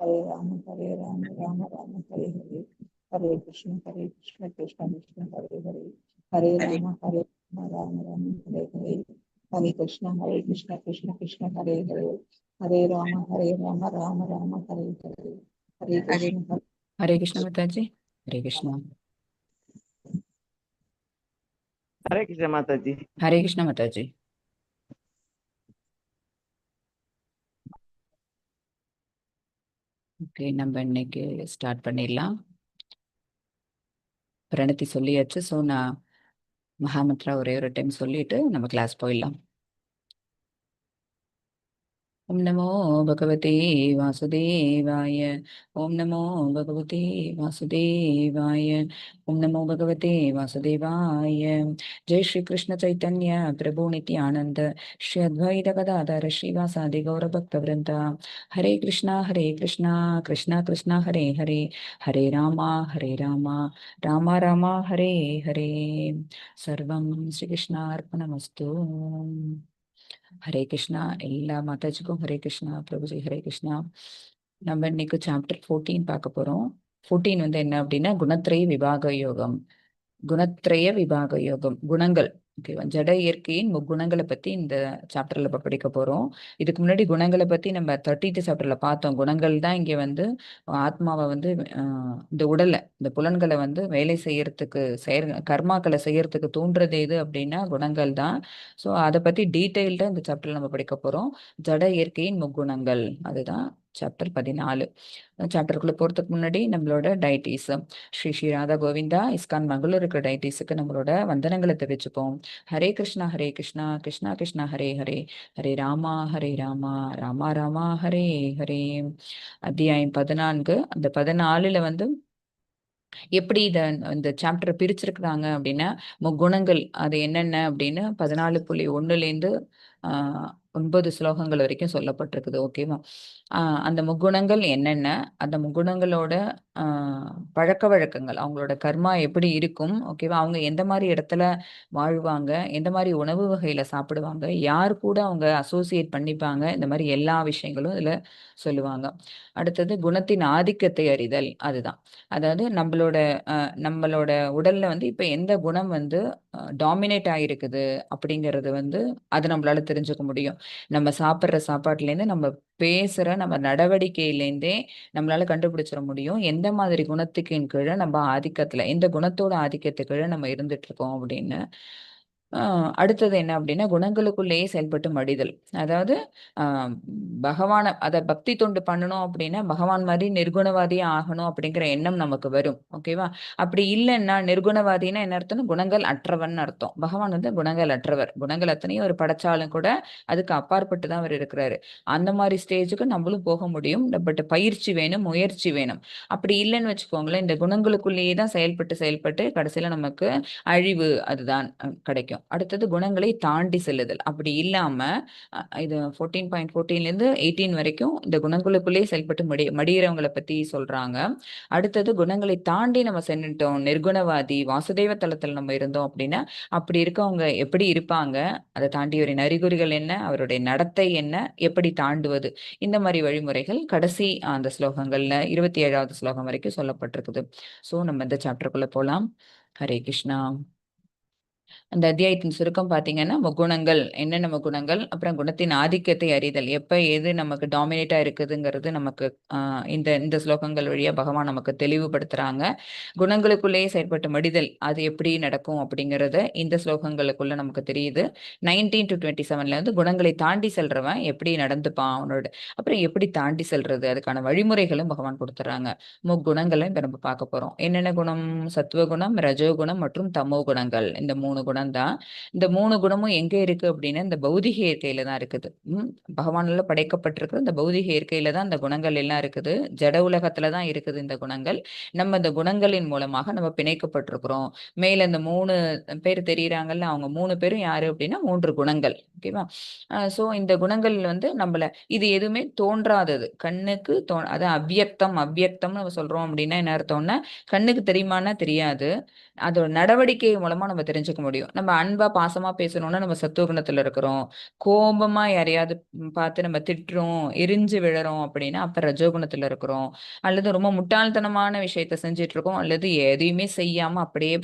Hare Rama, Rama Rama, Hare Hare, Hare Krishna, Krishna Krishna, Hare Hare, Hare Hare Rama, Rama Rama, Hare Hare, Hare Krishna, Krishna Krishna, Hare Hare, Hare Rama, Rama Rama, Hare Hare, Hare Hare Krishna, हरे कृष्ण माताजी। हरे Krishna. Hare Krishna Mataji. हरे कृष्ण माताजी। Okay, நம்ம இன்னைக்கு start பண்ணிடலாம். பிரணத்தி சொல்லியாச்சு. So நான் மகாமந்த்ரா ஒரே ஒரு time சொல்லிட்டு நம்ம கிளாஸ் போயிடலாம். ओम नमो भगवते वासुदेवाय। ओम नमो भगवते वासुदेवाय। ओम नमो भगवते वासुदेवाय। जय श्री कृष्ण चैतन्य प्रभु नित्यानंद श्री अद्वैत गदाधर श्रीवासादि गौर भक्त वृंदा। हरे कृष्णा कृष्णा कृष्णा हरे हरे, हरे रामा रामा रामा हरे हरे। सर्वं श्री कृष्णार्पणमस्तु। ஹரே கிருஷ்ணா. எல்லா மாதாஜிக்கும் ஹரே கிருஷ்ணா. பிரபுஜி ஹரே கிருஷ்ணா. நம்ம இன்னைக்கு சாப்டர் 14 பார்க்க போறோம். 14 வந்து என்ன அப்படின்னா குணத்ரய விபாக யோகம். குணத்ரய விபாக யோகம், குணங்கள். ஓகேவா? ஜட இயற்கையின் முக்குணங்களை பத்தி இந்த சாப்டர்ல இப்ப படிக்க போறோம். இதுக்கு முன்னாடி குணங்களை பத்தி நம்ம 30th சாப்டர்ல பார்த்தோம். குணங்கள் தான் இங்க வந்து ஆத்மாவை வந்து இந்த உடலை, இந்த புலன்களை வந்து வேலை செய்யறதுக்கு கர்மாக்களை செய்யறதுக்கு தூண்டுறது எது அப்படின்னா குணங்கள் தான். ஸோ அதை பத்தி டீட்டெயில்டா இந்த சாப்டர்ல நம்ம படிக்க போறோம். ஜட இயற்கையின் முக்குணங்கள், அதுதான் சாப்டர் 14. சாப்டருக்குள்ள போறதுக்கு முன்னாடி நம்மளோட டைட்டிஸ் ஸ்ரீ ஸ்ரீ ராதா கோவிந்தா இஸ்கான் மங்களூர் இருக்கிற டைட்டிஸுக்கு நம்மளோட வந்தனங்களை தெரிவிச்சுப்போம். ஹரே கிருஷ்ணா கிருஷ்ணா கிருஷ்ணா ஹரே ஹரே, ஹரே ராமா ராமா ராமா ஹரே ஹரே. அத்தியாயம் 14. அந்த 14ல வந்து எப்படி இந்த சாப்டரை பிரிச்சிருக்கிறாங்க அப்படின்னா முக்குணங்கள் அது என்னென்ன அப்படின்னு 14.1லேருந்து 9 ஸ்லோகங்கள் வரைக்கும் சொல்லப்பட்டிருக்குது. ஓகேவா? அந்த முக்குணங்கள் என்னென்ன, அந்த முக்குணங்களோட பழக்க வழக்கங்கள், அவங்களோட கர்மா எப்படி இருக்கும், ஓகேவா, அவங்க எந்த மாதிரி இடத்துல வாழ்வாங்க, எந்த மாதிரி உணவு வகையில சாப்பிடுவாங்க, யார் கூட அவங்க அசோசியேட் பண்ணிப்பாங்க, இந்த மாதிரி எல்லா விஷயங்களும் இதுல சொல்லுவாங்க. அடுத்தது குணத்தின் ஆதிக்கத்தை அறிதல். அதுதான், அதாவது நம்மளோட உடல்ல வந்து இப்ப எந்த குணம் வந்து டாமினேட் ஆகிருக்குது அப்படிங்கிறது வந்து அது நம்மளால தெரிஞ்சுக்க முடியும். நம்ம சாப்பிட்ற சாப்பாட்டுலேருந்து, நம்ம பேசுற நம்ம நடவடிக்கையிலேருந்தே நம்மளால கண்டுபிடிச்சிட முடியும் எந்த மாதிரி குணத்துக்கு கீழே நம்ம ஆதிக்கத்துல, எந்த குணத்தோட ஆதிக்கத்துக்கு கீழே நம்ம இருந்துட்டு இருக்கோம் அப்படின்னு. அடுத்தது என்ன அப்படின்னா குணங்களுக்குள்ளேயே செயல்பட்டு மடிதல். அதாவது பகவானை அதை பக்தி தொண்டு பண்ணணும் அப்படின்னா பகவான் மாதிரி நிர்குணவாதியா ஆகணும் அப்படிங்கிற எண்ணம் நமக்கு வரும். ஓகேவா? அப்படி இல்லைன்னா நிர்குணவாதினா என்ன அர்த்தம்? குணங்கள் அற்றவன் அர்த்தம். பகவான் வந்து குணங்கள் அற்றவர். குணங்கள் அத்தனையும் அவர் படைச்சாலும் கூட அதுக்கு அப்பாற்பட்டு தான் அவர் இருக்கிறாரு. அந்த மாதிரி ஸ்டேஜுக்கு நம்மளும் போக முடியும். பட் பயிற்சி வேணும், முயற்சி வேணும். அப்படி இல்லைன்னு வச்சுக்கோங்களேன், இந்த குணங்களுக்குள்ளேயே தான் செயல்பட்டு கடைசியில நமக்கு அழிவு அதுதான் கிடைக்கும். அடுத்தது குணங்களை தாண்டி செல்லுதல். அப்படி இல்லாம இது 14.14லேருந்து 18 வரைக்கும் இந்த குணங்களுக்குள்ளே செயல்பட்டு மடியிறவங்களை பத்தி சொல்றாங்க. அடுத்தது குணங்களை தாண்டி நம்ம சென்னுட்டோம், நிர்குணவாதி வாசுதேவ தலத்தில் நம்ம இருந்தோம் அப்படின்னா அப்படி இருக்கவங்க எப்படி இருப்பாங்க, அதை தாண்டி ஒரு நரிகுறிகள் என்ன, அவருடைய நடத்தை என்ன, எப்படி தாண்டுவது, இந்த மாதிரி வழிமுறைகள் கடைசி அந்த ஸ்லோகங்கள்ல 27வது ஸ்லோகம் வரைக்கும் சொல்லப்பட்டிருக்குது. ஸோ நம்ம இந்த சாப்டருக்குள்ள போலாம். ஹரே கிருஷ்ணா. அந்த அத்தியாயத்தின் சுருக்கம் பார்த்தீங்கன்னா முக்குணங்கள் என்னென்ன முக்குணங்கள், அப்புறம் குணத்தின் ஆதிக்கத்தை அறிதல், எப்ப எது நமக்கு டாமினேட்டா இருக்குதுங்கிறது நமக்கு இந்த இந்த ஸ்லோகங்கள் வழியா பகவான் நமக்கு தெளிவுபடுத்துறாங்க. குணங்களுக்குள்ளேயே செயல்பட்டு மடிதல் அது எப்படி நடக்கும் அப்படிங்கறத இந்த ஸ்லோகங்களுக்குள்ள நமக்கு தெரியுது. 19 to 27ல வந்து குணங்களை தாண்டி செல்றவன் எப்படி நடந்துப்பான் அவனோட, அப்புறம் எப்படி தாண்டி செல்றது அதுக்கான வழிமுறைகளும் பகவான் கொடுத்துறாங்க. முக்குணங்களை இப்ப நம்ம பார்க்க போறோம். என்னென்ன குணம்? சத்துவகுணம், ரஜோகுணம் மற்றும் தமோ குணங்கள். இந்த 3 குணம் தான். இந்த 3 குணமும் எங்க இருக்கு அப்படின்னா இந்த பௌதிக இயற்கையில தான் இருக்குது. பகவானால படைக்கப்பட்டிருக்கிற இந்த பௌதிக இயற்கையில தான் இந்த குணங்கள் எல்லாம் இருக்குது. ஜட உலகத்துல தான் இருக்குது இந்த குணங்கள். நம்ம இந்த குணங்களின் மூலமாக நம்ம பிணைக்கப்பட்டிருக்கிறோம். மேல இந்த 3 பேர் தெரியுறாங்கல்ல, அவங்க 3 பேரும் யாரு அப்படின்னா 3 குணங்கள். ஓகேவா? சோ இந்த குணங்கள் வந்து நம்மள, இது எதுவுமே தோன்றாதது, கண்ணுக்கு அது அவ்வியக்தம்னு நம்ம சொல்றோம் அப்படின்னா என்ன அர்த்தம்னா கண்ணுக்கு தெரியுமான்னா தெரியாது. அதோட நடவடிக்கை மூலமா நம்ம தெரிஞ்சுக்க முடியும். நம்ம அன்பா பாசமா பேசணும்னா நம்ம சத்துவகுணத்துல இருக்கிறோம். கோபமா யாரையாவது பார்த்து நம்ம திட்டுறோம், எரிஞ்சு விழறோம் அப்படின்னா அப்ப ரஜோகுணத்துல இருக்கிறோம். அல்லது ரொம்ப முட்டாள்தனமான விஷயத்த செஞ்சுட்டு இருக்கோம், அல்லது எதையுமே செய்யாம அப்படியே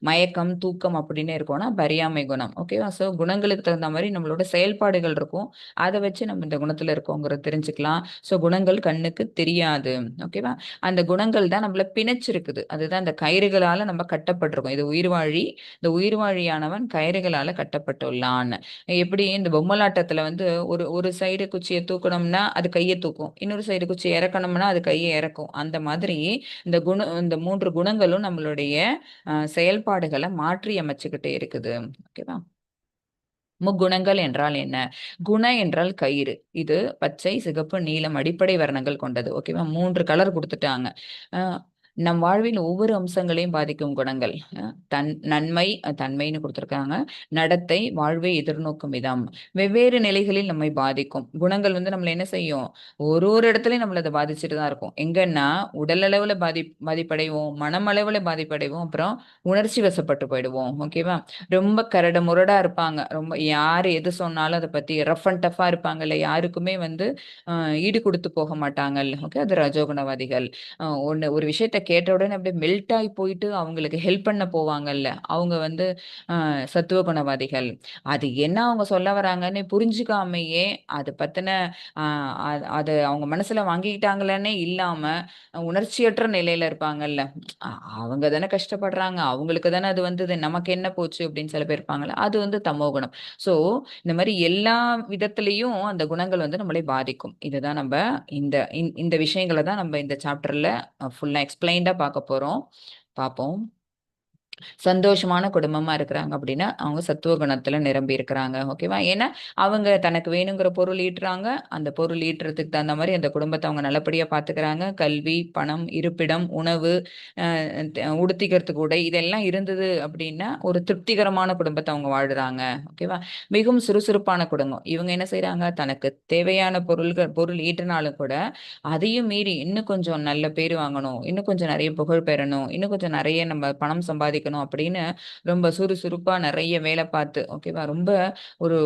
மயக்கம் தூக்கம் அப்படின்னு இருக்கோம்னா பரியாமை குணம். ஓகேவா? ஸோ குணங்களுக்கு தகுந்த மாதிரி நம்மளோட செயல்பாடுகள் இருக்கும். அதை வச்சு நம்ம இந்த குணத்துல இருக்கோங்கிறத தெரிஞ்சுக்கலாம். ஸோ குணங்கள் கண்ணுக்கு தெரியாது. ஓகேவா? அந்த குணங்கள் தான் நம்மள பிணைச்சிருக்குது. அதுதான் அந்த கயிறுகளால நம்ம கட்டப்பட்டிருக்கோம். இது உயிர்வாழி. இந்த உயிர்வாழியானவன் கயிறுகளால கட்டப்பட்டுள்ளான். எப்படி இந்த பொம்மலாட்டத்துல வந்து ஒரு ஒரு சைடு குச்சியை தூக்கணும்னா அது கையை தூக்கும், இன்னொரு சைடு குச்சியை இறக்கணும்னா அது கையை இறக்கும். அந்த மாதிரி இந்த 3 குணங்களும் நம்மளுடைய செயல்பாடுகளை மாற்றி அமைச்சுக்கிட்டே இருக்குது. ஓகேவா? முக்குணங்கள் என்றால் என்ன? குண என்றால் கயிறு. இது பச்சை, சிகப்பு, நீலம் அடிப்படை வர்ணங்கள் கொண்டது. ஓகேவா? 3 கலர் கொடுத்துட்டாங்க. நம் வாழ்வின் ஒவ்வொரு அம்சங்களையும் பாதிக்கும் குணங்கள். நன்மை தன்மைன்னு கொடுத்துருக்காங்க. நடத்தை வாழ்வை எதிர்நோக்கும் விதம். வெவ்வேறு நிலைகளில் நம்மை பாதிக்கும் குணங்கள் வந்து நம்மள என்ன செய்யும்? ஒரு இடத்துலயும் நம்மள அதை பாதிச்சுட்டு தான் இருக்கும். எங்கன்னா உடல் அளவுல பாதிப்படைவோம், மனமளவுல பாதிப்படைவோம், அப்புறம் உணர்ச்சி வசப்பட்டு போயிடுவோம். ஓகேவா? ரொம்ப கரடு முரடா இருப்பாங்க. ரொம்ப யார் எது சொன்னாலும் அதை பத்தி ரஃப் அண்ட் டஃபா இருப்பாங்கல்ல, யாருக்குமே வந்து ஈடு கொடுத்து போக மாட்டாங்கல்ல. ஓகே, அது ரஜோகுணவாதிகள். ஒரு விஷயத்த கேட்ட உடனே அப்படியே மெல்ட் ஆகி போயிட்டு அவங்களுக்கு ஹெல்ப் பண்ண போவாங்கல்ல, அவங்க வந்து சத்துவ குணவாதிகள். அது என்ன அவங்க சொல்ல வராங்கன்னு புரிஞ்சுக்காமையே அது பத்தின அது அவங்க மனசுல வாங்கிக்கிட்டாங்களே இல்லாம உணர்ச்சியற்ற நிலையில இருப்பாங்கல்ல, அவங்க தானே கஷ்டப்படுறாங்க, அவங்களுக்கு தானே அது வந்தது, நமக்கு என்ன போச்சு அப்படின்னு சில பேர் இருப்பாங்கல்ல, அது வந்து தமோ குணம். ஸோ இந்த மாதிரி எல்லா விதத்திலையும் அந்த குணங்கள் வந்து நம்மளை பாதிக்கும். இதுதான் நம்ம இந்த விஷயங்களை தான் நம்ம இந்த சாப்டர்ல ஃபுல்லா எக்ஸ்பிளைன்டா பார்க்க போறோம். பார்ப்போம். சந்தோஷமான குடும்பமா இருக்கிறாங்க அப்படின்னா அவங்க சத்துவ குணத்துல நிரம்பி இருக்கிறாங்க. ஓகேவா? ஏன்னா அவங்க தனக்கு வேணுங்கிற பொருள் ஈட்டுறாங்க, அந்த பொருள் ஈட்டுறதுக்கு தகுந்த மாதிரி அந்த குடும்பத்தை அவங்க நல்லபடியா பாத்துக்கிறாங்க. கல்வி, பணம், இருப்பிடம், உணவு, உடுத்திக்கிறதுக்கு உடை, இதெல்லாம் இருந்தது அப்படின்னா ஒரு திருப்திகரமான குடும்பத்தை அவங்க வாழ்றாங்க. ஓகேவா? மிகவும் சுறுசுறுப்பான குடும்பம். இவங்க என்ன செய்யறாங்க? தனக்கு தேவையான பொருள் ஈட்டினாலும் கூட அதையும் மீறி இன்னும் கொஞ்சம் நல்ல பேர் வாங்கணும், இன்னும் கொஞ்சம் நிறைய புகழ் பெறணும், இன்னும் கொஞ்சம் நிறைய நம்ம பணம் சம்பாதிக்கணும் அப்படின்னு ரொம்ப சுறுசுறுப்பா நிறைய வேலை பார்த்து, ஓகேவா, ரொம்ப ஒரு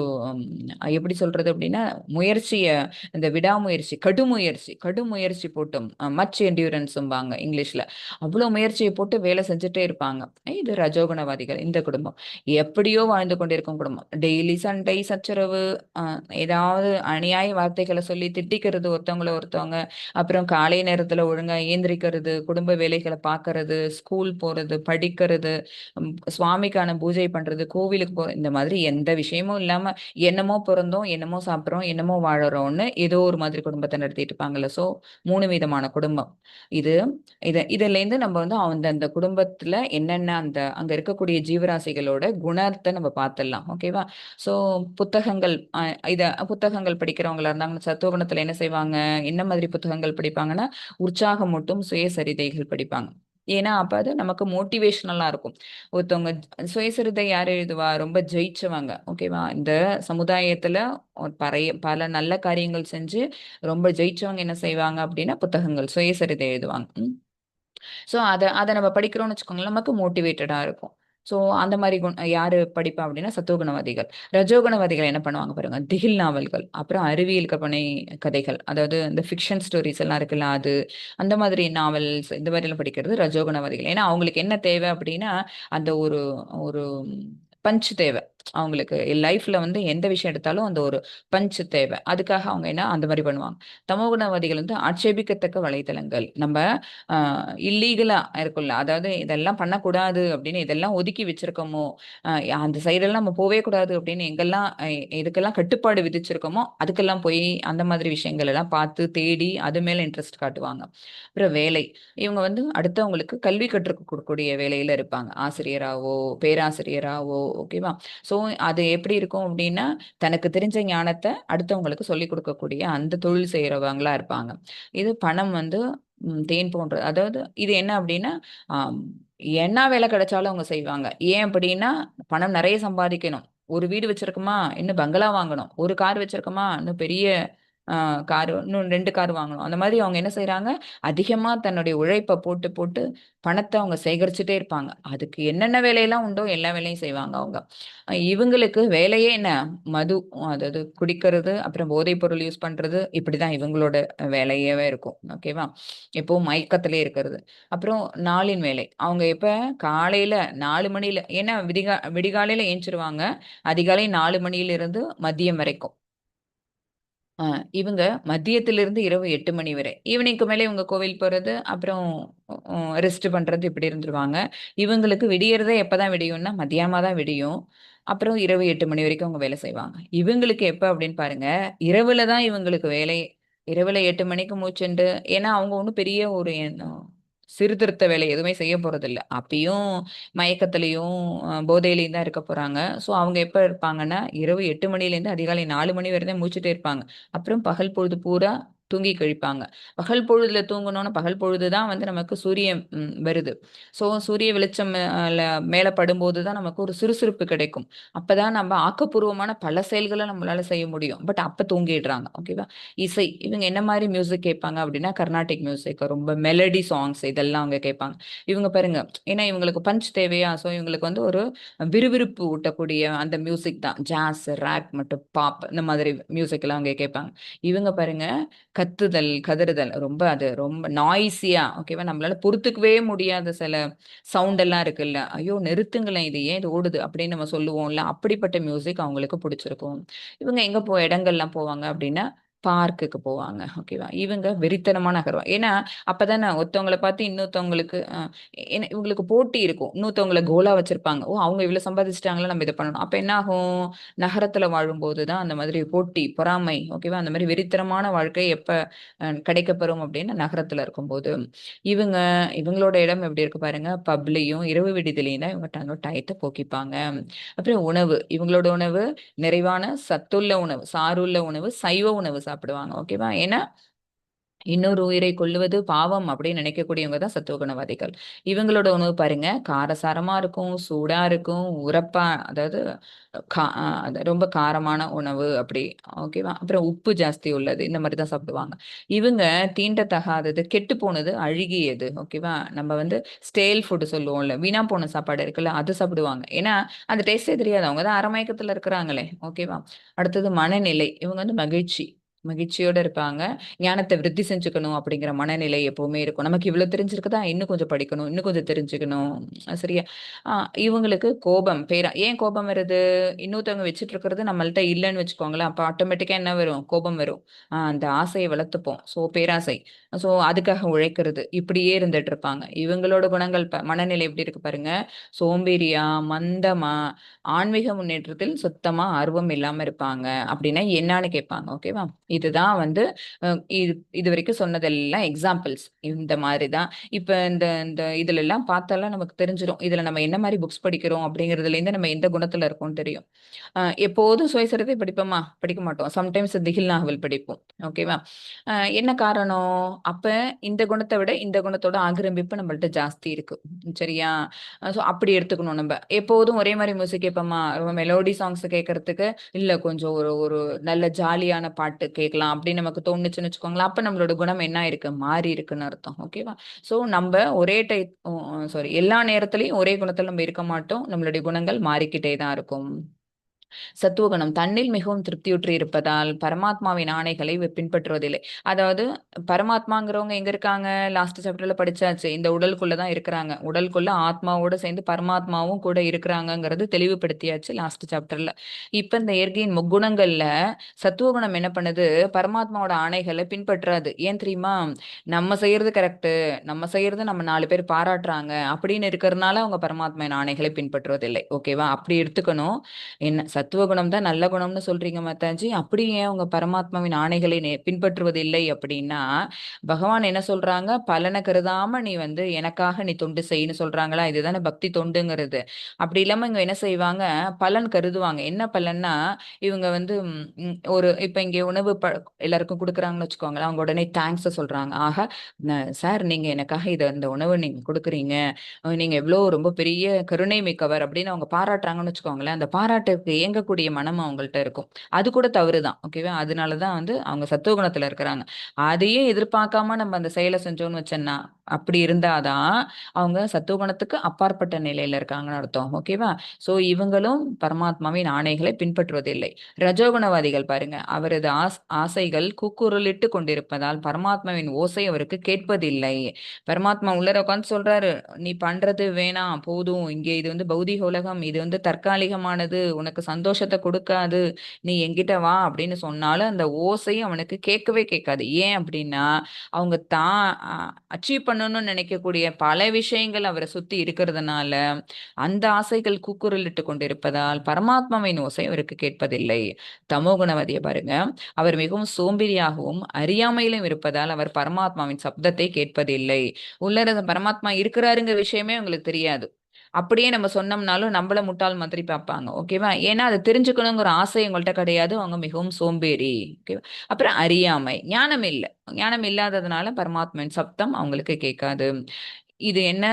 எப்படி சொல்றது அப்படின்னா முயற்சிய, இந்த விடாமுயற்சி, கடுமுயற்சி போட்டும் மச் என்டியூரன்ஸ்பாங்க இங்கிலீஷ்ல, அவ்வளவு முயற்சியை போட்டு வேலை செஞ்சுட்டே இருப்பாங்க. இது ரஜோகுணவாதிகள். இந்த குடும்பம் எப்படியோ வாழ்ந்து கொண்டிருக்கும் குடும்பம். டெய்லி சண்டை சச்சரவு, ஏதாவது அநியாய வார்த்தைகளை சொல்லி திட்டிக்கிறது ஒருத்தவங்க, அப்புறம் காலை நேரத்துல ஒழுங்கா ஏந்திரிக்கிறது, குடும்ப வேலைகளை பார்க்கறது, ஸ்கூல் போறது, படிக்கிறது, சுவாமிக்கான பூஜை பண்றது, கோவிலுக்கு இந்த மாதிரி எந்த விஷயமும் இல்லாம என்னமோ பிறந்தோம், என்னமோ சாப்பிட்றோம், என்னமோ வாழறோம்னு ஏதோ ஒரு மாதிரி குடும்பத்தை நடத்திட்டு இருப்பாங்கல்ல. ஸோ 3 விதமான குடும்பம். இதுல இருந்து நம்ம வந்து அந்த குடும்பத்துல என்னென்ன அங்க இருக்கக்கூடிய ஜீவராசிகளோட குணத்தை நம்ம பார்த்துடலாம். ஓகேவா? ஸோ புத்தகங்கள் புத்தகங்கள் படிக்கிறவங்களா இருந்தாங்கன்னா சத்துவகுணத்துல என்ன செய்வாங்க? என்ன மாதிரி புத்தகங்கள் படிப்பாங்கன்னா உற்சாகமூட்டும் சுயசரிதைகள் படிப்பாங்க. ஏன்னா அப்ப அது நமக்கு மோட்டிவேஷனலா இருக்கும். ஒருத்தவங்க சுயசரிதை யார் எழுதுவா? ரொம்ப ஜெயிச்சவங்க. ஓகேவா? இந்த சமுதாயத்துல பல நல்ல காரியங்கள் செஞ்சு ரொம்ப ஜெயிச்சவங்க என்ன செய்வாங்க அப்படின்னா புத்தகங்கள் சுயசரிதை எழுதுவாங்க. ஸோ அதை நம்ம படிக்கிறோம்னு வச்சுக்கோங்களேன், நமக்கு மோட்டிவேட்டடா இருக்கும். ஸோ அந்த மாதிரி யாரு படிப்பா அப்படின்னா சத்துவகுணவாதிகள். ரஜோகுணவாதிகள் என்ன பண்ணுவாங்க பாருங்க, திகில் நாவல்கள், அப்புறம் அறிவியல் கற்பனை கதைகள், அதாவது இந்த ஃபிக்ஷன் ஸ்டோரிஸ் எல்லாம் இருக்குல்ல, அது அந்த மாதிரி நாவல்ஸ் இந்த மாதிரி எல்லாம் படிக்கிறது ரஜோகுணவாதிகள். ஏன்னா அவங்களுக்கு என்ன தேவை அப்படின்னா அந்த ஒரு ஒரு பஞ்ச் தேவை. அவங்களுக்கு லைஃப்ல வந்து எந்த விஷயம் எடுத்தாலும் அந்த ஒரு பஞ்ச் தேவை. அதுக்காக அவங்க என்ன அந்த மாதிரி பண்ணுவாங்க. தமோகுணவாதிகள் வந்து ஆட்சேபிக்கத்தக்க வலைதளங்கள், நம்ம இல்லீகலா இருக்குல்ல, அதாவது இதெல்லாம் பண்ணக்கூடாது அப்படின்னு இதெல்லாம் ஒதுக்கி வச்சிருக்கோமோ, அந்த சைடெல்லாம் நம்ம போவே கூடாது அப்படின்னு எங்கெல்லாம் எதுக்கெல்லாம் கட்டுப்பாடு விதிச்சிருக்கோமோ அதுக்கெல்லாம் போய் அந்த மாதிரி விஷயங்கள் எல்லாம் பார்த்து தேடி அது மேல இன்ட்ரெஸ்ட் காட்டுவாங்க. அப்புறம் வேலை, இவங்க வந்து அடுத்தவங்களுக்கு கல்வி கற்றுக் கொடுக்கக்கூடிய வேலையில இருப்பாங்க, ஆசிரியராவோ பேராசிரியராவோ. ஓகேவா? ஸோ அது எப்படி இருக்கும் அப்படின்னா தனக்கு தெரிஞ்ச ஞானத்தை அடுத்தவங்களுக்கு சொல்லிக் கொடுக்கக்கூடிய அந்த தொழில் செய்யறவங்களா இருப்பாங்க. இது பணம் வந்து தேன் போன்ற, அதாவது இது என்ன அப்படின்னா என்ன வேலை கிடைச்சாலும் அவங்க செய்வாங்க. ஏன் அப்படின்னா பணம் நிறைய சம்பாதிக்கணும். ஒரு வீடு வச்சிருக்கோமா இன்னும் பங்களா வாங்கணும், ஒரு கார் வச்சிருக்கோமா இன்னும் பெரிய காரு, இன்னும் 2 கார் வாங்கணும். அந்த மாதிரி அவங்க என்ன செய்றாங்க, அதிகமா தன்னுடைய உழைப்ப போட்டு, போட்டு பணத்த அவங்க சேகரிச்சுட்டே இருப்பாங்க. அதுக்கு என்னென்ன வேலையெல்லாம் உண்டோ எல்லா வேலையும் செய்வாங்க அவங்க. இவங்களுக்கு வேலையே என்ன? மது, அதாவது குடிக்கிறது, அப்புறம் போதைப் பொருள் யூஸ் பண்றது, இப்படிதான் இவங்களோட வேலையாவே இருக்கும். ஓகேவா? எப்பவும் மயக்கத்திலே இருக்கிறது. அப்புறம் நாளின் வேலை. அவங்க எப்ப காலையில 4 மணில, ஏன்னா விடிகாலையில எந்திரிச்சுருவாங்க. அதிகாலை 4 மணியிலிருந்து மதியம் வரைக்கும். ஆ இவங்க மதியத்திலிருந்து இரவு 8 மணி வரை. ஈவினிங்க்கு மேல இவங்க கோவில் போறது, அப்புறம் ரெஸ்ட் பண்றது இப்படி இருந்துருவாங்க. இவங்களுக்கு விடியறதே எப்பதான் விடியும்னா, மதியானமா தான் விடியும். அப்புறம் இரவு 8 மணி வரைக்கும் அவங்க வேலை செய்வாங்க. இவங்களுக்கு எப்ப அப்படின்னு பாருங்க, இரவுல தான் இவங்களுக்கு வேலையே. இரவுல 8 மணிக்கு மூச்சுண்டு, ஏன்னா அவங்க ஒண்ணும் பெரிய ஒரு சீர்திருத்த வேலை எதுவுமே செய்ய போறதில்ல. அப்பயும் மயக்கத்திலயும், போதையிலயும் தான் இருக்க போறாங்க. ஸோ அவங்க எப்ப இருப்பாங்கன்னா, இரவு 8 மணிலேருந்து அதிகாலை 4 மணி வரை தான் முழிச்சுட்டே இருப்பாங்க. அப்புறம் பகல் பொழுது பூரா தூங்கி கழிப்பாங்க. பகல் பொழுதுல தூங்கணும்னா, பகல் பொழுது தான் வந்து நமக்கு சூரியன் வருது. ஸோ சூரிய வெளிச்சம் மேல படும்போது தான் நமக்கு ஒரு சுறுசுறுப்பு கிடைக்கும். அப்பதான் நம்ம ஆக்கப்பூர்வமான பல செயல்கள நம்மளால செய்ய முடியும். பட் அப்ப தூங்கிடுறாங்க. ஓகேவா? இசை, இவங்க என்ன மாரி மியூசிக் கேட்பாங்க அப்படின்னா, கர்நாடிக் மியூசிக், ரொம்ப மெலடி சாங்ஸ் இதெல்லாம் அவங்க கேட்பாங்க. இவங்க பாருங்க, ஏன்னா இவங்களுக்கு பஞ்ச் தேவையா, ஸோ இவங்களுக்கு வந்து ஒரு விறுவிறுப்பு ஊட்டக்கூடிய அந்த மியூசிக் தான். ஜாஸ், ராக் மற்றும் பாப் இந்த மாதிரி மியூசிக்லாம் அவங்க கேட்பாங்க. இவங்க பாருங்க, கத்துதல், கதறுதல், ரொம்ப நாய்ஸியா, ஓகேவா? நம்மளால பொறுத்துக்கவே முடியாத சில சவுண்ட் எல்லாம் இருக்குல்ல. ஐயோ! நிறுத்துங்களேன், இது ஏன் இது ஓடுது? அப்படின்னு நம்ம சொல்லுவோம்ல. அப்படிப்பட்ட மியூசிக் அவங்களுக்கு புடிச்சிருக்கும். இவங்க எங்க இடங்கள்லாம் போவாங்க அப்படின்னா, பார்க்குக்கு போவாங்க. ஓகேவா? இவங்க வெறித்தனமா நகருவாங்க. ஏன்னா, அப்பதானே ஒருத்தவங்கள பார்த்து இன்னொருத்தவங்களுக்கு ஏன்னா இவங்களுக்கு போட்டி இருக்கும். இன்னொருத்தவங்கள கோலா வச்சிருப்பாங்க. ஓ! அவங்க இவ்வளோ சம்பாதிச்சுட்டாங்களா, நம்ம இத பண்ணணும். அப்ப என்ன ஆகும்? நகரத்துல வாழும்போது தான் அந்த மாதிரி போட்டி, பொறாமை, ஓகேவா? அந்த மாதிரி வெறித்தனமான வாழ்க்கை எப்ப கிடைக்கப்பெறும் அப்டின்னா, நகரத்துல இருக்கும்போது. இவங்க இவங்களோட இடம் எப்படி இருக்கு பாருங்க. பப்லயும், இரவு விடுதிலயும் தான் இவங்க டயத்த போக்கிப்பாங்க. அப்புறம் உணவு. இவங்களோட உணவு நிறைவான சத்துள்ள உணவு, சாறுள்ள உணவு, சைவ உணவு சாப்பிடுவாங்க. ஓகேவா? ஏன்னா இன்னொரு உயிரை கொல்லுவது பாவம் அப்படின்னு நினைக்கக்கூடியவங்க தான் சத்துவகுணவாதிகள். இவங்களோட உணவு பாருங்க, காரசாரமா இருக்கும், சூடா இருக்கும், உரப்பா, அதாவது அது ரொம்ப காரமான உணவு அப்படி. ஓகேவா? அப்புறம் உப்பு ஜாஸ்தி உள்ளது. இந்த மாரி தான் சாப்பிடுவாங்க. இவங்க தீண்டத்தகாதது, கெட்டு போனது, அழுகியது. ஓகேவா? நம்ம வந்து ஸ்டேல் ஃபுட் சொல்லுவோம்ல. வீணா போன சாப்பாடு இருக்குல்ல, அது சாப்பிடுவாங்க. ஏன்னா, அந்த டேஸ்ட்டே தெரியாது. அவங்க தான் அரை மயக்கத்துல இருக்கிறாங்களே. ஓகேவா? அடுத்தது மனநிலை. இவங்க வந்து மகிழ்ச்சியோட இருப்பாங்க. ஞானத்த விருத்தி செஞ்சுக்கணும் அப்படிங்கிற மனநிலை எப்பவுமே இருக்கும். நமக்கு இவ்ளோ தெரிஞ்சிருக்குதா, இன்னும் கொஞ்சம் படிக்கணும், இன்னும் கொஞ்சம் தெரிஞ்சுக்கணும். சரியா? அ இவங்களுக்கு கோபம், ஏன் கோபம் வருது? இன்னொருத்தவங்க வச்சுட்டு இருக்கிறது நம்மள்ட்ட இல்லன்னு வச்சுக்கோங்களேன். அப்ப ஆட்டோமேட்டிக்கா என்ன வரும்? கோபம் வரும். அந்த ஆசைய வளர்த்துப்போம். ஸோ பேராசை. ஸோ அதுக்காக உழைக்கிறது. இப்படியே இருந்துட்டு இருப்பாங்க. இவங்களோட குணங்கள் மனநிலை எப்படி இருக்கு பாருங்க. சோம்பேறியா, மந்தமா, ஆன்மீக முன்னேற்றத்தில் சுத்தமா ஆர்வம் இல்லாம இருப்பாங்க. அப்படின்னா என்னான்னு கேட்பாங்க. ஓகேவா? இதுதான் வந்து அ இது இதுவரைக்கும் சொன்னதெல்லாம் எக்ஸாம்பிள்ஸ். இந்த மாரி தான். இப்ப இந்த இந்த இதுலலாம் பார்த்தாலாம் நமக்கு தெரிஞ்சிரும். இதுல நம்ம என்ன மாரி புக்ஸ் படிக்கிறோம் அப்படிங்கிறதுலேருந்து நம்ம எந்த குணத்துல இருக்கோம்னு தெரியும். எப்போதும் சுயசரிதை படிப்போமா? படிக்க மாட்டோம். சம்டைம்ஸ் திகில் நாவல் படிப்போம். ஓகேவா? என்ன காரணம்? அப்ப இந்த குணத்த விட இந்த குணத்தோட ஆக்கிரமிப்பு நம்மள்ட்ட ஜாஸ்தி இருக்கு. சரியா? ஸோ அப்படி எடுத்துக்கணும் நம்ப. எப்போதும் ஒரே மாரி மியூசிக் கேட்போமா? மெலோடி சாங்ஸ் கேட்கறதுக்கு, இல்ல கொஞ்சம் ஒரு ஒரு நல்ல ஜாலியான பாட்டு கேட்கலாம் அப்படின்னு நமக்கு தோணுச்சுன்னு வச்சுக்கோங்களேன். அப்ப நம்மளோட குணம் என்ன ஆயிருக்கு? மாறி இருக்குன்னு அர்த்தம். ஓகேவா? ஸோ நம்ப ஒரே சாரி, எல்லா நேரத்திலயும் ஒரே குணத்துல நம்ம இருக்க மாட்டோம். நம்மளுடைய குணங்கள் மாறிக்கிட்டே தான் இருக்கும். சத்துவகுணம் தன்னில் மிகவும் திருப்தியுற்று இருப்பதால் பரமாத்மாவின் ஆணைகளை பின்பற்றுவதில்லை. அதாவது பரமாத்மாங்கிறவங்க எங்க இருக்காங்க? லாஸ்ட் சாப்டர்ல படிச்சாச்சு. இந்த உடலுக்குள்ள தான் இருக்கிறாங்க. உடலுக்குள்ள ஆத்மாவோட சேர்ந்து பரமாத்மாவும் கூட இருக்கிறாங்கங்கிறது தெளிவுபடுத்தியாச்சு லாஸ்ட் சாப்டர்ல. இப்ப இந்த இயற்கையின் முக்குணங்கள்ல சத்துவகுணம் என்ன பண்ணுது? பரமாத்மாவோட ஆணைகளை பின்பற்றாது. ஏன் தெரியுமா? நம்ம செய்யறது கரெக்ட், நம்ம செய்யறது நம்ம 4 பேர் பாராட்டுறாங்க அப்படின்னு இருக்கிறதுனால அவங்க பரமாத்மாவின் ஆணைகளை பின்பற்றுவதில்லை. ஓகேவா? அப்படி எடுத்துக்கணும். என்ன சத்துவகுணம் தான் நல்ல குணம்னு சொல்றீங்க மாதாஜி, அப்படி ஏன் அவங்க பரமாத்மாவின் ஆணைகளை பின்பற்றுவது இல்லை அப்படின்னா, பகவான் என்ன சொல்றாங்க? பலனை கருதாம நீ வந்து எனக்காக நீ தொண்டு செய்யன்னு சொல்றாங்களா? இதுதானே பக்தி தொண்டுங்கிறது. அப்படி இல்லாம இவங்க என்ன செய்வாங்க? பலன் கருதுவாங்க. என்ன பலன்னா, இவங்க வந்து ஒரு இப்ப இங்க உணவு எல்லாருக்கும் குடுக்குறாங்கன்னு வச்சுக்கோங்களேன். அவங்க உடனே தேங்க்ஸ் சொல்றாங்க. ஆஹா, சார் நீங்க எனக்காக இந்த உணவு நீங்க குடுக்குறீங்க. நீங்க எவ்வளோ ரொம்ப பெரிய கருணை மிக்கவர் அப்படின்னு அவங்க பாராட்டுறாங்கன்னு வச்சுக்கோங்களேன். அந்த பாராட்டுக்கு ஏன் ஏங்கக்கூடிய மனம் அவங்கள்ட்ட இருக்கும். அது கூட தவறுதான். ஓகேவா? அதனாலதான் அவங்க சத்துவகுணத்துல இருக்கிறாங்க. அதையே எதிர்பார்க்காம நம்ம அந்த செயலை செஞ்சோம்னு வச்சோம்னா, அப்படி இருந்தாதான் அவங்க சத்துவகுணத்துக்கு அப்பாற்பட்ட நிலையில இருக்காங்கன்னு அர்த்தம். ஓகேவா? சோ இவங்களும் பரமாத்மாவின் ஆணைகளை பின்பற்றுவதில்லை. ரஜோகுணவாதிகள் பாருங்க, அவரது ஆசைகள் கூக்குரலிட்டு கொண்டிருப்பதால் பரமாத்மாவின் ஓசை அவருக்கு கேட்பதில்லை. பரமாத்மா உள்ளர உட்காந்து சொல்றாரு, நீ பண்றது வேணாம், போதும், இங்கே இது பௌதிக உலகம், இது தற்காலிகமானது, உனக்கு சந்தோஷத்தை கொடுக்காது, நீ என்கிட்ட வா அப்படின்னு சொன்னாலும் அந்த ஓசை அவனுக்கு கேட்கவே கேட்காது. ஏன் அப்படின்னா அவங்க தான் அச்சீவ் பண்ணணும்னு நினைக்கக்கூடிய பல விஷயங்கள் அவரை சுத்தி இருக்கிறதுனால அந்த ஆசைகள் கூக்குரலிட்டு கொண்டிருப்பதால் பரமாத்மாவின் ஓசை அவருக்கு கேட்பதில்லை. தமோகுணவதிய பாருங்க, அவர் மிகவும் சோம்பேறியாகவும் அறியாமையிலும் இருப்பதால் அவர் பரமாத்மாவின் சப்தத்தை கேட்பதில்லை. உள்ளர பரமாத்மா இருக்கிறாருங்கிற விஷயமே உங்களுக்கு தெரியாது. அப்படியே நம்ம சொன்னோம்னாலும் நம்மள முட்டாள் மாதிரி பார்ப்பாங்க. ஓகேவா? ஏன்னா அதை தெரிஞ்சுக்கணுங்கிற ஆசை உங்கள்கிட்ட கிடையாது. அவங்க மிகவும் சோம்பேறி. ஓகேவா? அப்புறம் அறியாமை, ஞானம் இல்லை. ஞானம் இல்லாததுனால பரமாத்மாவின் சப்தம் அவங்களுக்கு கேட்காது. இது என்ன?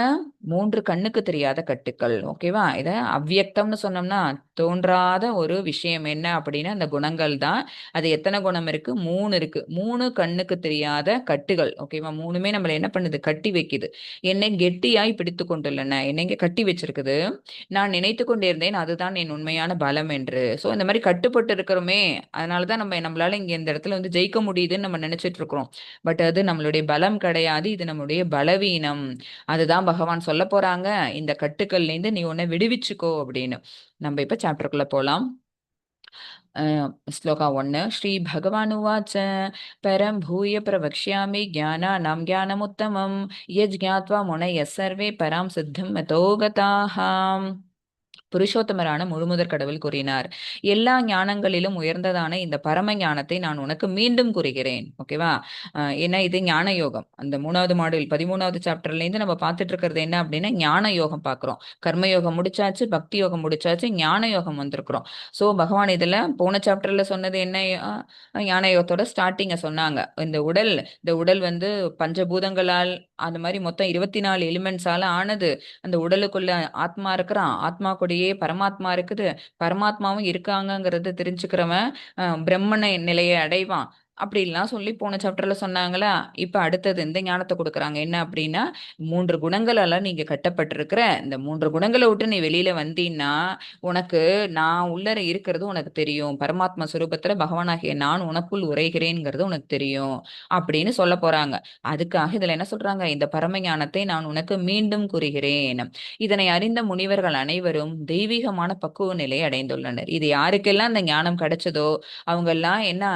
3 கண்ணுக்கு தெரியாத கட்டுக்கள். ஓகேவா? இத அவ்வியக்தம்னு சொன்னோம்னா தோன்றாத ஒரு விஷயம் என்ன அப்படின்னா அந்த குணங்கள் தான். அது எத்தனை குணம் இருக்கு? 3 இருக்கு. 3 கண்ணுக்கு தெரியாத கட்டுகள். ஓகேவா? 3மே நம்மள என்ன பண்ணுது? கட்டி வைக்குது. என்னை கெட்டியாய் பிடித்து கொண்டுள்ளன. என்னை இங்க கட்டி வச்சிருக்குது. நான் நினைத்து கொண்டிருந்தேன் அதுதான் என் உண்மையான பலம் என்று. சோ இந்த மாதிரி கட்டுப்பட்டு இருக்கிறோமே, அதனாலதான் நம்மளால இங்க இந்த இடத்துல ஜெயிக்க முடியுதுன்னு நம்ம நினைச்சிட்டு இருக்கிறோம். பட் அது நம்மளுடைய பலம் கிடையாது. இது நம்மளுடைய பலவீனம். அதுதான் பகவான் சொல்ல போறாங்க, இந்த கட்டுக்கள்ல இருந்து நீ உன்னை விடுவிச்சுக்கோ அப்படின்னு. நம்ம இப்ப சாப்டருக்குள்ள போலாம். श्लोका 1 श्री भगवानुवाच परं भूय प्रवक्ष्यामि ज्ञानानां ज्ञानमुत्तमं यज्ञात्वा मुनयः सर्वे परां सिद्धिं यतो गताः. புருஷோத்தமரான முழுமுதற் கடவுள் கூறினார், எல்லா ஞானங்களிலும் உயர்ந்ததான இந்த பரம ஞானத்தை நான் உனக்கு மீண்டும் கூறுகிறேன். ஓகேவா? ஏன்னா இது ஞான யோகம். அந்த 3வது மாடியூல் 13வது சாப்டர்ல இருந்து நம்ம பார்த்துட்டு இருக்கிறது என்ன அப்படின்னா ஞான யோகம் பார்க்கிறோம். கர்மயோகம் முடிச்சாச்சு, பக்தி யோகம் முடிச்சாச்சு, ஞான யோகம் வந்திருக்கிறோம். சோ பகவான் இதுல போன சாப்டர்ல சொன்னது என்ன? ஞான யோகத்தோட ஸ்டார்டிங்க சொன்னாங்க. இந்த உடல் பஞ்சபூதங்களால் அந்த மாதிரி மொத்தம் 24 எலிமெண்ட்ஸால ஆனது. அந்த உடலுக்குள்ள ஆத்மா இருக்கிறான், ஆத்மா கூடயே பரமாத்மா இருக்குது, பரமாத்மாவும் இருக்காங்கங்கிறத தெரிஞ்சுக்கிறவன் பிரம்மனை நிலையை அடைவான். அப்படிலாம் சொல்லி போன சாப்டர்ல சொன்னாங்களா? இப்ப அடுத்தது இந்த ஞானத்தை கொடுக்குறாங்க. என்ன அப்படின்னா 3 குணங்களால நீங்க கட்டப்பட்டிருக்கிற இந்த 3 குணங்களை விட்டு நீ வெளியில வந்தீன்னா உனக்கு நான் உள்ளர இருக்கிறது உனக்கு தெரியும். பரமாத்மா சுரூபத்துல பகவானாகிய நான் உனக்குள் உரைகிறேங்கிறது உனக்கு தெரியும் அப்படின்னு சொல்ல போறாங்க. அதுக்காக இதுல என்ன சொல்றாங்க? இந்த பரம ஞானத்தை நான் உனக்கு மீண்டும் கூறுகிறேன். இதனை அறிந்த முனிவர்கள் அனைவரும் தெய்வீகமான பக்குவ நிலையை அடைந்துள்ளனர். இது யாருக்கெல்லாம் அந்த ஞானம் கிடைச்சதோ அவங்க எல்லாம் என்ன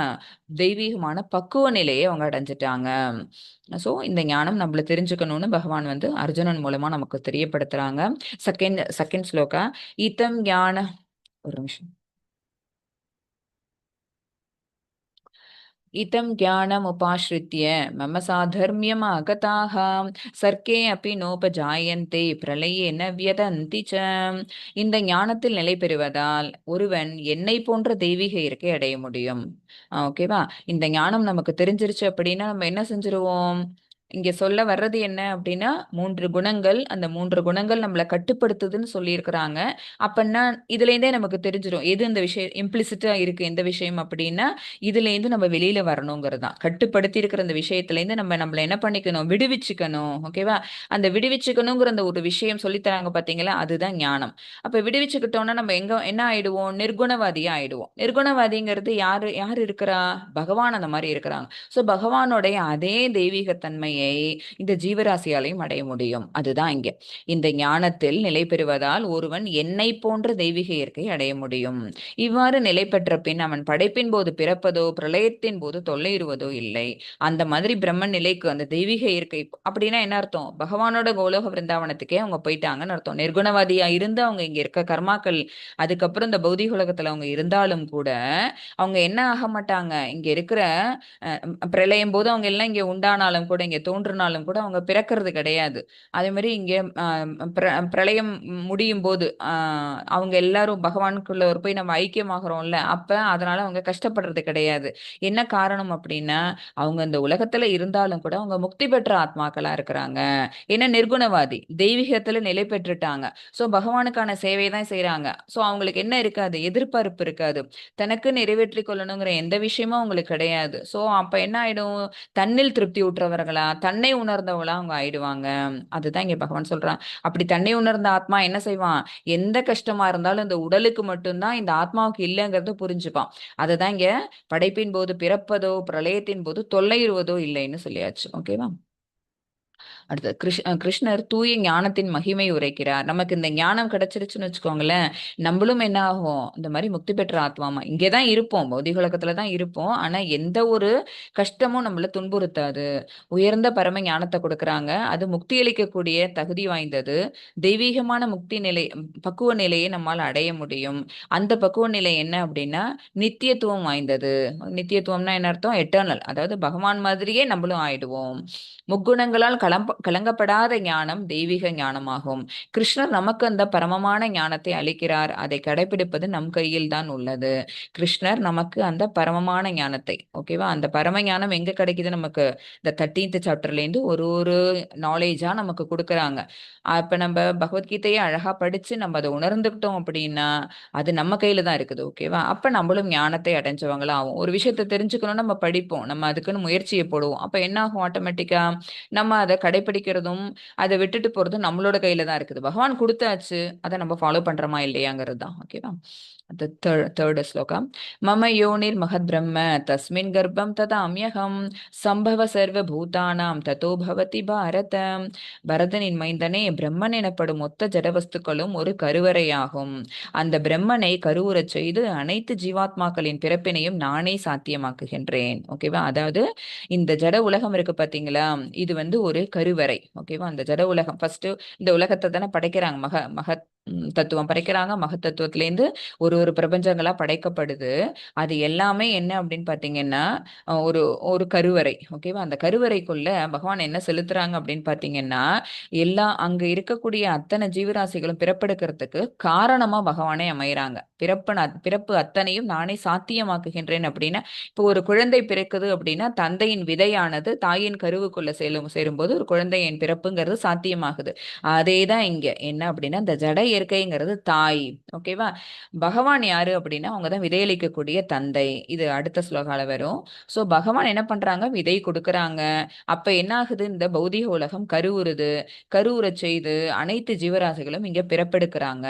தெய்வீகமான பக்குவ நிலையை அவங்க அடைஞ்சிட்டாங்க. சோ இந்த ஞானம் நம்மள தெரிஞ்சுக்கணும்னு பகவான் அர்ஜுனன் மூலமா நமக்கு தெரியப்படுத்துறாங்க. செகண்ட் ஸ்லோகா இதம் ஞான ஒரு நிமிஷம். इतं ज्ञानमुपाश्रित्य मम साधर्म्यम् आगताः सर्के अपि नोपजायन्ते प्रलये न व्यदन्ति च. இந்த ஞானத்தில் நிலை பெறுவதால் ஒருவன் என்னை போன்ற தெய்வீக இருக்கை அடைய முடியும். ஓகேவா? இந்த ஞானம் நமக்கு தெரிஞ்சிருச்சு அப்படின்னா நம்ம என்ன செஞ்சிருவோம்? இங்க சொல்ல வர்றது என்ன அப்படின்னா 3 குணங்கள், அந்த 3 குணங்கள் நம்மளை கட்டுப்படுத்துதுன்னு சொல்லியிருக்கிறாங்க. அப்பன்னா இதுல இருந்தே நமக்கு தெரிஞ்சிடும் எது இந்த விஷயம் இம்ப்ளிசிட்டா இருக்கு, எந்த விஷயம் அப்படின்னா இதுல இருந்து நம்ம வெளியில வரணுங்கிறது தான். கட்டுப்படுத்தி இருக்கிற அந்த விஷயத்துல இருந்து நம்மள என்ன பண்ணிக்கணும்? விடுவிச்சுக்கணும். ஓகேவா? அந்த விடுவிச்சுக்கணுங்கிற அந்த ஒரு விஷயம் சொல்லித்தராங்க பாத்தீங்களா? அதுதான் ஞானம். அப்ப விடுவிச்சுக்கிட்டோம்னா நம்ம என்ன ஆயிடுவோம்? நிர்குணவாதியா ஆயிடுவோம். நிர்குணவாதிங்கிறது யாரு யாரு இருக்கிறா? பகவான் அந்த மாதிரி இருக்கிறாங்க. சோ பகவானுடைய அதே தெய்வீகத்தன்மையை இந்த ஜீவராசியாலையும் அடைய முடியும். அதுதான் இங்க இந்த ஞானத்தில் நிலை பெறுவதால் ஒருவன் என்னை போன்ற தெய்வீக இயற்கை அடைய முடியும். இவ்வாறு நிலை பெற்ற பின் அவன் படைப்பின் போது பிறப்பதோ பிரளயத்தின் போது தொல்லையுறுவதோ இல்லை. அந்த மாதிரி பிரம்மன் நிலைக்கு அந்த தெய்வீக இயற்கை அப்படின்னா என்ன அர்த்தம்? பகவானோட கோலோக விருந்தாவனத்துக்கே அவங்க போயிட்டாங்கன்னு அர்த்தம். நிர்குணவாதியா இருந்து அவங்க இங்க இருக்க கர்மாக்கள் அதுக்கப்புறம் இந்த பௌதிக உலகத்துல அவங்க இருந்தாலும் கூட அவங்க என்ன ஆக மாட்டாங்க? இங்க இருக்கிற பிரளயம் போது அவங்க எல்லாம் இங்க உண்டானாலும் கூட, இங்க தோன்றினாலும் கூட அவங்க பிறக்கிறது கிடையாது. அதே மாதிரி இங்கே பிரளயம் முடியும் போது அவங்க எல்லாரும் பகவானுக்குள்ள ஒரு போய் நம்ம ஐக்கியமாகறோம்ல, அப்ப அதனால அவங்க கஷ்டப்படுறது கிடையாது. என்ன காரணம் அப்படின்னா, அவங்க இந்த உலகத்துல இருந்தாலும் கூட அவங்க முக்தி பெற்ற ஆத்மாக்களா இருக்கிறாங்க. ஏன்னா நிர்குணவாதி தெய்வீகத்துல நிலை பெற்றுட்டாங்க. சோ பகவானுக்கான சேவை தான் செய்யறாங்க. சோ அவங்களுக்கு என்ன இருக்காது, எதிர்பார்ப்பு இருக்காது. தனக்கு நிறைவேற்றி கொள்ளணுங்கிற எந்த விஷயமும் அவங்களுக்கு கிடையாது. சோ அப்ப என்ன ஆயிடும், தன்னில் திருப்தி ஊட்டுறவர்களா, தன்னை உணர்ந்தவங்களா அவங்க ஆயிடுவாங்க. அதுதான் இங்க பகவான் சொல்றான். அப்படி தன்னை உணர்ந்த ஆத்மா என்ன செய்வான், எந்த கஷ்டமா இருந்தாலும் இந்த உடலுக்கு மட்டும்தான், இந்த ஆத்மாவுக்கு இல்லைங்கிறத புரிஞ்சுப்பான். அதுதான் இங்க படைப்பின் போது பிறப்பதோ பிரளயத்தின் போது தொல்லையுறுவதோ இல்லைன்னு சொல்லியாச்சு. ஓகேவா. அடுத்து கிருஷ்ணர் தூய ஞானத்தின் மகிமை உரைக்கிறார். நமக்கு இந்த ஞானம் கிடைச்சிருச்சுன்னு வச்சுக்கோங்களேன், நம்மளும் என்ன ஆகும், இந்த மாதிரி முக்தி பெற்ற ஆத்மாமா இங்கேதான் இருப்போம், பௌதிக உலகத்துல தான் இருப்போம். ஆனா எந்த ஒரு கஷ்டமும் நம்மள துன்புறுத்தாது. உயர்ந்த பரம ஞானத்தை கொடுக்கறாங்க. அது முக்தி அளிக்கக்கூடிய தகுதி வாய்ந்தது. தெய்வீகமான முக்தி நிலை, பக்குவ நிலையை நம்மால் அடைய முடியும். அந்த பக்குவ நிலை என்ன அப்படின்னா நித்தியத்துவம் வாய்ந்தது. நித்தியத்துவம்னா என்ன அர்த்தம், எட்டர்னல். அதாவது பகவான் மாதிரியே நம்மளும் ஆயிடுவோம். முக்குணங்களால் கலங்கப்படாத ஞானம் தெய்வீக ஞானமாகும். கிருஷ்ணர் நமக்கு அந்த பரமமான ஞானத்தை அளிக்கிறார். அதை கடைபிடிப்பது நம் கையில் தான் உள்ளது. கிருஷ்ணர் நமக்கு அந்த பரமமான ஞானத்தை, ஓகேவா, அந்த பரம ஞானம் எங்க கிடைக்குது நமக்கு, இந்த 13th சாப்டர்ல இருந்து ஒரு ஒரு நாலேஜா நமக்கு கொடுக்கறாங்க. இப்ப நம்ம பகவத்கீதையை அழகா படிச்சு நம்ம அதை உணர்ந்துக்கிட்டோம் அப்படின்னா அது நம்ம கையில தான் இருக்குது. ஓகேவா. அப்ப நம்மளும் ஞானத்தை அடைஞ்சவங்களா ஆகும். ஒரு விஷயத்தை தெரிஞ்சுக்கணும், நம்ம படிப்போம், நம்ம அதுக்குன்னு முயற்சியை போடுவோம். அப்ப என்ன ஆகும், ஆட்டோமேட்டிக்கா நம்ம அதை கடைபிடிக்கிறதும் அதை விட்டுட்டு போறதும் நம்மளோட கையில தான் இருக்குது. பகவான் கொடுத்தாச்சு, அதை நம்ம ஃபாலோ பண்றோமா இல்லையாங்கிறது தான். ஓகேவா. தேர்ட் ஸ்லோகம். மம யோனிர் மகத் பிரம்ம தஸ்மின் கர்ப்பம் ததாம்யகம் சம்பவ சர்வ பூதானாம் ததோ பவதி பாரத. பரதனின் மைந்தனே, பிரம்மன் எனப்படும் மொத்த ஜடவஸ்துக்களும் ஒரு கருவறையாகும். அந்த பிரம்மனை கருவுறச் செய்து அனைத்து ஜீவாத்மாக்களின் பிறப்பினையும் நானே சாத்தியமாக்குகின்றேன். ஓகேவா. அதாவது இந்த ஜட உலகம் இருக்கு பாத்தீங்களா, இது ஒரு கருவறை. ஓகேவா. அந்த ஜட உலகம் ஃபர்ஸ்ட் இந்த உலகத்தை தானே படைக்கிறாங்க, மகத் தத்துவம் படைக்கிறாங்க. மகத் தத்துவத்திலேருந்து ஒரு ஒரு பிரபஞ்சங்களா படைக்கப்படுது. அது எல்லாமே என்ன அப்படின்னு பாத்தீங்கன்னா ஒரு ஒரு கருவறை. ஓகேவா. அந்த கருவறைக்குள்ள பகவான் என்ன செலுத்துறாங்க அப்படின்னு பாத்தீங்கன்னா, அங்க இருக்கக்கூடிய அத்தனை ஜீவராசிகளும் பிறப்பெடுக்கிறதுக்கு காரணமா பகவானே அமையறாங்க. பிறப்பு அத்தனையும் நானே சாத்தியமாக்குகின்றேன் அப்படின்னா, இப்போ ஒரு குழந்தை பிறக்குது அப்படின்னா தந்தையின் விதையானது தாயின் கருவுக்குள்ள சேரும்போது ஒரு குழந்தையின் பிறப்புங்கிறது சாத்தியமாகுது. அதேதான் இங்க என்ன அப்படின்னா, இந்த ஜட இயற்கைங்கிறது தாய். ஓகேவா. பகவான் யாரு அப்படின்னா, அவங்கதான் விதையளிக்கக்கூடிய தந்தை. இது அடுத்த ஸ்லோகால வரும். சோ பகவான் என்ன பண்றாங்க, விதை கொடுக்கறாங்க. அப்ப என்ன ஆகுது, இந்த பௌதிக உலகம் கருவுறுது. கருவுற செய்து அனைத்து ஜீவராசிகளும் இங்க பிறப்பெடுக்கிறாங்க.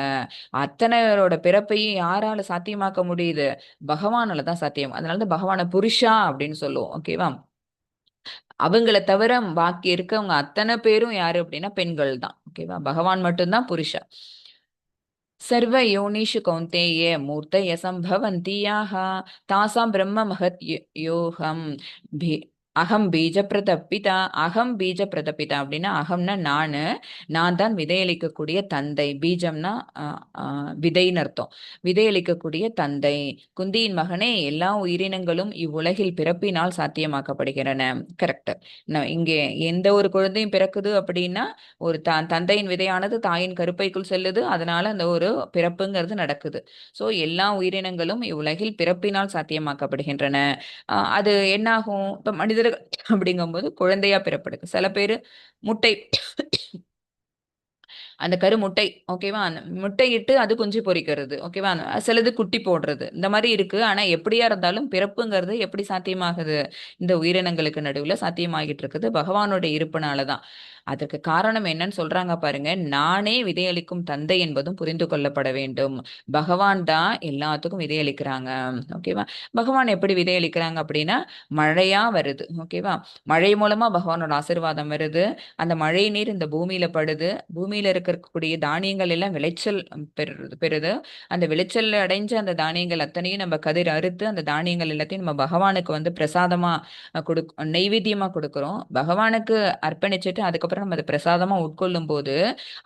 அத்தனையோட பிறப்பையும் யாரால சாத்தியமாக்க முடியுது, பகவானால தான் சாத்தியம். அதனாலதான் பகவான புருஷா அப்படின்னு சொல்லுவோம். ஓகேவா. அவங்கள தவிர பாக்கி இருக்கவங்க அத்தனை பேரும் யாரு அப்படின்னா பெண்கள் தான். ஓகேவா. பகவான் மட்டும்தான் புருஷா. சர்வ யோனிஷு கௌந்தேய மூர்த்தய சம்பவந்தி யாஹ தாசாம் பிரம்ம மகத் யோகம் அகம் பீஜ பிரதப்பிதா. அகம் பீஜ பிரதப்பிதா அப்படின்னா, அகம்னா நான் தான் விதையளிக்கக்கூடிய தந்தை. பீஜம்னா விதைன்னு அர்த்தம். விதையளிக்கக்கூடிய தந்தை. குந்தியின் மகனே, எல்லா உயிரினங்களும் இவ்வுலகில் பிறப்பினால் சாத்தியமாக்கப்படுகிறன. கரெக்ட். இங்கே எந்த ஒரு குழந்தையும் பிறக்குது அப்படின்னா ஒரு தந்தையின் விதையானது தாயின் கருப்பைக்குள் செல்லுது. அதனால அந்த ஒரு பிறப்புங்கிறது நடக்குது. சோ எல்லா உயிரினங்களும் இவ்வுலகில் பிறப்பினால் சாத்தியமாக்கப்படுகின்றன. அது என்னாகும், இப்ப மனிதர்கள் அப்படிங்கும்போது குழந்தையா பிறப்படுது. சில பேரு முட்டை அந்த கரு முட்டை. ஓகேவா. அந்த முட்டையிட்டு அது குஞ்சு பொரிக்கிறது. ஓகேவா. சிலது குட்டி போடுறது. இந்த மாதிரி இருக்கு. ஆனா எப்படியா இருந்தாலும் பிறப்புங்கிறது எப்படி சாத்தியமாகுது, இந்த உயிரினங்களுக்கு நடுவுல சாத்தியமாகிட்டு இருக்குது பகவானுடைய இருப்புனாலதான். அதற்கு காரணம் என்னன்னு சொல்றாங்க பாருங்க. நானே விதையளிக்கும் தந்தை என்பதும் புரிந்து கொள்ளப்பட வேண்டும். பகவான் தான் எல்லாத்துக்கும் விதையளிக்கிறாங்க. ஓகேவா. பகவான் எப்படி விதையளிக்கிறாங்க அப்படின்னா, மழையா வருது. ஓகேவா. மழை மூலமா பகவானோட ஆசீர்வாதம் வருது. அந்த மழை நீர் இந்த பூமியில படுது. பூமியில இருக்கக்கூடிய தானியங்கள் எல்லாம் விளைச்சல் பெறுது. அந்த விளைச்சல் அடைஞ்ச அந்த தானியங்கள் அத்தனையும் நம்ம கதிர் அறுத்து அந்த தானியங்கள் எல்லாத்தையும் நம்ம பகவானுக்கு பிரசாதமா நெய்வேத்தியமா கொடுக்கிறோம். பகவானுக்கு அர்ப்பணிச்சுட்டு அதுக்கப்புறம் அப்புறம் நம்ம அதை பிரசாதமா உட்கொள்ளும் போது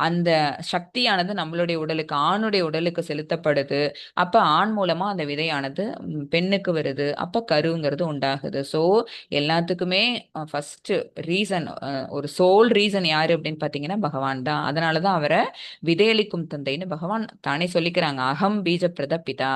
அந்த சக்தியானது நம்மளுடைய உடலுக்கு, ஆணுடைய உடலுக்கு செலுத்தப்படுது. அப்ப ஆண் மூலமா அந்த விதையானது பெண்ணுக்கு வருது. அப்ப கருங்கிறது உண்டாகுது. ஸோ எல்லாத்துக்குமே ஃபர்ஸ்ட் ரீசன், ஒரு சோல் ரீசன் யாரு அப்படின்னு பாத்தீங்கன்னா பகவான் தான். அதனாலதான் அவரை விதையளிக்கும் தந்தைன்னு பகவான் தானே சொல்லிக்கிறாங்க. அகம் பீஜ பிரத பிதா.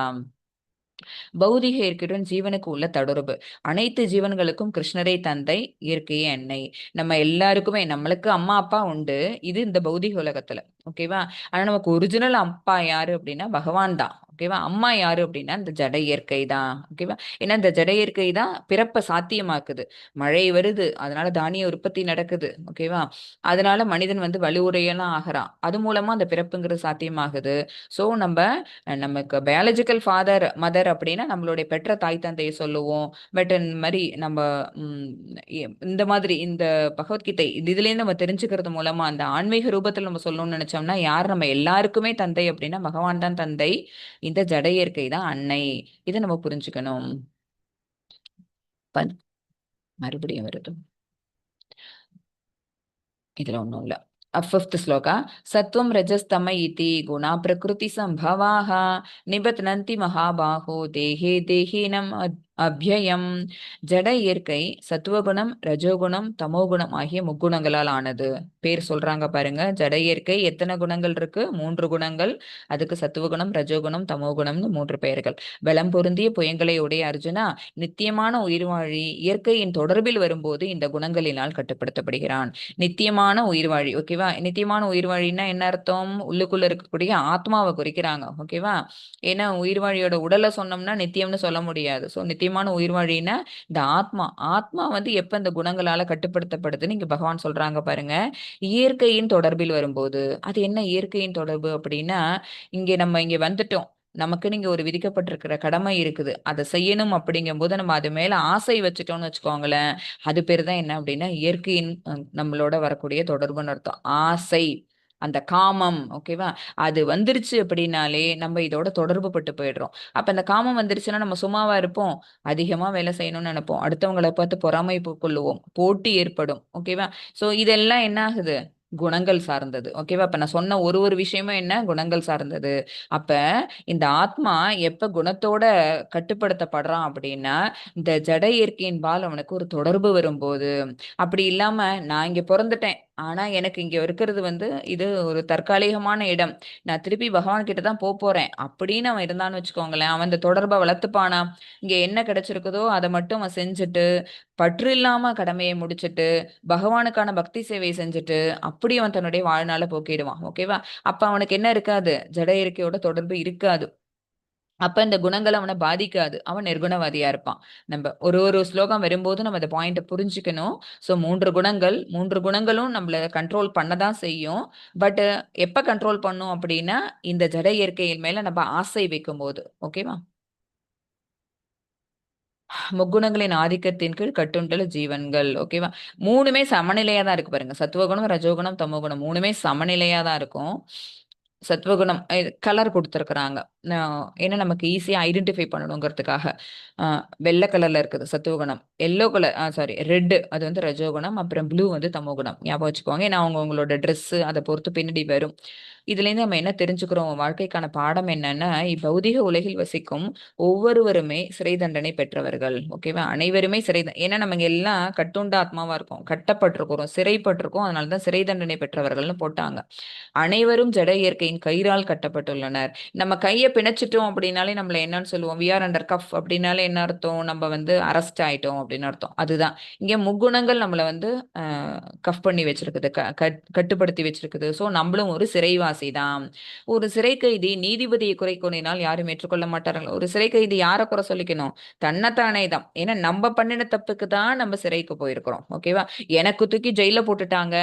பௌதிக இயற்கையுடன் ஜீவனுக்கு உள்ள தொடர்பு. அனைத்து ஜீவன்களுக்கும் கிருஷ்ணரே தந்தை, இயற்கையே அன்னை. நம்ம எல்லாருக்குமே நம்மளுக்கு அம்மா அப்பா உண்டு, இது இந்த பௌதிக உலகத்துல. ஓகேவா? ஆனா நமக்கு ஒரிஜினல் அப்பா யாரு அப்படின்னா பகவான் தான். ஓகேவா? அம்மா யாரு அப்படின்னா இந்த ஜட இயற்கை தான். ஓகேவா? ஏன்னா இந்த ஜட இயற்கை தான் பிறப்ப சாத்தியமாக்குது. மழை வருது, அதனால தானிய உற்பத்தி நடக்குது. ஓகேவா? அதனால மனிதன் வந்து வலுவுரையெல்லாம் ஆகிறான். அது மூலமா அந்த பிறப்புங்கிறது சாத்தியமாகுது. ஸோ நமக்கு பயாலஜிக்கல் ஃபாதர் மதர் அப்படின்னா நம்மளுடைய பெற்ற தாய் தந்தையை சொல்லுவோம். பட் இந்த மாதிரி நம்ம இந்த மாதிரி இந்த பகவத்கீதை இதுலேருந்து நம்ம தெரிஞ்சுக்கிறது மூலமா அந்த ஆன்மீக ரூபத்தில் நம்ம சொல்லணும்னு நினைச்சோம்னா யார் நம்ம எல்லாருக்குமே தந்தை அப்படின்னா பகவான் தான் தந்தை, இந்த ஜட இயற்கை தான் அன்னை. இதை நம்ம புரிஞ்சுக்கணும். மறுபடியும் வருது, இதுல ஒண்ணும் இல்ல. ஃபிஃப்த் ஸ்லோகா. சத்வம் ரஜஸ்தம இதி குணா பிரகிருதி சம்பவாஹ நிபத்னந்தி மகாபாஹோ தேஹே தேஹீனம் அபியம். ஜட இயற்கை சத்துவகுணம், ரஜோகுணம், தமோகுணம் ஆகிய முக்குணங்களால் ஆனது. பேர் சொல்றாங்க பாருங்க. ஜட இயற்கை எத்தனை குணங்கள் இருக்கு? 3 குணங்கள். அதுக்கு சத்துவகுணம், ரஜோகுணம், தமோகுணம்னு 3 பெயர்கள். பலம் பொருந்திய புயங்களை உடைய அர்ஜுனா, நித்தியமான உயிர்வாழி இயற்கையின் தொடர்பில் வரும்போது இந்த குணங்களினால் கட்டுப்படுத்தப்படுகிறான். நித்தியமான உயிர்வாழி. ஓகேவா? நித்தியமான உயிர்வாழின்னா என்ன அர்த்தம்? உள்ளுக்குள்ள இருக்கக்கூடிய ஆத்மாவை குறிக்கிறாங்க. ஓகேவா? ஏன்னா உயிர்வாழியோட உடலை சொன்னோம்னா நித்தியம்னு சொல்ல முடியாது. ஸோ நித்தியமான உயிர்வாழின்னா இந்த ஆத்மா வந்து எப்ப இந்த குணங்களால கட்டுப்படுத்தப்படுதுன்னு இங்க பகவான் சொல்றாங்க பாருங்க. இயற்கையின் தொடர்பில் வரும்போது. அது என்ன இயற்கையின் தொடர்பு அப்படின்னா, நம்ம இங்க வந்துட்டோம், நமக்கு நீங்க ஒரு விதிக்கப்பட்டிருக்கிற கடமை இருக்குது, அதை செய்யணும் அப்படிங்கும்போது நம்ம அது மேல ஆசை வச்சுட்டோம்னு வச்சுக்கோங்களேன், அது பேர் தான் என்ன அப்படின்னா இயற்கையின் நம்மளோட வரக்கூடிய தொடர்புன்னு அர்த்தம். ஆசை, அந்த காமம். ஓகேவா? அது வந்துருச்சு அப்படின்னாலே நம்ம இதோட தொடர்பு பட்டு போயிடுறோம். அப்ப அந்த காமம் வந்துருச்சுன்னா நம்ம சும்மாவா இருப்போம்? அதிகமா வேலை செய்யணும்னு நினைப்போம். அடுத்தவங்களை பார்த்து பொறாமை கொள்ளுவோம், போட்டி ஏற்படும். ஓகேவா? சோ இதெல்லாம் என்ன ஆகுது? குணங்கள் சார்ந்தது. ஓகேவா? அப்ப நான் சொன்ன ஒரு விஷயமும் என்ன? குணங்கள் சார்ந்தது. அப்ப இந்த ஆத்மா எப்ப குணத்தோட கட்டுப்படுத்தப்படுறான் அப்படின்னா இந்த ஜட இயற்கையின் பால் அவனுக்கு ஒரு தொடர்பு வரும்போது. அப்படி இல்லாம நான் இங்க பிறந்துட்டேன், ஆனா எனக்கு இங்க இருக்கிறது வந்து இது ஒரு தற்காலிகமான இடம், நான் திருப்பி பகவான் கிட்ட தான் போறேன் அப்படின்னு அவன் இருந்தான்னு வச்சுக்கோங்களேன், அவன் இந்த தொடர்பை வளர்த்துப்பானா? இங்க என்ன கிடைச்சிருக்குதோ அதை மட்டும் அவன் செஞ்சுட்டு பற்று இல்லாம கடமையை முடிச்சுட்டு பகவானுக்கான பக்தி சேவையை செஞ்சுட்டு அப்படி அவன் தன்னுடைய வாழ்நாளை போக்கிடுவான். ஓகேவா? அப்ப அவனுக்கு என்ன இருக்காது? ஜட இயற்கையோட தொடர்பு இருக்காது. அப்ப இந்த குணங்கள் அவனை பாதிக்காது. அவன் நிர்குணவாதியா இருப்பான். நம்ம ஒரு ஸ்லோகம் வரும்போது நம்ம அந்த பாயிண்ட் புரிஞ்சுக்கணும். சோ 3 குணங்களும் நம்மள கண்ட்ரோல் பண்ணதான் செய்யும். பட் எப்ப கண்ட்ரோல் பண்ணும் அப்படின்னா இந்த ஜட இயற்கையின் மேல நம்ம ஆசை வைக்கும் போது. ஓகேவா? முக்குணங்களின் ஆதிக்கத்தின் கீழ் கட்டுண்டுள்ள ஜீவன்கள். ஓகேவா? 3மே சமநிலையா தான் இருக்கு பாருங்க. சத்துவகுணம், ரஜோகுணம், தமோகுணம் 3மே சமநிலையா தான் இருக்கும். சத்வகுணம் கலர் கொடுத்துருக்குறாங்க, ஏன்னா நமக்கு ஈஸியா ஐடென்டிஃபை பண்ணணுங்கிறதுக்காக. வெள்ளை கலர்ல இருக்குது சத்துவகுணம், எல்லோ கலர் சாரி ரெட் அது வந்து ரஜோகுணம், அப்புறம் ப்ளூ வந்து தமோகுணம். ஞாபகம் வச்சுக்கோங்க, ஏன்னா அவங்களோட ட்ரெஸ் அதை பொறுத்து பின்னாடி வரும். இதுல இருந்து நம்ம என்ன தெரிஞ்சுக்கிறோம்? வாழ்க்கைக்கான பாடம் என்னன்னா, இப்பௌதிக உலகில் வசிக்கும் ஒவ்வொருவருமே சிறை தண்டனை பெற்றவர்கள். ஓகேவா? அனைவருமே ஏன்னா நம்ம எல்லாம் கட்டுண்ட ஆத்மாவா இருக்கோம், கட்டப்பட்டிருக்கிறோம், சிறைப்பட்டிருக்கோம். அதனாலதான் சிறை தண்டனை பெற்றவர்கள்னு போட்டாங்க. அனைவரும் ஜட இயற்கையின் கயிறால் கட்டப்பட்டுள்ளனர். நம்ம கையை பிணைச்சிட்டோம் அப்படின்னாலே நம்மள என்னன்னு சொல்லுவோம்? வி ஆர் அண்டர் கஃப் அப்படின்னாலே என்ன அர்த்தம்? நம்ம வந்து அரெஸ்ட் ஆயிட்டோம் அப்படின்னு அர்த்தம். அதுதான் இங்க முக்குணங்கள் நம்மள வந்து கஃப் பண்ணி வச்சிருக்குது, கட்டுப்படுத்தி வச்சிருக்குது. சோ நம்மளும் ஒரு சிறைவாசி தான். ஒரு சிறை கைதி நீதிபதியை குறை கூறினால் யாரும் ஏற்றுக்கொள்ள மாட்டார்கள். ஒரு சிறை கைதி யாரை குறை சொல்லிக்கணும்? தன்னைத்தானே தான். ஏன்னா நம்ம பண்ணின தப்புக்கு தான் நம்ம சிறைக்கு போயிருக்கிறோம். ஓகேவா? எனக்கு தூக்கி ஜெயில போட்டுட்டாங்க,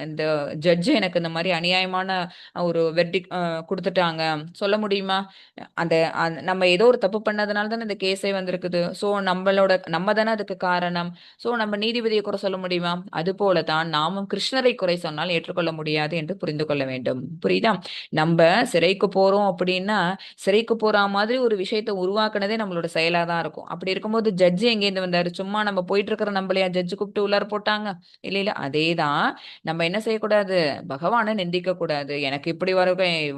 இந்த ஜட்ஜ் எனக்கு இந்த மாதிரி அநியாயமான ஒரு வெர்டிக் வெட்டி கொடுத்துட்டாங்க சொல்ல முடியுமா? நம்ம ஏதோ ஒரு தப்பு பண்ணதுனால தானே இந்த கேஸே வந்திருக்குது. ஸோ நம்ம தானே அதுக்கு காரணம். ஸோ நம்ம நீதிபதியை குறை சொல்ல முடியுமா? அது போலதான் நாமும் கிருஷ்ணரை குறை சொன்னால் ஏற்றுக்கொள்ள முடியாது என்று புரிந்து கொள்ள வேண்டும். புரியுதா? நம்ம சிறைக்கு போறோம் அப்படின்னா சிறைக்கு போற மாதிரி ஒரு விஷயத்தை உருவாக்குனதே நம்மளோட செயலா தான் இருக்கும். அப்படி இருக்கும்போது ஜட்ஜி எங்கேருந்து வந்தாரு? சும்மா நம்ம போயிட்டு இருக்கிற நம்மளையா ஜட்ஜு கூப்பிட்டு உள்ளார போட்டாங்க? இல்ல இல்ல, அதேதான். நம்ம என்ன செய்யக்கூடாது? பகவானை நிந்திக்க கூடாது. எனக்கு இப்படி வர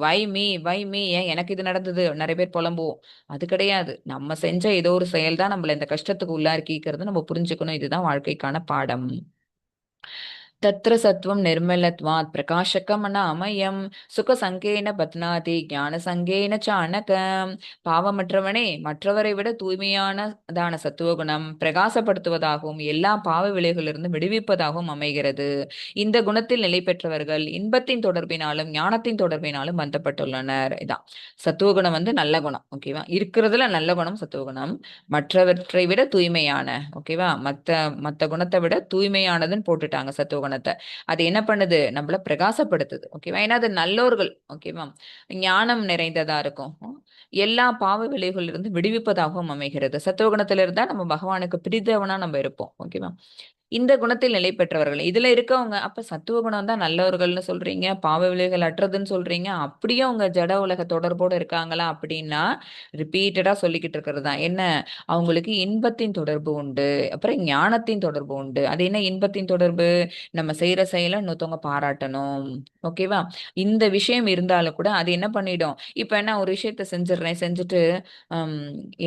வை மீ ஏன் எனக்கு இது நடந்தது நிறைய பேர் புலம்புவோம். அது கிடையாது. நம்ம செஞ்ச ஏதோ ஒரு செயல் தான் நம்மள இந்த கஷ்டத்துக்கு உள்ளார்க்கிக்கிறது நம்ம புரிஞ்சுக்கணும். இதுதான் வாழ்க்கைக்கான பாடம். तत्र सत्वं निर्मलत्वात् प्रकाशकम् अनामयम् சுக சங்கேன பத்னாதி ஞான சங்கேன சாணக. பாவமற்றவனே, மற்றவரை விட தூய்மையானதான சத்துவகுணம் பிரகாசப்படுத்துவதாகவும் எல்லா பாவ விளைகளிலிருந்து விடுவிப்பதாகவும் அமைகிறது. இந்த குணத்தில் நிலை பெற்றவர்கள் இன்பத்தின் தொடர்பினாலும் ஞானத்தின் தொடர்பினாலும் பந்தப்பட்டுள்ளனர். இதான் சத்துவகுணம் நல்ல குணம். ஓகேவா? இருக்கிறதுல நல்ல குணம் சத்துவகுணம். மற்றவற்றை விட தூய்மையான, ஓகேவா, மத்த குணத்தை விட தூய்மையானதுன்னு போட்டுட்டாங்க சத்துவகுணத்தை. அது என்ன பண்ணுது? நம்மள பிரகாசப்படுத்துது. ஓகேவா? ஏன்னா அது நல்லோர்கள். ஓகேவா? ஞானம் நிறைந்ததா இருக்கும். எல்லா பாவ விளைகளிலிருந்து விடுவிப்பதாகவும் அமைகிறது. சத்துவகுணத்துல இருந்தா நம்ம பகவானுக்கு பிரித்தவனா நம்ம இருப்போம். ஓகேவா? இந்த குணத்தில் நிலை பெற்றவர்கள் இதுல இருக்கவங்க. அப்ப சத்துவ குணம் தான் நல்லவர்கள்னு சொல்றீங்க, பாவ விளைவுகள் அற்றதுன்னு சொல்றீங்க. அப்படியே அவங்க ஜட உலக தொடர்போடு இருக்காங்களா அப்படின்னா ரிப்பீட்டடா சொல்லிக்கிட்டு இருக்கிறது தான் என்ன? அவங்களுக்கு இன்பத்தின் தொடர்பு உண்டு, அப்புறம் ஞானத்தின் தொடர்பு உண்டு. அது என்ன இன்பத்தின் தொடர்பு? நம்ம செய்யற செயலை இன்னொருத்தவங்க பாராட்டணும். ஓகேவா? இந்த விஷயம் இருந்தாலும் கூட அது என்ன பண்ணிடும்? இப்ப என்ன ஒரு விஷயத்த செஞ்சுட்டு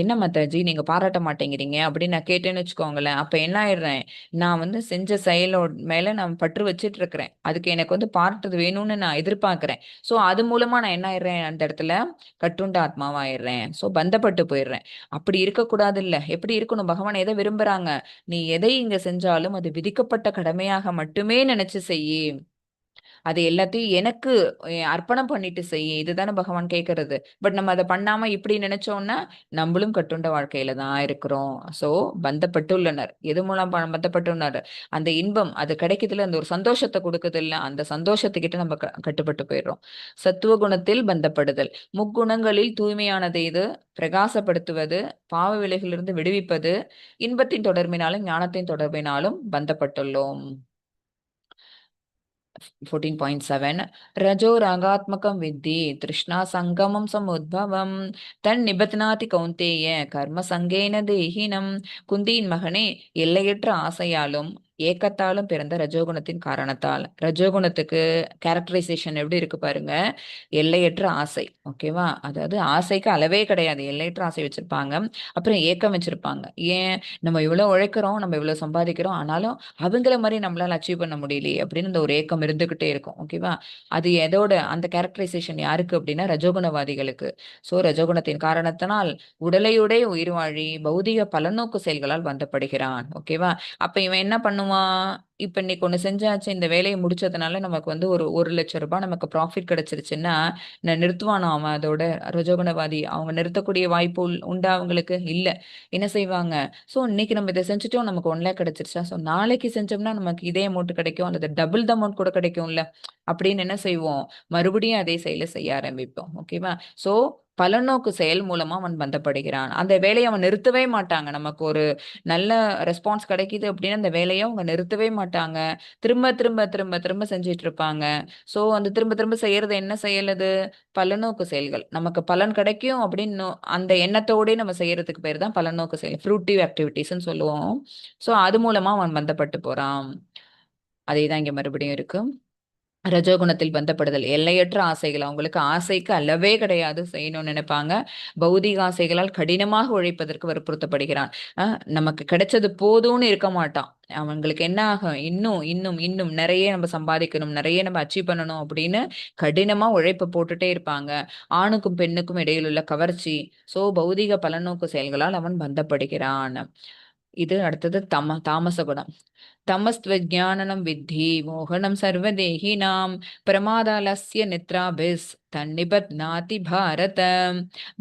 என்ன மாதாஜி நீங்க பாராட்ட மாட்டேங்கிறீங்க அப்படின்னு நான் கேட்டேன்னு வச்சுக்கோங்களேன். அப்ப என்ன ஆயிடுறேன்? நான் செஞ்ச செயலோட மேல நான் பற்று வச்சிட்டு இருக்கிறேன். அதுக்கு எனக்கு பாராட்டுறது வேணும்னு நான் எதிர்பார்க்கிறேன். சோ அது மூலமா நான் என்ன ஆயிடுறேன்? அந்த இடத்துல கட்டுண்ட ஆத்மாவாயிடுறேன். சோ பந்தப்பட்டு போயிடுறேன். அப்படி இருக்கக்கூடாது. இல்ல எப்படி இருக்கணும்? பகவான் எதை விரும்புறாங்க? நீ எதை இங்க செஞ்சாலும் அது விதிக்கப்பட்ட கடமையாக மட்டுமே நினைச்சு செய்யி. அது எல்லாத்தையும் எனக்கு அர்ப்பணம் பண்ணிட்டு செய்ய. இதுதானே பகவான் கேட்கறது. பட் நம்ம அதை பண்ணாம இப்படி நினைச்சோம்னா நம்மளும் கட்டுண்ட வாழ்க்கையில தான் இருக்கிறோம். சோ பந்தப்பட்டுள்ளனர். எது மூலம் பந்தப்பட்டுள்ளனர்? அந்த இன்பம் அது கிடைக்குதுல, அந்த ஒரு சந்தோஷத்தை கொடுக்குது இல்ல, அந்த சந்தோஷத்துக்கிட்ட நம்ம கட்டுப்பட்டு போயிடுறோம். சத்துவ குணத்தில் பந்தப்படுதல். முக்குணங்களில் தூய்மையானது இது பிரகாசப்படுத்துவது, பாவ விலைகளிலிருந்து விடுவிப்பது, இன்பத்தின் தொடர்பினாலும் ஞானத்தின் தொடர்பினாலும் பந்தப்பட்டுள்ளோம். 14.7 रजो रागात्मकं विद्धि तृष्णा संगमं समुद्भवம் தன் நிபத்னாதி கௌந்தேய கர்ம சங்கேன தேஹினம். குந்தியின் மகனே, எல்லையற்ற ஆசையாலும் ஏக்கத்தாலும் பிறந்த ரஜோகுணத்தின் காரணத்தால். ரஜோகுணத்துக்கு கேரக்டரைசேஷன் எப்படி இருக்கு பாருங்க. எல்லையற்ற ஆசை. ஓகேவா? அதாவது ஆசைக்கு அளவே கிடையாது. எல்லையற்ற ஆசை வச்சிருப்பாங்க. அப்புறம் ஏக்கம் வச்சிருப்பாங்க. ஏன்? நம்ம இவ்வளவு உழைக்கிறோம், நம்ம இவ்வளவு சம்பாதிக்கிறோம், ஆனாலும் அவங்கள மாதிரி நம்மளால அச்சீவ் பண்ண முடியலையே அப்படின்னு இந்த ஒரு ஏக்கம் இருந்துகிட்டே இருக்கும். ஓகேவா? அது எதோட அந்த கேரக்டரைசேஷன் யாருக்கு அப்படின்னா ரஜோகுணவாதிகளுக்கு. சோ ரஜோகுணத்தின் காரணத்தினால் உடலையுடைய உயிர் வாழி பௌதிக பலநோக்கு செயல்களால் பந்தப்படுகிறான். ஓகேவா? அப்ப இவன் என்ன பண்ணுவான்? இப்ப இன்னைக்கு ஒண்ணு செஞ்சாச்சு, இந்த வேலையை முடிச்சதுனால நமக்கு ஒரு 1,00,000 நமக்கு ப்ராஃபிட் கிடைச்சிருச்சுன்னா நான் நிறுத்துவானோ அவன்? அதோட ரஜோகுணவாதி அவங்க நிறுத்தக்கூடிய வாய்ப்பு உண்டா அவங்களுக்கு? இல்ல. என்ன செய்வாங்க? சோ இன்னைக்கு நம்ம இதை செஞ்சுட்டோம், நமக்கு 1 lakh கிடைச்சிருச்சா, சோ நாளைக்கு செஞ்சோம்னா நமக்கு இதே அமௌண்ட் கிடைக்கும், அல்லது டபுள் த அமௌண்ட் கூட கிடைக்கும்ல அப்படின்னு என்ன செய்வோம்? மறுபடியும் அதே செயலை செய்ய ஆரம்பிப்போம். ஓகேவா? சோ பலநோக்கு செயல் மூலமா அவன் பந்தப்படுகிறான். அந்த வேலையை அவன் நிறுத்தவே மாட்டாங்க. நமக்கு ஒரு நல்ல ரெஸ்பான்ஸ் கிடைக்குது அப்படின்னா அந்த வேலையை அவங்க நிறுத்தவே மாட்டாங்க. திரும்ப திரும்ப திரும்ப திரும்ப செஞ்சிட்டு இருப்பாங்க. சோ அந்த திரும்ப திரும்ப செய்யறது என்ன செயல்? அது பலநோக்கு செயல்கள். நமக்கு பலன் கிடைக்கும் அப்படின்னு அந்த எண்ணத்தோட நம்ம செய்யறதுக்கு பேர் தான் பலநோக்கு செயல், ஃப்ரூட்டிவ் ஆக்டிவிட்டிஸ்ன்னு சொல்லுவோம். சோ அது மூலமா அவன் பந்தப்பட்டு போறான். அதேதான் இங்க மறுபடியும் இருக்கு. ரஜோகுணத்தில் பந்தப்படுதல். எல்லையற்ற ஆசைகள். அவங்களுக்கு ஆசைக்கு அளவே கிடையாது, செய்யணும்னு நினைப்பாங்க. பௌதிக ஆசைகளால் கடினமாக உழைப்பதற்கு வற்புறுத்தப்படுகிறான். நமக்கு கிடைச்சது போதும்னு இருக்க மாட்டான். அவங்களுக்கு என்ன ஆகும்? இன்னும் இன்னும் இன்னும் நிறைய நம்ம சம்பாதிக்கணும், நிறைய நம்ம அச்சீவ் பண்ணணும் அப்படின்னு கடினமா உழைப்பு போட்டுட்டே இருப்பாங்க. ஆணுக்கும் பெண்ணுக்கும் இடையில் உள்ள கவர்ச்சி. சோ பௌதிக பலநோக்கு செயல்களால் அவன் பந்தப்படுகிறான். இது அடுத்தது தாமச குணம். தமஸ்த்வஜானனம் வித்தி மோகனம் சர்வதேகினாம் பிரமாதாலஸ்ய நித்ராபிஸ் தன்னிபத் நாதி பாரத.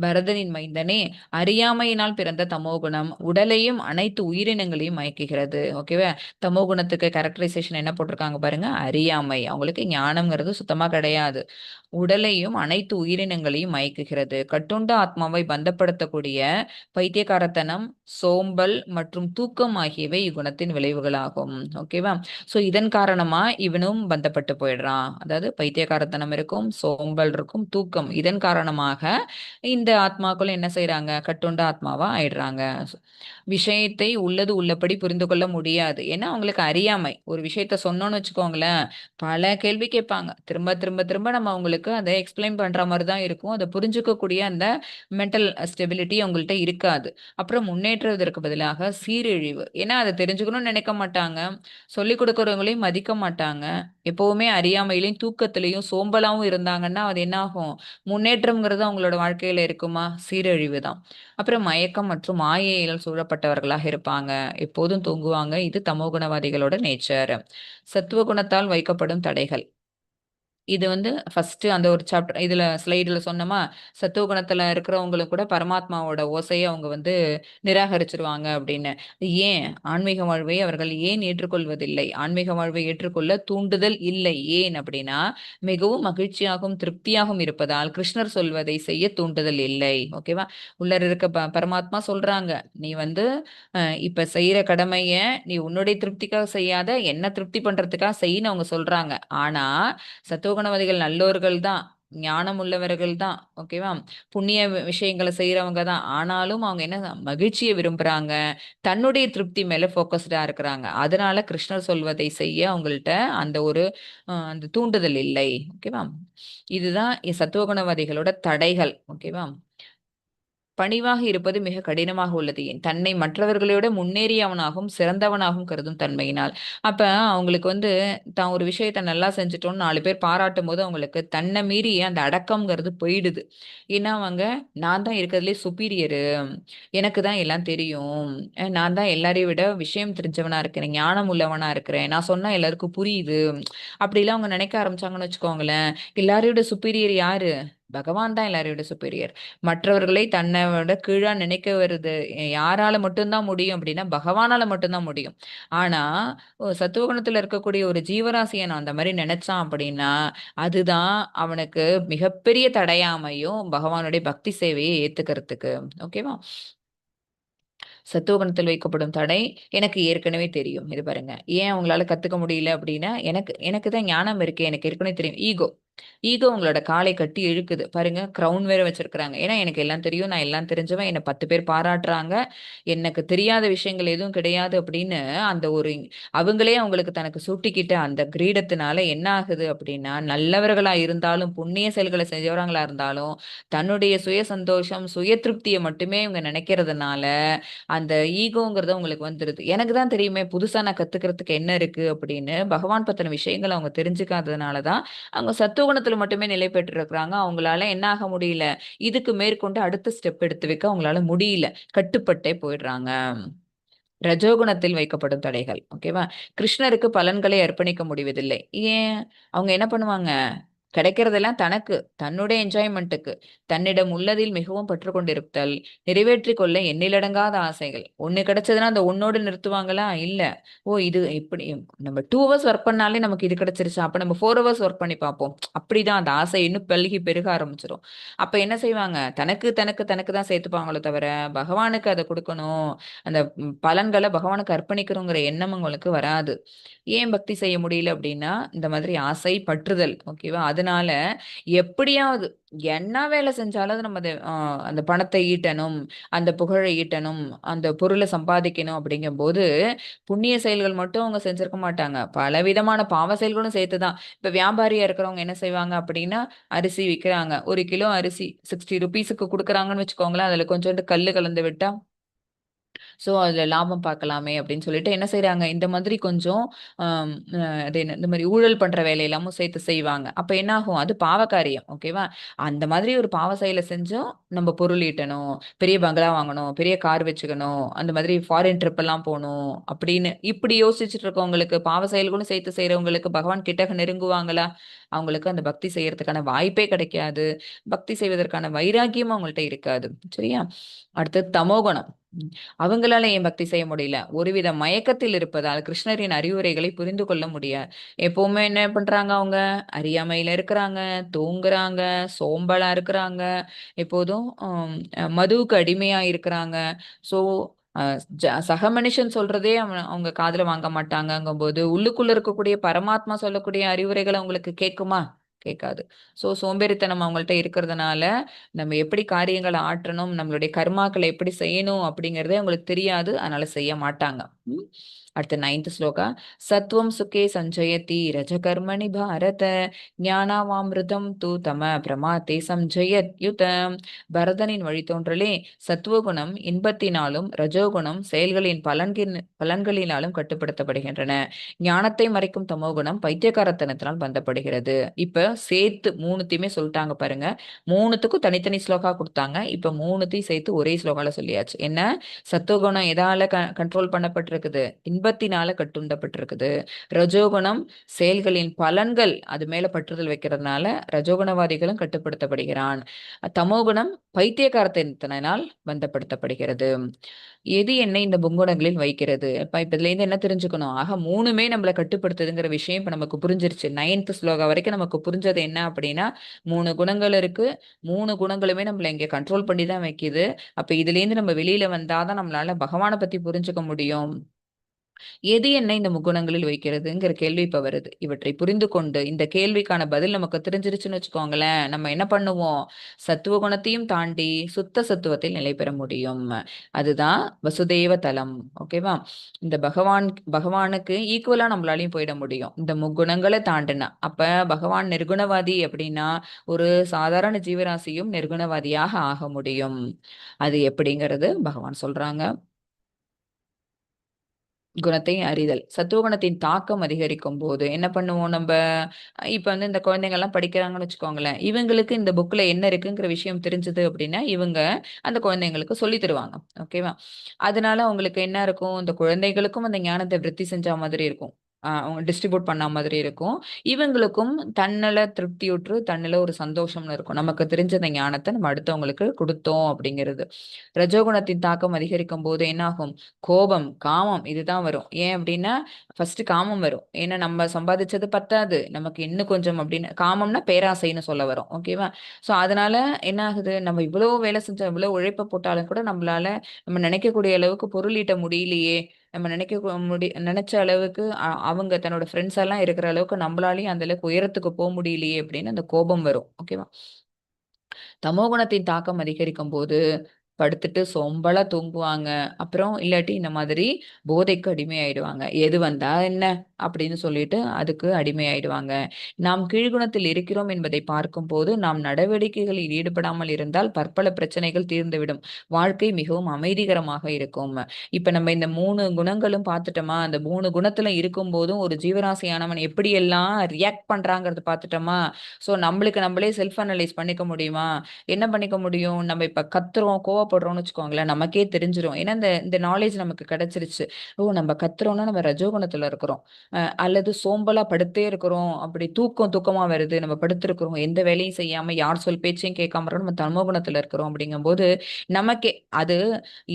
பரதனின் மைந்தனே, அறியாமையினால் பிறந்த தமோகுணம் உடலையும் அனைத்து உயிரினங்களையும் மயக்குகிறது. ஓகேவா? தமோகுணத்துக்கு கேரக்டரைசேஷன் என்ன போட்டிருக்காங்க பாருங்க, அறியாமை. அவங்களுக்கு ஞானம்ங்கிறது சுத்தமா கிடையாது. உடலையும் அனைத்து உயிரினங்களையும் மயக்குகிறது. கட்டுண்ட ஆத்மாவை பந்தப்படுத்தக்கூடிய பைத்தியக்காரத்தனம், சோம்பல் மற்றும் தூக்கம் ஆகியவை இக்குணத்தின் விளைவுகளாகும். ஓகேவா? சோ இதன் காரணமா இவனும் பந்தப்பட்டு போயிடுறான். அதாவது பைத்தியக்காரத்தனம் இருக்கும், சோம்பல் இருக்கும், தூக்கம். இதன் காரணமாக இந்த ஆத்மாக்கள் என்ன செய்யறாங்க, கட்டுண்ட ஆத்மாவா ஆயிடுறாங்க. விஷயத்தை உள்ளது உள்ளபடி புரிந்து கொள்ள முடியாது. ஏன்னா அவங்களுக்கு அறியாமை. ஒரு விஷயத்த சொன்னோன்னு வச்சுக்கோங்களேன், பல கேள்வி கேட்பாங்க. திரும்ப திரும்ப திரும்ப நம்ம அவங்களுக்கு அதை எக்ஸ்பிளைன் பண்ற மாதிரி தான் இருக்கும். அதை புரிஞ்சுக்கக்கூடிய அந்த மென்டல் ஸ்டெபிலிட்டி அவங்கள்ட்ட இருக்காது. அப்புறம் முன்னேற்றுவதற்கு பதிலாக சீரழிவு. ஏன்னா அதை தெரிஞ்சுக்கணும்னு நினைக்க மாட்டாங்க, சொல்லிக் கொடுக்கறவங்களையும் மதிக்க மாட்டாங்க. எப்பவுமே அறியாமையிலையும் தூக்கத்திலையும் சோம்பலாவும் இருந்தாங்கன்னா அது என்ன ஆகும், முன்னேற்றம்ங்கிறது அவங்களோட வாழ்க்கையில இருக்குமா, சீரழிவு தான். அப்புறம் மயக்கம் மற்றும் மாயையில் சூழப்பட்டவர்களாக இருப்பாங்க, எப்போதும் தூங்குவாங்க. இது தமோகுணவாதிகளோட நேச்சர். சத்துவ குணத்தால் வைக்கப்படும் தடைகள். இது வந்து ஃபர்ஸ்ட் அந்த ஒரு சாப்டர் இதுல ஸ்லைடுல சொன்னோமா, சத்துவ குணத்துல இருக்கிறவங்களுக்கு கூட பரமாத்மாவோட ஓசையை அவங்க வந்து நிராகரிச்சிருவாங்க அப்படின்னு. ஏன் ஆன்மீக வாழ்வை அவர்கள் ஏன் ஏற்றுக்கொள்வதில்லை, ஆன்மீக வாழ்வை ஏற்றுக்கொள்ள தூண்டுதல் இல்லை. ஏன் அப்படின்னா, மிகவும் மகிழ்ச்சியாகவும் திருப்தியாகவும் இருப்பதால் கிருஷ்ணர் சொல்வதை செய்ய தூண்டுதல் இல்லை. ஓகேவா? உள்ள இருக்க பரமாத்மா சொல்றாங்க, நீ வந்து இப்ப செய்யற கடமைய நீ உன்னுடைய திருப்திக்காக செய்யாத, என்ன திருப்தி பண்றதுக்காக செய்யன்னு அவங்க சொல்றாங்க. ஆனா சத்துவகுணவாதிகள் நல்லோர்கள் தான், ஞானம் உள்ளவர்கள் தான். ஓகேவா? புண்ணிய விஷயங்களை செய்யறவங்க தான். ஆனாலும் அவங்க என்ன, மகிழ்ச்சியை விரும்புறாங்க, தன்னுடைய திருப்தி மேல போக்கஸ்டா இருக்கிறாங்க. அதனால கிருஷ்ணர் சொல்வதை செய்ய அவங்கள்ட்ட அந்த ஒரு அந்த தூண்டுதல் இல்லை. ஓகேவா? இதுதான் சத்துவகுணவாதிகளோட தடைகள். ஓகேவா? பணிவாக இருப்பது மிக கடினமாக உள்ளது. தன்னை மற்றவர்களோட முன்னேறியவனாகவும் சிறந்தவனாகவும் கருதும் தன்மையினால். அப்ப அவங்களுக்கு வந்து தான் ஒரு விஷயத்த நல்லா செஞ்சுட்டோம்னு 4 பேர் பாராட்டும் போது அவங்களுக்கு தன்னை மீறி அந்த அடக்கம்ங்கிறது போயிடுது. ஏன்னா அவங்க, நான் தான் இருக்கிறதுலே சுப்பீரியரு, எனக்கு தான் எல்லாம் தெரியும், நான் தான் எல்லாரையும் விட விஷயம் தெரிஞ்சவனா இருக்கிறேன், ஞானம் உள்ளவனா இருக்கிறேன், நான் சொன்னா எல்லாருக்கும் புரியுது, அப்படிலாம் அவங்க நினைக்க ஆரம்பிச்சாங்கன்னு வச்சுக்கோங்களேன். எல்லாரையோட சுப்பீரியர் யாரு, பகவான் தான் எல்லாரையோட சுப்பீரியர். மற்றவர்களை தன்னை விட கீழா நினைக்க வருது யாரால மட்டும்தான் முடியும் அப்படின்னா, பகவானால மட்டும்தான் முடியும். ஆனா சத்துவகுணத்துல இருக்கக்கூடிய ஒரு ஜீவராசியை நான் அந்த மாதிரி நினைச்சான் அப்படின்னா, அதுதான் அவனுக்கு மிகப்பெரிய தடையாமையும் பகவானுடைய பக்தி சேவையை ஏத்துக்கிறதுக்கு. ஓகேவா? சத்துவகுணத்தில் வைக்கப்படும் தடை எனக்கு ஏற்கனவே தெரியும். இது பாருங்க, ஏன் அவங்களால கத்துக்க முடியல அப்படின்னா, எனக்கு எனக்கு தான் ஞானம் இருக்கு, எனக்கு ஏற்கனவே தெரியும். ஈகோ. ஈகோ உங்களோட காலை கட்டி இழுக்குது பாருங்க. கிரவுன் வேற வச்சிருக்கிறாங்க. ஏன்னா எனக்கு எல்லாம் தெரியும், நான் எல்லாம் தெரிஞ்சவன், என்னை 10 பேர் பாராட்டுறாங்க, எனக்கு தெரியாத விஷயங்கள் எதுவும் கிடையாது அப்படின்னு அந்த ஒரு அவங்களே அவங்களுக்கு தனக்கு சூட்டிக்கிட்ட அந்த கிரீடத்தினால என்ன ஆகுது அப்படின்னா, நல்லவர்களா இருந்தாலும் புண்ணிய செயல்களை செஞ்சவங்களா இருந்தாலும் தன்னுடைய சுய சந்தோஷம் சுய திருப்தியை மட்டுமே இவங்க நினைக்கிறதுனால அந்த ஈகோங்கிறது அவங்களுக்கு வந்துருது. எனக்கு தான் தெரியுமே, புதுசா நான் கத்துக்கிறதுக்கு என்ன இருக்கு அப்படின்னு பகவான் பத்தின விஷயங்கள் அவங்க தெரிஞ்சுக்காததுனாலதான் அவங்க சத்துவகுணத்துல மட்டுமே நிலை பெற்று இருக்கிறாங்க. அவங்களால என்ன ஆக முடியல, இதுக்கு மேற்கொண்டு அடுத்த ஸ்டெப் எடுத்து வைக்க அவங்களால முடியல, கட்டுப்பட்டே போயிடுறாங்க. ரஜோகுணத்தில் வைக்கப்படும் தடைகள். ஓகேவா? கிருஷ்ணருக்கு பலன்களை அர்ப்பணிக்க முடிவதில்லை. ஏன்? அவங்க என்ன பண்ணுவாங்க, கிடைக்கிறதெல்லாம் தனக்கு, தன்னுடைய என்ஜாய்மெண்ட்டுக்கு, தன்னிடம் உள்ளதில் மிகவும் பற்று கொண்டிருத்தல், நிறைவேற்றிக் கொள்ள எண்ணிலடங்காத ஆசைகள். ஒண்ணு கிடைச்சதுன்னா அந்த ஒன்னோடு நிறுத்துவாங்களா, இல்ல. ஓ இது இப்படி நம்ம 2 ஹவர்ஸ் ஒர்க் பண்ணாலே நமக்கு இது கிடைச்சிருச்சு, அப்ப நம்ம 4 ஹவர்ஸ் ஒர்க் பண்ணி பார்ப்போம். அப்படிதான் அந்த ஆசை இன்னும் பல்கி பெருக ஆரம்பிச்சிடும். அப்ப என்ன செய்வாங்க, தனக்கு தனக்கு தனக்கு தான் சேர்த்துப்பாங்களோ தவிர பகவானுக்கு அதை கொடுக்கணும், அந்த பலன்களை பகவானுக்கு அர்ப்பணிக்கிறோங்கிற எண்ணம் உங்களுக்கு வராது. ஏன் பக்தி செய்ய முடியல அப்படின்னா, இந்த மாதிரி ஆசை பற்றுதல். ஓகேவா? அதனால எப்படியாவது என்ன வேலை செஞ்சாலும் நம்ம அந்த பணத்தை ஈட்டணும், அந்த புகழை ஈட்டணும், அந்த பொருளை சம்பாதிக்கணும் அப்படிங்கும்போது புண்ணிய செயல்கள் மட்டும் அவங்க செஞ்சிருக்க மாட்டாங்க, பலவிதமான பாவ செயல்களும் சேர்த்துதான். இப்ப வியாபாரியா இருக்கிறவங்க என்ன செய்வாங்க அப்படின்னா, அரிசி விற்கிறாங்க, 1 கிலோ அரிசி 60 ருபீஸுக்கு கொடுக்குறாங்கன்னு வச்சுக்கோங்களேன், அதுல கொஞ்சோண்டு கல்லு கலந்து விட்டா ஸோ அதுல லாபம் பார்க்கலாமே அப்படின்னு சொல்லிட்டு என்ன செய்றாங்க, இந்த மாதிரி கொஞ்சம் அது என்ன இந்த மாதிரி ஊழல் பண்ற வேலையெல்லாமும் சேர்த்து செய்வாங்க. அப்ப என்ன ஆகும், அது பாவகாரியம். ஓகேவா? அந்த மாதிரி ஒரு பாவ செயலை செஞ்சும் நம்ம பொருள் ஈட்டணும், பெரிய பங்களா வாங்கணும், பெரிய கார் வச்சுக்கணும், அந்த மாதிரி ஃபாரின் ட்ரிப் எல்லாம் போகணும் அப்படின்னு இப்படி யோசிச்சுட்டு இருக்கவங்களுக்கு, பாவ செயல்களும் சேர்த்து செய்யறவங்களுக்கு பகவான் கிட்ட நெருங்குவாங்களா? அவங்களுக்கு அந்த பக்தி செய்யறதுக்கான வாய்ப்பே கிடைக்காது. பக்தி செய்வதற்கான வைராக்கியமும் அவங்கள்ட்ட இருக்காது. சரியா? அடுத்து தமோகுணம். அவங்களால ஏன் பக்தி செய்ய முடியல? ஒருவித மயக்கத்தில் இருப்பதால் கிருஷ்ணரின் அறிவுரைகளை புரிந்து கொள்ள முடியாது. எப்பவுமே என்ன பண்றாங்க அவங்க? அறியாமையில இருக்கிறாங்க, தூங்குறாங்க, சோம்பலா இருக்கிறாங்க, எப்போதும் மதுவுக்கு அடிமையா இருக்கிறாங்க. ஸோ சக மனுஷன் சொல்றதே அவங்க காதுல வாங்க மாட்டாங்கங்கும்போது உள்ளுக்குள்ள இருக்கக்கூடிய பரமாத்மா சொல்லக்கூடிய அறிவுரைகள் அவங்களுக்கு கேட்குமா? கேட்காது. ஸோ சோம்பேறித்தனம் அவங்கள்ட்ட இருக்கிறதுனால நம்ம எப்படி காரியங்களை ஆற்றணும், நம்மளுடைய கர்மாக்களை எப்படி செய்யணும் அப்படிங்கறதே அவங்களுக்கு தெரியாது. அதனால செய்ய மாட்டாங்க. அடுத்த 9th ஸ்லோகா. சத்வம் சுகே சஞ்சயதி ரஜகர்மணி பாரத ஞானாவாமிருதம் தூ தம பிரமாத்தே சஞ்சயத் யுத. பரதனின் வழித்தோன்றலே, சத்துவகுணம் இன்பத்தினாலும் ரஜோகுணம் செயல்களின் பலன்களினாலும் கட்டுப்படுத்தப்படுகின்றன. ஞானத்தை மறைக்கும் தமோகுணம் பைத்தியக்காரத்தனத்தினால் பந்தப்படுகிறது. இப்ப சேர்த்து மூணுத்தையுமே சொல்லிட்டாங்க பாருங்க. மூணுத்துக்கும் தனித்தனி ஸ்லோகா கொடுத்தாங்க. இப்ப மூணுத்தையும் சேர்த்து ஒரே ஸ்லோகால சொல்லியாச்சு. என்ன? சத்துவகுணம் எதால கண்ட்ரோல் பண்ணப்பட்டிருக்குது? இன்பத்தினால கட்டுண்டப்பட்டிருக்குது. ரஜோகுணம் செயல்களின் பலன்கள் அது மேல பற்றுதல் வைக்கிறதுனால ரஜோகுணவாதிகளும் கட்டுப்படுத்தப்படுகிறான். தமோகுணம் பைத்தியக்காரத்தினால் பந்தப்படுத்தப்படுகிறது. எது என்னை இந்த முங்குணங்களில் வைக்கிறது? இப்ப இதுல இருந்து என்ன தெரிஞ்சுக்கணும்? ஆக மூணுமே நம்மளை கட்டுப்படுத்துதுங்கிற விஷயம் இப்ப நமக்கு புரிஞ்சிருச்சு. 9th ஸ்லோகா வரைக்கும் நமக்கு புரிஞ்சது என்ன அப்படின்னா, 3 குணங்கள் இருக்கு. 3 குணங்களுமே நம்மள இங்க கண்ட்ரோல் பண்ணி தான் வைக்குது. அப்ப இதுல இருந்து நம்ம வெளியில வந்தாதான் நம்மளால பகவானை பத்தி புரிஞ்சுக்க முடியும். எது என்ன இந்த முக்குணங்களில் வைக்கிறதுங்கிற கேள்வி இப்ப வருது. இவற்றை புரிந்து கொண்டு இந்த கேள்விக்கான பதில் நமக்கு தெரிஞ்சிருச்சுன்னு வச்சுக்கோங்களேன், நம்ம என்ன பண்ணுவோம்? சத்துவ குணத்தையும் தாண்டி சுத்த சத்துவத்தில் நிலை பெற முடியும். அதுதான் வசுதேவ தலம். ஓகேவா? இந்த பகவானுக்கு ஈக்குவலா நம்மளாலையும் போயிட முடியும் இந்த முக்குணங்களை தாண்டினா. அப்ப பகவான் நிர்குணவாதி அப்படின்னா ஒரு சாதாரண ஜீவராசியும் நிர்குணவாதியாக ஆக முடியும். அது எப்படிங்கிறது பகவான் சொல்றாங்க. குணத்தை அறிதல். சத்துவகுணத்தின் தாக்கம் அதிகரிக்கும் போது என்ன பண்ணுவோம் நம்ம? இப்ப வந்து இந்த குழந்தைங்க எல்லாம் படிக்கிறாங்கன்னு வச்சுக்கோங்களேன். இவங்களுக்கு இந்த புக்ல என்ன இருக்குங்கிற விஷயம் தெரிஞ்சது அப்படின்னா, இவங்க அந்த குழந்தைங்களுக்கு சொல்லி தருவாங்க. ஓகேவா? அதனால அவங்களுக்கு என்ன இருக்கும்? இந்த குழந்தைகளுக்கும் அந்த ஞானத்தை விருத்தி செஞ்ச மாதிரி இருக்கும். அவங்க டிஸ்ட்ரிபியூட் பண்ண மாதிரி இருக்கும். இவங்களுக்கும் தன்னல திருப்தியுற்று தன்னில ஒரு சந்தோஷம்னு இருக்கும். நமக்கு தெரிஞ்ச அந்த ஞானத்தை நம்ம அடுத்தவங்களுக்கு கொடுத்தோம் அப்படிங்கிறது. ரஜோகுணத்தின் தாக்கம் அதிகரிக்கும் போது என்ன ஆகும்? கோபம், காமம் இதுதான் வரும். ஏன் அப்படின்னா ஃபர்ஸ்ட் காமம் வரும். ஏன்னா நம்ம சம்பாதிச்சது பத்தாது, நமக்கு இன்னும் கொஞ்சம் அப்படின்னு. காமம்னா பேராசைன்னு சொல்ல வரும். ஓகேவா? ஸோ அதனால என்ன ஆகுது? நம்ம இவ்வளவு வேலை செஞ்சோம், இவ்வளவு உழைப்ப போட்டாலும் கூட நம்மளால நம்ம நினைக்கக்கூடிய அளவுக்கு பொருள் ஈட்ட முடியலையே, நம்ம நினைச்ச அளவுக்கு அவங்க தன்னோட ஃப்ரெண்ட்ஸ் எல்லாம் இருக்கிற அளவுக்கு நம்மளாலையும் அந்த அளவுக்கு உயரத்துக்கு போக முடியலையே அப்படின்னு அந்த கோபம் வரும். ஓகேவா? தமோகுணத்தின் தாக்கம் அதிகரிக்கும் போது படுத்துட்டு சோம்பலா தூங்குவாங்க. அப்புறம் இல்லாட்டி இந்த மாதிரி போதைக்கு அடிமையாயிடுவாங்க. எது வந்தா என்ன அப்படின்னு சொல்லிட்டு அதுக்கு அடிமையாயிடுவாங்க. நாம் கீழ்குணத்தில் இருக்கிறோம் என்பதை பார்க்கும்போது நாம் நடவடிக்கைகளில் ஈடுபடாமல் இருந்தால் பற்பல பிரச்சனைகள் தீர்ந்துவிடும். வாழ்க்கை மிகவும் அமைதிகரமாக இருக்கும். இப்ப நம்ம இந்த 3 குணங்களும் பார்த்துட்டோமா? அந்த 3 குணத்துல இருக்கும்போதும் ஒரு ஜீவராசியானவன் எப்படியெல்லாம் ரியாக்ட் பண்றாங்கிறது பார்த்துட்டோமா? ஸோ நம்மளுக்கு நம்மளே செல்ஃப் அனலைஸ் பண்ணிக்க முடியுமா? என்ன பண்ணிக்க முடியும்? நம்ம இப்ப கத்துறோம், கோவப்படுறோம்னு வச்சுக்கோங்களேன், நமக்கே தெரிஞ்சிரும். ஏன்னா இந்த நாலேஜ் நமக்கு கிடைச்சிருச்சு. ஓ! நம்ம கத்துறோம்னா நம்ம ரஜோகுணத்துல இருக்கிறோம். அல்லது சோம்பலா படுத்தே இருக்கிறோம். அப்படி தூக்கமா வருது. நம்ம படுத்திருக்கிறோம். எந்த வேலையும் செய்யாம யார் சொல் பேச்சையும் கேட்காம இருக்கிறோம். நம்ம தமோகுணத்துல இருக்கிறோம் அப்படிங்கும்போது நமக்கே அது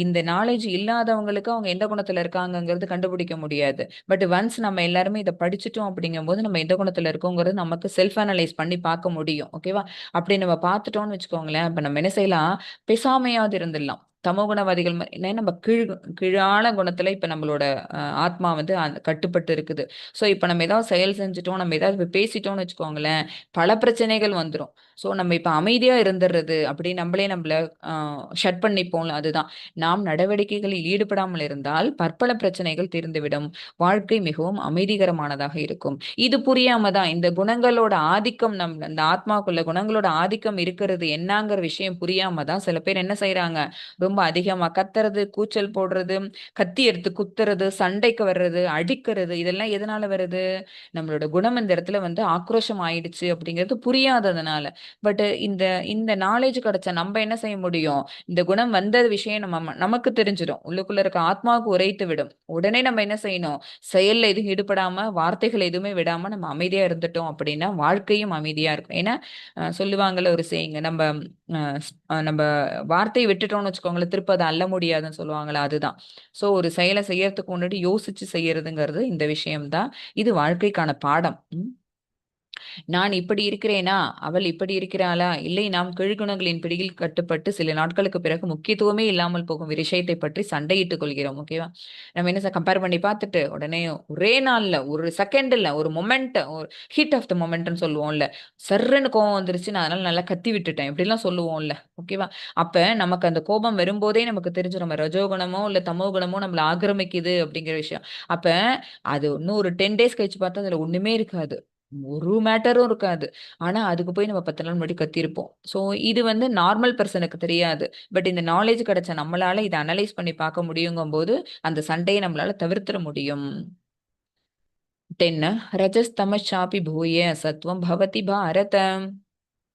இந்த நாலேஜ் இல்லாதவங்களுக்கு அவங்க எந்த குணத்துல இருக்காங்கங்கிறது கண்டுபிடிக்க முடியாது. பட் ஒன்ஸ் நம்ம எல்லாருமே இதை படிச்சுட்டோம் அப்படிங்கும்போது நம்ம எந்த குணத்துல இருக்கோங்கிறது நமக்கு செல்ஃப் அனலைஸ் பண்ணி பார்க்க முடியும். ஓகேவா? அப்படி நம்ம பார்த்துட்டோம்னு வச்சுக்கோங்களேன், இப்ப நம்ம என்ன செய்யலாம்? பேசாமையாவது இருந்துடலாம். தமோகுணவாதிகள் நம்ம கீழான குணத்துல இப்ப நம்மளோட ஆத்மா வந்து கட்டுப்பட்டு இருக்குது. சோ இப்ப நம்ம ஏதாவது செயல் செஞ்சுட்டோம், நம்ம ஏதாவது பேசிட்டோம்னு வச்சுக்கோங்களேன், பல பிரச்சனைகள் வந்துரும். ஸோ நம்ம இப்ப அமைதியா இருந்துடுறது அப்படி நம்மள ஷட் பண்ணிப்போம்ல, அதுதான். நாம் நடவடிக்கைகளில் ஈடுபடாமல் இருந்தால் பற்பல பிரச்சனைகள் தீர்ந்துவிடும். வாழ்க்கை மிகவும் அமைதிகரமானதாக இருக்கும். இது புரியாம தான் இந்த குணங்களோட ஆதிக்கம், இந்த ஆத்மாக்குள்ள குணங்களோட ஆதிக்கம் இருக்கிறது என்னங்கிற விஷயம் புரியாம தான் சில பேர் என்ன செய்யறாங்க, ரொம்ப அதிகமா கத்துறது, கூச்சல் போடுறது, கத்தி எடுத்து குத்துறது, சண்டைக்கு வர்றது, அடிக்கிறது, இதெல்லாம் எதனால வருது? நம்மளோட குணம் இந்த இடத்துல வந்து ஆக்ரோஷம் ஆயிடுச்சு அப்படிங்கிறது புரியாததுனால. பட் இந்த இந்த நாலேஜ் கிடைச்சா நம்ம என்ன செய்ய முடியும்? இந்த குணம் வந்த விஷயம் நமக்கு தெரிஞ்சிடும், உள்ளுக்குள்ள இருக்க ஆத்மாவுக்கு உரைத்து விடும். உடனே நம்ம என்ன செய்யணும்? செயல்ல எதுவும் ஈடுபடாம, வார்த்தைகள் எதுவுமே விடாம நம்ம அமைதியா இருந்துட்டோம் அப்படின்னா வாழ்க்கையும் அமைதியா இருக்கும். ஏன்னா சொல்லுவாங்கல்ல ஒரு செய்யுங்க, நம்ம வார்த்தையை விட்டுட்டோம்னு வச்சுக்கோங்களேன், திருப்ப அதை அள்ள முடியாதுன்னு சொல்லுவாங்களே, அதுதான். சோ ஒரு செயலை செய்யறதுக்கு முன்னாடி யோசிச்சு செய்யறதுங்கிறது இந்த விஷயம்தான். இது வாழ்க்கைக்கான பாடம். நான் இப்படி இருக்கிறேனா, அவள் இப்படி இருக்கிறாளா, இல்லை நாம் கீழ்குணங்களின் பிடியில் கட்டுப்பட்டு சில நாட்களுக்கு பிறகு முக்கியத்துவமே இல்லாமல் போகும் விஷயத்தை பற்றி சண்டையிட்டுக் கொள்கிறோம். ஓகேவா? நம்ம என்ன கம்பேர் பண்ணி பார்த்துட்டு உடனே ஒரே நாள்ல, ஒரு செகண்ட் இல்ல, ஒரு மொமெண்ட், ஒரு ஹீட் ஆஃப் த மொமெண்ட்னு சொல்லுவோம்ல, சர்ன்னு கோவம் வந்துருச்சு, நான் அதனால நல்லா கத்தி விட்டுட்டேன் இப்படிலாம் சொல்லுவோம்ல. ஓகேவா? அப்ப நமக்கு அந்த கோபம் வரும்போதே நமக்கு தெரிஞ்சு நம்ம ரஜோகுணமோ இல்ல தமோ குணமோ நம்மள ஆக்கிரமிக்குது அப்படிங்கிற விஷயம். அப்ப அது இன்னும் ஒரு 10 டேஸ் கழிச்சு பார்த்தா அதுல ஒண்ணுமே இருக்காது, ஒரு மேட்டரும் இருக்காது. ஆனா அதுக்கு போய் நம்ம 10 நாள் முன்னாடி கத்திருப்போம். சோ இது வந்து நார்மல் பர்சனுக்கு தெரியாது. பட் இந்த நாலேஜ் கிடைச்ச நம்மளால இதை அனலைஸ் பண்ணி பார்க்க முடியுங்கும் போது அந்த சண்டையை நம்மளால தவிர்த்திட முடியும். 10 ரஜஸ்தமசாபி பூய சத்வம் பவதி பாரத.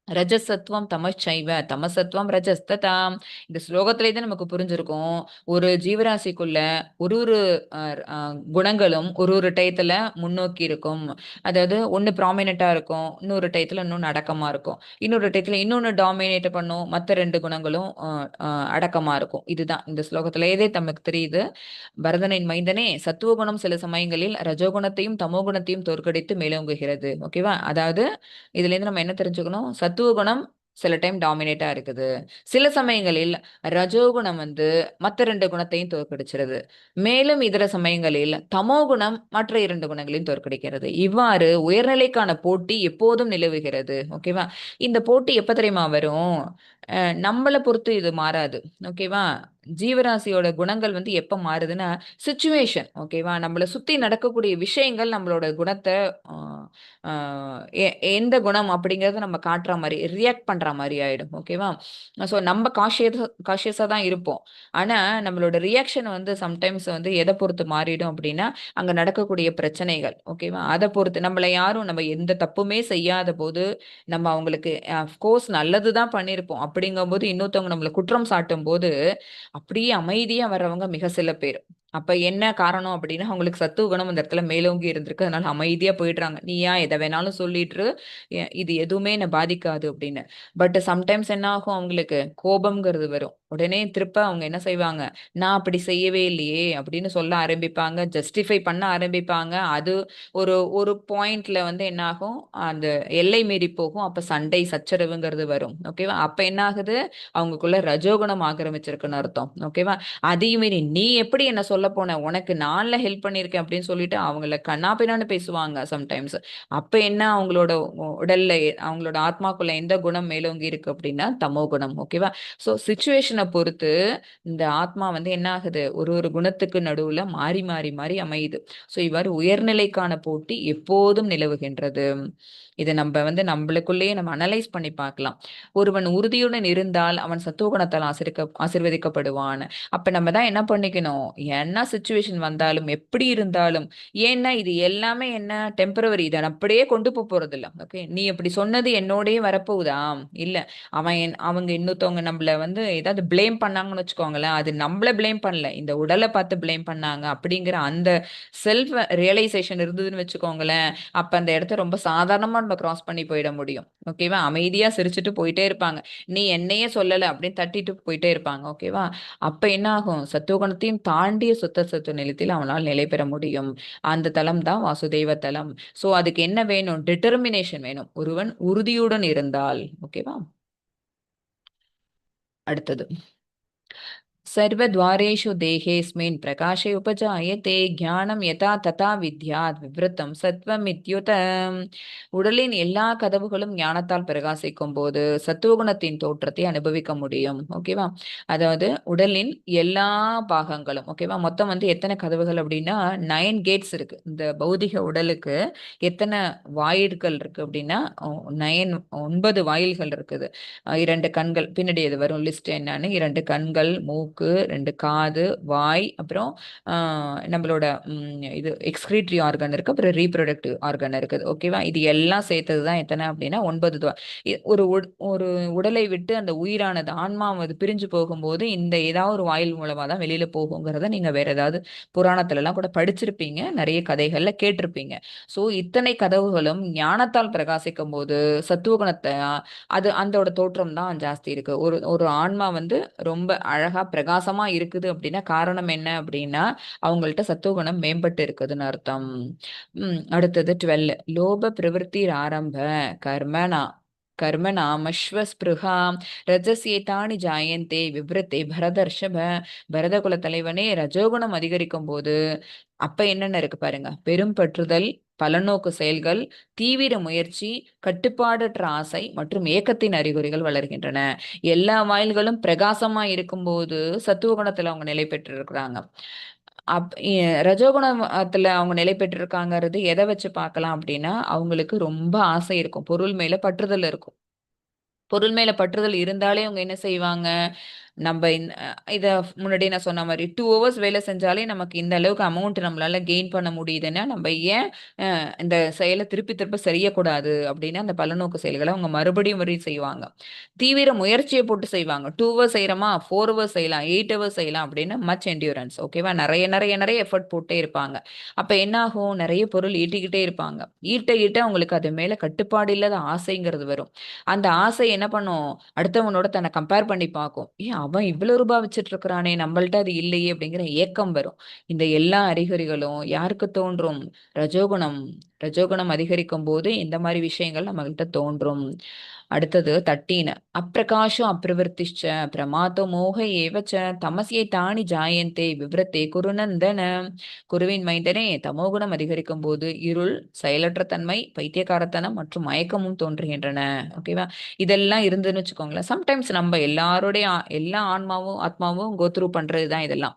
ரஜசத்துவம் தமச்சைவ தமசத்துவம் ரஜஸ்ததாம். இந்த ஸ்லோகத்திலே தான் நமக்கு புரிஞ்சிருக்கும், ஒரு ஜீவராசிக்குள்ள ஒரு ஒரு குணங்களும் ஒரு ஒரு டயத்துல முன்னோக்கி இருக்கும். அதாவது ஒன்னு ப்ராமினெண்டா இருக்கும், இன்னொரு டயத்துல இன்னொன்னு அடக்கமா இருக்கும், இன்னொரு டயத்துல இன்னொன்னு டாமினேட் பண்ணும், மற்ற 2 குணங்களும் அடக்கமா இருக்கும். இதுதான் இந்த ஸ்லோகத்துல ஏதே நமக்கு தெரியுது. பரதனின் மைந்தனே, சத்துவ குணம் சில சமயங்களில் ரஜோகுணத்தையும் தமோ குணத்தையும் தோற்கடித்து மேலோங்குகிறது. ஓகேவா? அதாவது இதுல இருந்து நம்ம என்ன தெரிஞ்சுக்கணும்? சத்துவ குணம் சில டைம் டாமினேட்டா இருக்குது, சில சமயங்களில் ரஜோகுணம் வந்து மற்ற 2 குணத்தையும் தோற்கடிச்சிருது, மேலும் இதர சமயங்களில் தமோ குணம் மற்ற 2 குணங்களையும் தோற்கடிக்கிறது. இவ்வாறு உயர்நிலைக்கான போட்டி எப்போதும் நிலவுகிறது. ஓகேவா? இந்த போட்டி எப்ப தெரியுமா வரும்? நம்மளை பொறுத்து இது மாறாது. ஓகேவா? ஜீவராசியோட குணங்கள் வந்து எப்ப மாறுதுன்னா சிச்சுவேஷன். ஓகேவா? நம்மளை சுத்தி நடக்கக்கூடிய விஷயங்கள் நம்மளோட குணத்தை எந்த குணம் அப்படிங்கறத நம்ம காட்டுற மாதிரி, ரியாக்ட் பண்ற மாதிரி ஆயிடும். ஓகேவா? ஸோ நம்ம காஷியஸா தான் இருப்போம். ஆனா நம்மளோட ரியாக்ஷன் வந்து சம்டைம்ஸ் வந்து எதை பொறுத்து மாறிடும் அப்படின்னா அங்க நடக்கக்கூடிய பிரச்சனைகள். ஓகேவா? அதை பொறுத்து நம்மளை யாரும் நம்ம எந்த தப்புமே செய்யாத போது நம்ம அவங்களுக்கு அஃப்கோர்ஸ் நல்லதுதான் பண்ணியிருப்போம் அப்படிங்கும்போது இன்னொருத்தவங்க நம்மளை குற்றம் சாட்டும் போது அப்படியே அமைதியா வர்றவங்க மிக சில பேர். அப்ப என்ன காரணம் அப்படின்னா அவங்களுக்கு சத்துவ குணம் அந்த இடத்துல மேலோங்கி இருந்திருக்கு, அதனால அமைதியா போயிடுறாங்க. நீ ஏன் எதை வேணாலும் சொல்லிட்டு இது எதுவுமே என்ன பாதிக்காது அப்படின்னு. பட் சம்டைம்ஸ் என்ன ஆகும், அவங்களுக்கு கோபம்ங்கிறது வரும். உடனே திருப்ப அவங்க என்ன செய்வாங்க, நான் அப்படி செய்யவே இல்லையே அப்படின்னு சொல்ல ஆரம்பிப்பாங்க, ஜஸ்டிஃபை பண்ண ஆரம்பிப்பாங்க. அது ஒரு ஒரு பாயிண்ட்ல வந்து என்ன ஆகும், அந்த எல்லை மீறி போகும். அப்ப சண்டை சச்சரவுங்கிறது வரும். ஓகேவா? அப்ப என்ன ஆகுது, அவங்களுக்குள்ள ரஜோகுணம் ஆக்கிரமிச்சிருக்குன்னு அர்த்தம். ஓகேவா? அதையும் மீறி நீ எப்படி என்ன சொல்ல போன, உனக்கு நான்ல ஹெல்ப் பண்ணியிருக்கேன் அப்படின்னு சொல்லிட்டு அவங்கள கண்ணா பின்னான்னு பேசுவாங்க சம்டைம்ஸ். அப்ப என்ன, அவங்களோட உடல்ல அவங்களோட ஆத்மாக்குள்ள எந்த குணம் மேலோங்கி இருக்கு அப்படின்னா தமோ குணம். ஓகேவா? சோ சிச்சுவேஷனை பொறுத்து இந்த ஆத்மா வந்து என்ன ஆகுது, ஒரு ஒரு குணத்துக்கு நடுவுல மாறி மாறி மாறி அமையுது. சோ இவ்வாறு உயர்நிலைக்கான போட்டி எப்போதும் நிலவுகின்றது. இதை நம்ம வந்து நம்மளுக்குள்ளேயே நம்ம அனலைஸ் பண்ணி பார்க்கலாம். ஒருவன் உறுதியுடன் இருந்தால் அவன் சத்துவகுணத்தால் ஆசீர்வதிக்கப்படுவான். அப்ப நம்ம தான் என்ன பண்ணிக்கணும், என்ன சுச்சுவேஷன் வந்தாலும் எப்படி இருந்தாலும், ஏன்னா இது எல்லாமே என்ன டெம்பரவரி, இதை அப்படியே கொண்டு போறது இல்ல. ஓகே, நீ அப்படி சொன்னது என்னோடயே வரப்போகுதா? இல்ல. அவங்க இன்னொருத்தவங்க நம்மள வந்து ஏதாவது பிளேம் பண்ணாங்கன்னு வச்சுக்கோங்களேன், அது நம்மள பிளேம் பண்ணல, இந்த உடலை பார்த்து பிளேம் பண்ணாங்க அப்படிங்கிற அந்த செல்ஃப் ரியலைசேஷன் இருந்ததுன்னு வச்சுக்கோங்களேன், அப்ப அந்த இடத்த ரொம்ப சாதாரணமா நம்ம கிராஸ் பண்ணி போயிட முடியும். ஓகேவா? அமைதியா சிரிச்சுட்டு போயிட்டே இருப்பாங்க, நீ என்னையே சொல்லல அப்படின்னு தட்டிட்டு போயிட்டே இருப்பாங்க. ஓகேவா? அப்ப என்ன ஆகும், சத்துவகுணத்தையும் தாண்டிய சுத்த சத்துவ நிலையத்தில் அவனால் நிலை பெற முடியும். அந்த தலம் தான் வாசுதேவ தலம். சோ அதுக்கு என்ன வேணும், டிட்டர்மினேஷன் வேணும், ஒருவன் உறுதியுடன் இருந்தால். ஓகேவா? அடுத்தது सर्वद्वारेषु देहेऽस्मिन् प्रकाशे उपजायते ज्ञाனம் யதா ததா வித்யாத் விவருத்தம் சத்வமித்யுத. உடலின் எல்லா கதவுகளும் ஞானத்தால் பிரகாசிக்கும் போது சத்துவகுணத்தின் தோற்றத்தை அனுபவிக்க முடியும். ஓகேவா? அதாவது உடலின் எல்லா பாகங்களும், ஓகேவா, மொத்தம் வந்து எத்தனை கதவுகள் அப்படின்னா 9 கேட்ஸ் இருக்கு. இந்த பௌதிக உடலுக்கு எத்தனை வாயில்கள் இருக்கு அப்படின்னா 9 வாயில்கள் இருக்குது. 2 கண்கள், பின்னாடி இது வரும் லிஸ்ட் என்னன்னு, 2 கண்கள், மூக்கு, 2 காது, வாய், அப்புறம் நம்மளோட இது எக்ஸ்கிரீட்டரி ஆர்கன் இருக்கு, அப்புறம் ரீப்ரொடக்டிவ் ஆர்கன் இருக்குது. ஓகேவா? இது எல்லாம் சேர்த்தது தான் எத்தனை அப்படின்னா 9. ஒரு ஒரு உடலை விட்டு அந்த உயிரானது ஆன்மாவது பிரிஞ்சு போகும்போது இந்த ஏதாவது ஒரு வாயில் மூலமா தான் வெளியில போகுங்கிறத நீங்க வேற ஏதாவது புராணத்துல எல்லாம் கூட படிச்சிருப்பீங்க, நிறைய கதைகள்ல கேட்டிருப்பீங்க. சோ இத்தனை கதவுகளும் ஞானத்தால் பிரகாசிக்கும் போது சத்துவகுணத்தை அது அதோட தோற்றம் தான் ஜாஸ்தி இருக்கு. ஒரு ஒரு ஆன்மா வந்து ரொம்ப அழகா பிரகாசமா இருக்குது அப்படின்னா காரணம் என்ன அப்படின்னா அவங்கள்ட்ட சத்துவகுணம் மேம்பட்டு இருக்குதுன்னு அர்த்தம். அடுத்தது 12 லோப பிரவருத்தி ஆரம்ப கர்மனா கர்மநாமஸ்வஸ்பிருகா ரஜசேதானி ஜாயந்தே விவ்ரத்தே பரதர்ஷப. பரதகுல தலைவனே, ரஜோகுணம் அதிகரிக்கும் போது அப்ப என்னென்ன இருக்கு பாருங்க. பெரும் பற்றுதல், பலநோக்கு செயல்கள், தீவிர முயற்சி, கட்டுப்பாடற்ற ஆசை மற்றும் ஏக்கத்தின் அறிகுறிகள் வளர்கின்றன. எல்லா வாயில்களும் பிரகாசமா இருக்கும்போது சத்துவகுணத்துல அவங்க நிலை பெற்று இருக்கிறாங்க. ரஜோகுணத்துல அவங்க நிலை பெற்றிருக்காங்கிறது எதை வச்சு பார்க்கலாம் அப்படின்னா அவங்களுக்கு ரொம்ப ஆசை இருக்கும், பொருள் மேல பற்றுதல் இருக்கும். பொருள் மேல பற்றுதல் இருந்தாலே அவங்க என்ன செய்வாங்க, நம்ம இத முன்னாடி நான் சொன்ன மாதிரி 2 hours வேலை செஞ்சாலே நமக்கு இந்த அளவுக்கு அமௌண்ட் நம்மளால கெயின் பண்ண முடியுதுன்னா நம்ம ஏன் இந்த செயலை திருப்பி திருப்ப செய்யக்கூடாது அப்படின்னு அந்த பலநோக்கு செயல்களை அவங்க மறுபடியும் செய்வாங்க. தீவிர முயற்சியை போட்டு செய்வாங்க. 2 hours செய்யறோமா, 4 hours செய்யலாம், 8 hours செய்யலாம் அப்படின்னு மச் என்டியூரன்ஸ். ஓகேவா? நிறைய நிறைய நிறைய எஃபர்ட் போட்டே இருப்பாங்க. அப்ப என்ன ஆகும், நிறைய பொருள் ஈட்டிக்கிட்டே இருப்பாங்க. ஈட்ட அவங்களுக்கு அது மேல கட்டுப்பாடு இல்லாத ஆசைங்கிறது வரும். அந்த ஆசை என்ன பண்ணும், அடுத்தவனோட தன்னை கம்பேர் பண்ணி பார்க்கும். அவன் இவ்வளவு ரூபாய் வச்சிட்டு இருக்கிறானே, நம்மள்ட்ட அது இல்லையே அப்படிங்கிற ஏக்கம் வரும். இந்த எல்லா அறிகுறிகளும் யாருக்கு தோன்றும், ரஜோகுணம் அதிகரிக்கும் போது இந்த மாதிரி விஷயங்கள் நம்மகிட்ட தோன்றும். அடுத்தது 13 அப்பிரகாஷம் அப்பிரவர்த்திச்ச பிரமாதோ மோக ஏவச்ச தமசியை தானி ஜாயந்தே விவ்ரத்தே குருநந்தன. குருவின் மைந்தனே, தமோகுணம் அதிகரிக்கும் போது இருள், செயலற்ற தன்மை, பைத்தியக்காரத்தனம் மற்றும் மயக்கமும் தோன்றுகின்றன. ஓகேவா? இதெல்லாம் இருந்துன்னு வச்சுக்கோங்களேன். சம்டைம்ஸ் நம்ம எல்லா ஆத்மாவும் கோத்ரூ பண்றதுதான் இதெல்லாம்.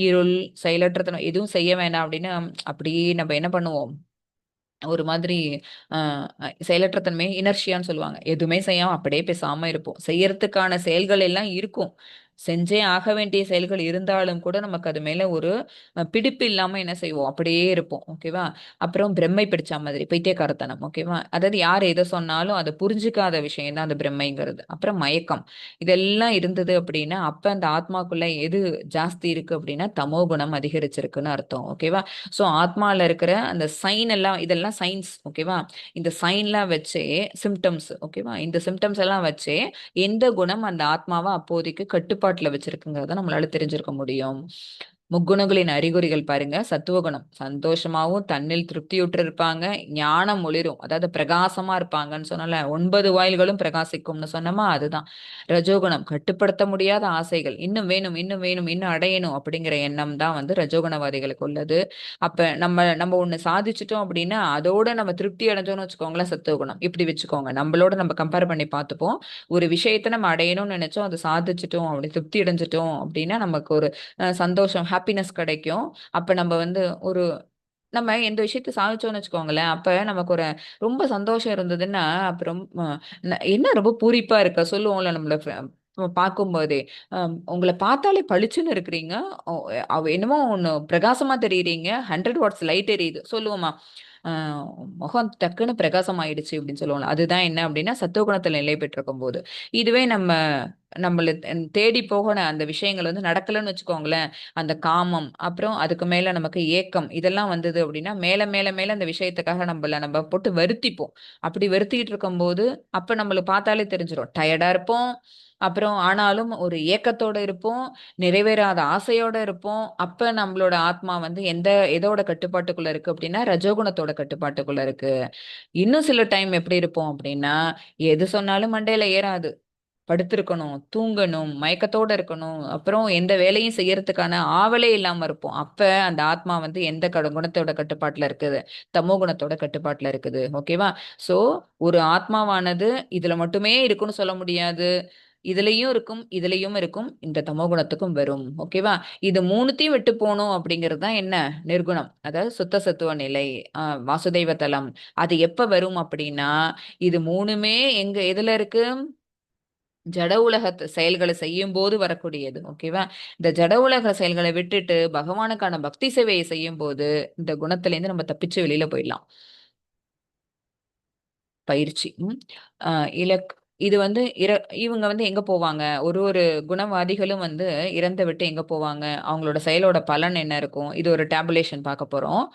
இருள், செயலற்ற தன்மை, எதுவும் செய்ய வேணாம் அப்படின்னு அப்படியே நம்ம என்ன பண்ணுவோம், ஒரு மாதிரி செயலற்ற தன்மை, இனர்ஷியான்னு சொல்லுவாங்க. எதுவுமே செய்யாம அப்படியே பேசாம இருப்போம். செய்யறதுக்கான செயல்கள் எல்லாம் இருக்கும், செஞ்சே ஆக வேண்டிய செயல்கள் இருந்தாலும் கூட நமக்கு அது மேல ஒரு பிடிப்பு இல்லாம என்ன செய்வோம், அப்படியே இருப்போம். ஓகேவா? அப்புறம் பிரம்மை பிடிச்ச மாதிரி பைத்தியக்காரத்தனம். ஓகேவா? அதாவது யார் எதை சொன்னாலும் அதை புரிஞ்சுக்காத விஷயம் தான் அந்த பிரம்மைங்கிறது. அப்புறம் மயக்கம், இதெல்லாம் இருந்தது அப்படின்னா அப்ப அந்த ஆத்மாக்குள்ள எது ஜாஸ்தி இருக்கு அப்படின்னா தமோ குணம் அதிகரிச்சிருக்குன்னு அர்த்தம். ஓகேவா? சோ ஆத்மால இருக்கிற அந்த சைன் எல்லாம், இதெல்லாம் சைன்ஸ். ஓகேவா? இந்த சைன்லாம் வச்சே சிம்டம்ஸ். ஓகேவா? இந்த சிம்டம்ஸ் எல்லாம் வச்சே எந்த குணம் அந்த ஆத்மாவை அப்போதைக்கு கட்டுப்பாட்டுல வச்சிருக்குங்கிறத நம்மளால தெரிஞ்சிருக்க முடியும். முக்குணங்களின் அறிகுறிகள் பாருங்க. சத்துவகுணம் சந்தோஷமாவும் தன்னில் திருப்தியுற்று இருப்பாங்க, ஞானம் ஒளிரும், அதாவது பிரகாசமா இருப்பாங்கன்னு சொன்னல. 9 வாயில்களும் பிரகாசிக்கும்னு சொன்னோமா, அதுதான். ரஜோகுணம் கட்டுப்படுத்த முடியாத ஆசைகள், இன்னும் வேணும் இன்னும் வேணும் இன்னும் அடையணும் அப்படிங்கிற எண்ணம் தான் வந்து ரஜோகுணவாதிகளுக்கு உள்ளது. அப்ப நம்ம ஒண்ணு சாதிச்சிட்டோம் அப்படின்னா அதோட நம்ம திருப்தி அடைஞ்சோம்னு வச்சுக்கோங்களேன், சத்துவகுணம். இப்படி வச்சுக்கோங்க, நம்மளோட நம்ம கம்பேர் பண்ணி பார்த்துப்போம். ஒரு விஷயத்த நம்ம அடையணும்னு நினைச்சோம், அதை சாதிச்சிட்டோம், அப்படி திருப்தி அடைஞ்சிட்டோம் அப்படின்னா நமக்கு ஒரு சந்தோஷம், ஹாப்பினஸ் கிடைக்கும். அப்ப நம்ம வந்து நம்ம எந்த விஷயத்த சாதிச்சோம்னு வச்சுக்கோங்களேன், அப்ப நமக்கு ஒரு ரொம்ப சந்தோஷம் இருந்ததுன்னா அப்புறம் என்ன ரொம்ப பூரிப்பா இருக்க சொல்லுவோம்ல நம்மள பார்க்கும்போதே, உங்களை பார்த்தாலே பளிச்சுன்னு இருக்கிறீங்க, என்னமோ ஒண்ணு பிரகாசமா தெரியுறீங்க, 100 வாட்ஸ் லைட் எரியுது சொல்லுவோமா, முகம் டக்குன்னு பிரகாசம் ஆயிடுச்சு அப்படின்னு சொல்லுவோம். அதுதான் என்ன அப்படின்னா சத்துவகுணத்துல நிலை பெற்றிருக்கும் போது. இதுவே நம்மள தேடி போகணும் அந்த விஷயங்கள் வந்து நடக்கலன்னு வச்சுக்கோங்களேன், அந்த காமம், அப்புறம் அதுக்கு மேல நமக்கு ஏக்கம், இதெல்லாம் வந்தது அப்படின்னா மேல மேல மேல அந்த விஷயத்துக்காக நம்ம போட்டு வருத்திப்போம். அப்படி வருத்திட்டு இருக்கும் போது அப்ப நம்மளுக்கு பார்த்தாலே தெரிஞ்சிடும், டயர்டா இருப்போம், அப்புறம் ஆனாலும் ஒரு ஏக்கத்தோட இருப்போம், நிறைவேறாத ஆசையோட இருப்போம். அப்ப நம்மளோட ஆத்மா வந்து எதோட கட்டுப்பாட்டுக்குள்ள இருக்கு அப்படின்னா ரஜோகுணத்தோட கட்டுப்பாட்டுக்குள்ள இருக்கு. இன்னும் சில டைம் எப்படி இருப்போம் அப்படின்னா, எது சொன்னாலும் மண்டையில ஏறாது, படுத்திருக்கணும், தூங்கணும், மயக்கத்தோட இருக்கணும், அப்புறம் எந்த வேலையும் செய்யறதுக்கான ஆவலே இல்லாம இருப்போம். அப்ப அந்த ஆத்மா வந்து எந்த குணத்தோட கட்டுப்பாட்டுல இருக்குது? தமோ குணத்தோட கட்டுப்பாட்டுல இருக்குது. ஓகேவா? சோ ஒரு ஆத்மாவானது இதுல மட்டுமே இருக்குன்னு சொல்ல முடியாது. இதுலயும் இருக்கும், இதுலயும் இருக்கும், இந்த தமோ குணத்துக்கும் வரும். ஓகேவா? இது மூணுத்தையும் விட்டு போகணும் அப்படிங்கிறது தான் என்ன? நிர்குணம், அதாவது சுத்த சத்துவ நிலை, வாசுதெய்வ தலம். அது எப்ப வரும் அப்படின்னா, இது மூணுமே எங்க எதுல இருக்கு? ஜட உலக செயல்களை செய்யும் போது வரக்கூடியது. ஓகேவா? இந்த ஜட உலக செயல்களை விட்டுட்டு பகவானுக்கான பக்தி சேவையை செய்யும் போது இந்த குணத்துல இருந்து நம்ம தப்பிச்சு வெளியில போயிடலாம். பயிற்சி. இலக் இது வந்து இவங்க வந்து எங்க போவாங்க? ஒரு ஒரு குணவாதிகளும் வந்து இறந்து விட்டு எங்க போவாங்க? அவங்களோட செயலோட பலன் என்ன இருக்கும்? இது ஒரு டேபுலேஷன் பார்க்க போறோம்.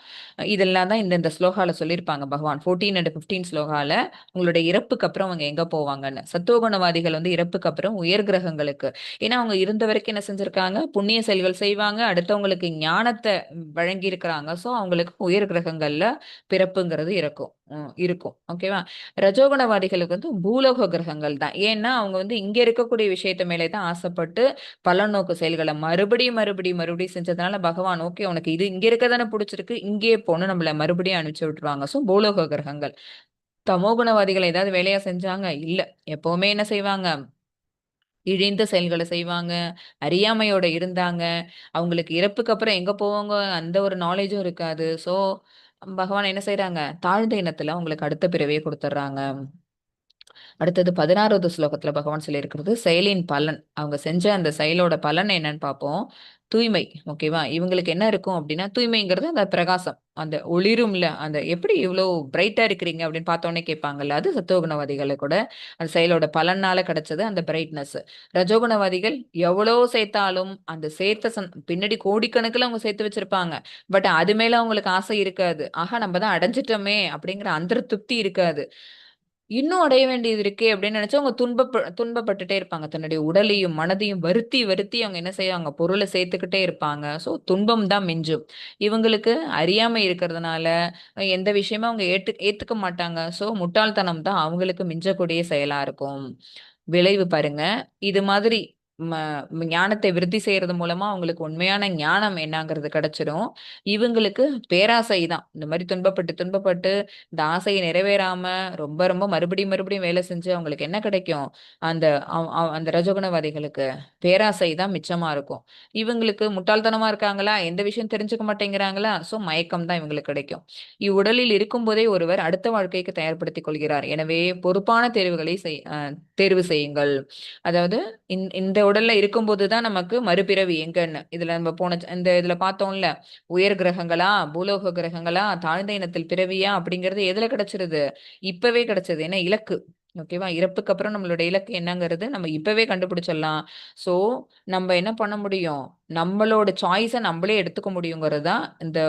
இதெல்லாம் தான் இந்த ஸ்லோகால சொல்லியிருப்பாங்க பகவான். 14 and 15 ஸ்லோகால உங்களுடைய இறப்புக்கு அப்புறம் அவங்க எங்க போவாங்கன்னு. சத்துவகுணவாதிகள் வந்து இறப்புக்கு அப்புறம் உயர் கிரகங்களுக்கு. ஏன்னா அவங்க இருந்த வரைக்கும் என்ன செஞ்சிருக்காங்க? புண்ணிய செயல்கள் செய்வாங்க. அடுத்தவங்களுக்கு ஞானத்தை வழங்கி இருக்கிறாங்க. ஸோ அவங்களுக்கு உயர் கிரகங்கள்ல பிறப்புங்கிறது இருக்கும். ஓகேவா? ரஜோகுணவாதிகளுக்கு வந்து பூலோக கிரகங்கள் தான். ஏன்னா அவங்க வந்து இங்க இருக்கக்கூடிய விஷயத்த மேலே தான் ஆசைப்பட்டு பலநோக்கு செயல்களை மறுபடியும் செஞ்சதுனால பகவான் ஓகே உனக்கு இது இங்க இருக்கதானே பிடிச்சிருக்கு, இங்கே போன்னு நம்மள மறுபடியும் அனுப்பிச்சு விட்டுருவாங்க. சோ பூலோக கிரகங்கள். தமோகுணவாதிகள் ஏதாவது வேலையா செஞ்சாங்க? இல்ல. எப்பவுமே என்ன செய்வாங்க? இழிந்த செயல்களை செய்வாங்க, அறியாமையோட இருந்தாங்க. அவங்களுக்கு இறப்புக்கு அப்புறம் எங்க போவாங்க அந்த ஒரு நாலேஜும் இருக்காது. சோ பகவான் என்ன செய்யறாங்க? தாழ்ந்த இனத்துல அவங்களுக்கு அடுத்த பிறவியை கொடுத்துட்றாங்க. அடுத்தது 16வது ஸ்லோகத்துல பகவான் சொல்லியிருக்கிறது செயலின் பலன். அவங்க செஞ்ச அந்த செயலோட பலன் என்னன்னு பார்ப்போம். தூய்மை. ஓகேவா? இவங்களுக்கு என்ன இருக்கும் அப்படின்னா, தூய்மைங்கிறது அந்த பிரகாசம், அந்த ஒளிரும்ல, அந்த எப்படி இவ்வளவு பிரைட்டா இருக்கிறீங்க அப்படின்னு பார்த்தோன்னே கேட்பாங்கல்ல, அது சத்துவகுணவாதிகளை கூட அந்த செயலோட பலனால கிடைச்சது அந்த பிரைட்னஸ். ரஜோகுணவாதிகள் எவ்வளவு சேர்த்தாலும் அந்த சேர்த்த பின்னாடி கோடிக்கணக்கில் அவங்க சேர்த்து வச்சிருப்பாங்க. பட் அது மேல அவங்களுக்கு ஆசை இருக்காது. ஆஹா நம்ம தான் அடைஞ்சிட்டோமே அப்படிங்கிற அந்த திருப்தி இருக்காது. இன்னும் அடைய வேண்டியது இருக்கே அப்படின்னு நினைச்சு அவங்க துன்பப்பட்டுட்டே இருப்பாங்க. தன்னுடைய உடலையும் மனதையும் வருத்தி வருத்தி அவங்க என்ன செய்வாங்க? பொருளை சேர்த்துக்கிட்டே இருப்பாங்க. சோ துன்பம் தான் மிஞ்சும். இவங்களுக்கு அறியாமை இருக்கிறதுனால எந்த விஷயமும் அவங்க ஏத்துக்க மாட்டாங்க. சோ முட்டாள்தனம் தான் அவங்களுக்கு மிஞ்சக்கூடிய செயலா இருக்கும். விளைவு பாருங்க. இது மாதிரி ஞானத்தை விருத்தி செய்யறது மூலமா அவங்களுக்கு உண்மையான ஞானம் என்னங்கிறது கிடைச்சிடும். இவங்களுக்கு பேராசை தான். இந்த மாதிரி துன்பப்பட்டு துன்பப்பட்டு இந்த ஆசையை நிறைவேறாம ரொம்ப ரொம்ப மறுபடியும் வேலை செஞ்சு அவங்களுக்கு என்ன கிடைக்கும்? அந்த அந்த ரஜோகுணவாதிகளுக்கு பேராசை தான் மிச்சமா இருக்கும். இவங்களுக்கு முட்டாள்தனமா இருக்காங்களா? எந்த விஷயம் தெரிஞ்சுக்க மாட்டேங்கிறாங்களா? சோ மயக்கம் தான் இவங்களுக்கு கிடைக்கும். இவ்வுடலில் இருக்கும்போதே ஒருவர் அடுத்த வாழ்க்கைக்கு தயார்படுத்திக் கொள்கிறார். எனவே பொறுப்பான தேர்வுகளை தேர்வு செய்யுங்கள். அதாவது இந்த உடல்ல இருக்கும்போது தான் நமக்கு மறுபிறவி எங்கன்னு இதுல நம்ம இந்த இதுல பார்த்தோம்ல, உயர் கிரகங்களா, பூலோக கிரகங்களா, தாழ்ந்த இனத்தில் பிறவியா அப்படிங்கிறது எதுல கிடைச்சிருது? இப்பவே கிடைச்சது. ஏன்னா இலக்கு. ஓகேவா? இறப்புக்கு அப்புறம் நம்மளோட இலக்கு என்னங்கிறது நம்ம இப்பவே கண்டுபிடிச்சிடலாம். சோ நம்ம என்ன பண்ண முடியும்? நம்மளோட சாய்ஸை நம்மளே எடுத்துக்க முடியுங்கிறது தான் இந்த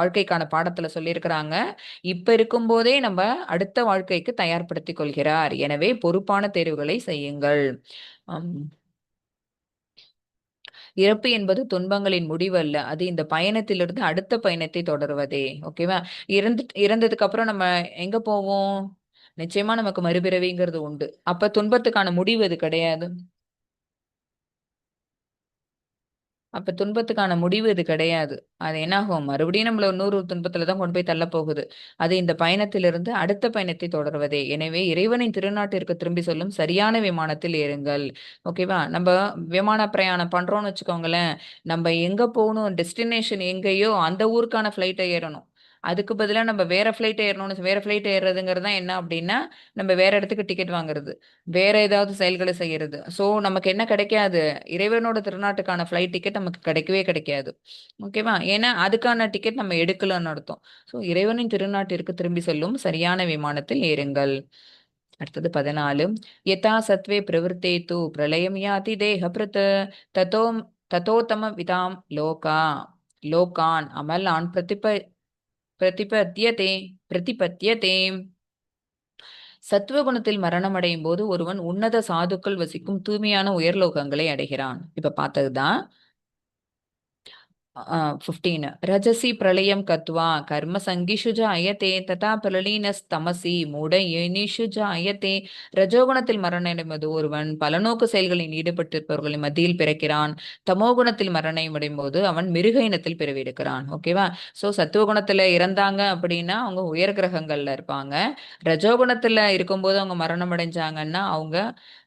வாழ்க்கைக்கான பாடத்துல சொல்லியிருக்கிறாங்க. இப்ப இருக்கும்போதே நம்ம அடுத்த வாழ்க்கைக்கு தயார்படுத்திக் கொள்கிறார். எனவே பொறுப்பான தேர்வுகளை செய்யுங்கள். இறப்பு என்பது துன்பங்களின் முடிவு அல்ல. அது இந்த பயணத்திலிருந்து அடுத்த பயணத்தை தொடர்வதே. ஓகேவா? இறந்ததுக்கு அப்புறம் நம்ம எங்க போவோம்? நிச்சயமா நமக்கு மறுபிறவிங்கிறது உண்டு. அப்ப துன்பத்துக்கான முடிவு அது கிடையாது. அப்ப துன்பத்துக்கான முடிவு இது கிடையாது. அது என்னாகும்? மறுபடியும் நம்மள இன்னொரு துன்பத்துல தான் கொண்டு போய் தள்ள போகுது. அது இந்த பயணத்திலிருந்து அடுத்த பயணத்தை தொடர்வதே. எனவே இறைவனின் திருநாட்டிற்கு திரும்பி செல்லும் சரியான விமானத்தில் ஏறுங்கள். ஓகேவா? நம்ம விமான பிரயாணம் பண்றோம்னு வச்சுக்கோங்களேன். நம்ம எங்க போகணும், டெஸ்டினேஷன் எங்கேயோ அந்த ஊருக்கான ஃப்ளைட்ட ஏறணும். அதுக்கு பதிலா நம்ம வேற ஃப்ளைட் ஏறணும்னு வேற ஃப்ளைட் ஏறுறதுங்கிறது தான் என்ன அப்படின்னா, நம்ம வேற இடத்துக்கு டிக்கெட் வாங்குறது. வேற ஏதாவது செயல்களை செய்யறது. சோ நமக்கு என்ன கிடைக்காது? இறைவனோட திருநாட்டுக்கான ஃப்ளைட் டிக்கெட் நமக்கு கிடைக்கவே கிடைக்காது. ஓகேவா? ஏன்னா அதுக்கான டிக்கெட் நம்ம எடுக்கலன்னு அர்த்தம். சோ இறைவனின் திருநாட்டிற்கு திரும்பி செல்லும் சரியான விமானத்தில் ஏறுங்கள். அடுத்தது 14. யதா சத்வே பிரவருத்தே து பிரளயம் யாதி தேஹப்ருத் ததோ ததோத்தம விதாம் லோகான் அமலான் பிரதிபத்தியதே பிரதிபத்தியதே. சத்துவகுணத்தில் மரணம் அடையும் போது ஒருவன் உன்னத சாதுக்கள் வசிக்கும் தூய்மையான உயர்லோகங்களை அடைகிறான். இப்ப பார்த்ததுதான் 15 ரஜசி பிரளயம் கத்வா கர்ம சங்கிஷு ஜாயதே ததா பிரலீனஸ்தமசி மூட ஏனிஷு ஜாயதே. ரஜோகுணத்தில் மரணமடைவது ஒருவன் பலநோக்கு செயல்களில் ஈடுபட்டிருப்பவர்களின் மத்தியில் பிறக்கிறான். தமோகுணத்தில் மரணம் அடையும் போது அவன் மிருக இனத்தில் பிறவிடுக்கிறான். ஓகேவா? ஸோ சத்துவகுணத்துல இறந்தாங்க அப்படின்னா அவங்க உயர் கிரகங்கள்ல இருப்பாங்க. ரஜோகுணத்துல இருக்கும்போது அவங்க மரணம் அடைஞ்சாங்கன்னா அவங்க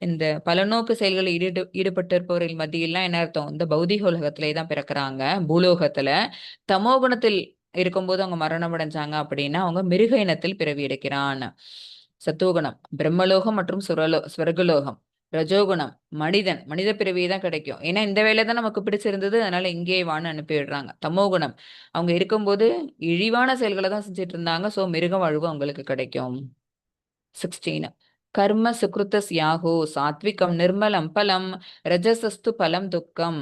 இந்த பலநோக்கு செயல்களில் ஈடுபட்டிருப்பவர்கள் மத்தியெல்லாம் என்ன அர்த்தம், இந்த பௌதிக உலகத்திலே தான் பிறக்கிறாங்க, பூலோகத்துல. தமோகுணத்தில் இருக்கும்போது அவங்க மரணம் அடைஞ்சாங்க அப்படின்னா அவங்க மிருக இனத்தில் பிறவி எடுக்கிறான். சத்துவகுணம் பிரம்மலோகம் மற்றும் ஸ்வர்கலோகம். ரஜோகுணம் மனித பிறவியை தான் கிடைக்கும். ஏன்னா இந்த வேலை தான் நமக்கு பிடிச்சிருந்தது, அதனால இங்கே வான்னு அனுப்பி விடுறாங்க. தமோகுணம் அவங்க இருக்கும்போது இழிவான செயல்களை தான் செஞ்சுட்டு இருந்தாங்க, சோ மிருக வாழ்வு அவங்களுக்கு கிடைக்கும். 16 கர்ம சுக்ருதஸ் யாஹோ சாத்விகம் நிர்மலம் பலம் ரஜசஸ்து பலம் துக்கம்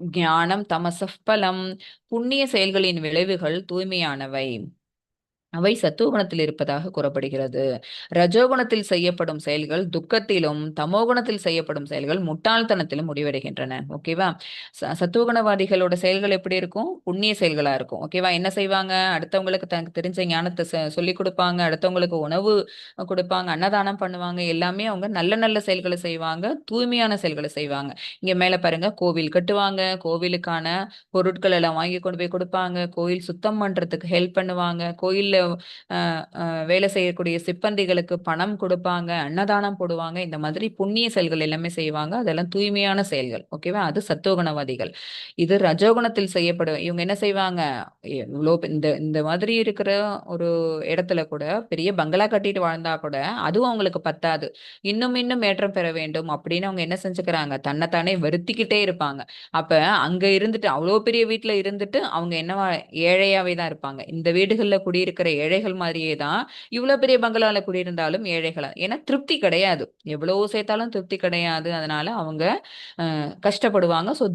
ஞானம் தமசப் பலம். புண்ணிய செயல்களின் விளைவுகள் தூய்மையானவை, அவை சத்துவகுணத்தில் இருப்பதாக கூறப்படுகிறது. ரஜோகுணத்தில் செய்யப்படும் செயல்கள் துக்கத்திலும் தமோகுணத்தில் செய்யப்படும் செயல்கள் முட்டாள்தனத்திலும் முடிவடைகின்றன. ஓகேவா? சத்துவகுணவாதிகளோட செயல்கள் எப்படி இருக்கும்? புண்ணிய செயல்களா இருக்கும். ஓகேவா? என்ன செய்வாங்க? அடுத்தவங்களுக்கு தனக்கு தெரிஞ்ச ஞானத்தை சொல்லி கொடுப்பாங்க, அடுத்தவங்களுக்கு உணவு கொடுப்பாங்க, அன்னதானம் பண்ணுவாங்க. எல்லாமே அவங்க நல்ல நல்ல செயல்களை செய்வாங்க, தூய்மையான செயல்களை செய்வாங்க. இங்க மேல பாருங்க, கோவில் கட்டுவாங்க, கோவிலுக்கான பொருட்கள் எல்லாம் வாங்கி கொண்டு போய் கொடுப்பாங்க, கோயில் சுத்தம் பண்றதுக்கு ஹெல்ப் பண்ணுவாங்க, கோயில்ல வேலை செய்யக்கூடிய சிப்பந்திகளுக்கு பணம் கொடுப்பாங்க, அன்னதானம் போடுவாங்க. இந்த மாதிரி புண்ணிய செயல்கள் எல்லாமே செய்வாங்க. அதெல்லாம் தூய்மையான செயல்கள். ஓகேவா? அது சத்துவகுணவாதிகள். இது ரஜோகுணத்தில் செய்யப்படும். இவங்க என்ன செய்வாங்க? இந்த இந்த மாதிரி இருக்கிற ஒரு இடத்துல கூட பெரிய பங்களா கட்டிட்டு வாழ்ந்தா கூட அதுவும் அவங்களுக்கு பத்தாது. இன்னும் இன்னும் ஏற்றம் பெற வேண்டும் அப்படின்னு அவங்க என்ன செஞ்சுக்கிறாங்க? தன்னைத்தானே வருத்திக்கிட்டே இருப்பாங்க. அப்ப அங்க இருந்துட்டு அவ்வளோ பெரிய வீட்டுல இருந்துட்டு அவங்க என்னவா ஏழையாவே தான் இருப்பாங்க. இந்த வீடுகள்ல குடியிருக்கிற ஏழைகள் மாதிரியே தான் இவ்வளவு பெரிய பங்களால குடியிருந்தாலும் ஏழைகளா, ஏன்னா திருப்தி கிடையாது, எவ்வளவு சேர்த்தாலும் திருப்தி கிடையாது. அதனால அவங்க கஷ்டப்படுவாங்க. ஸோ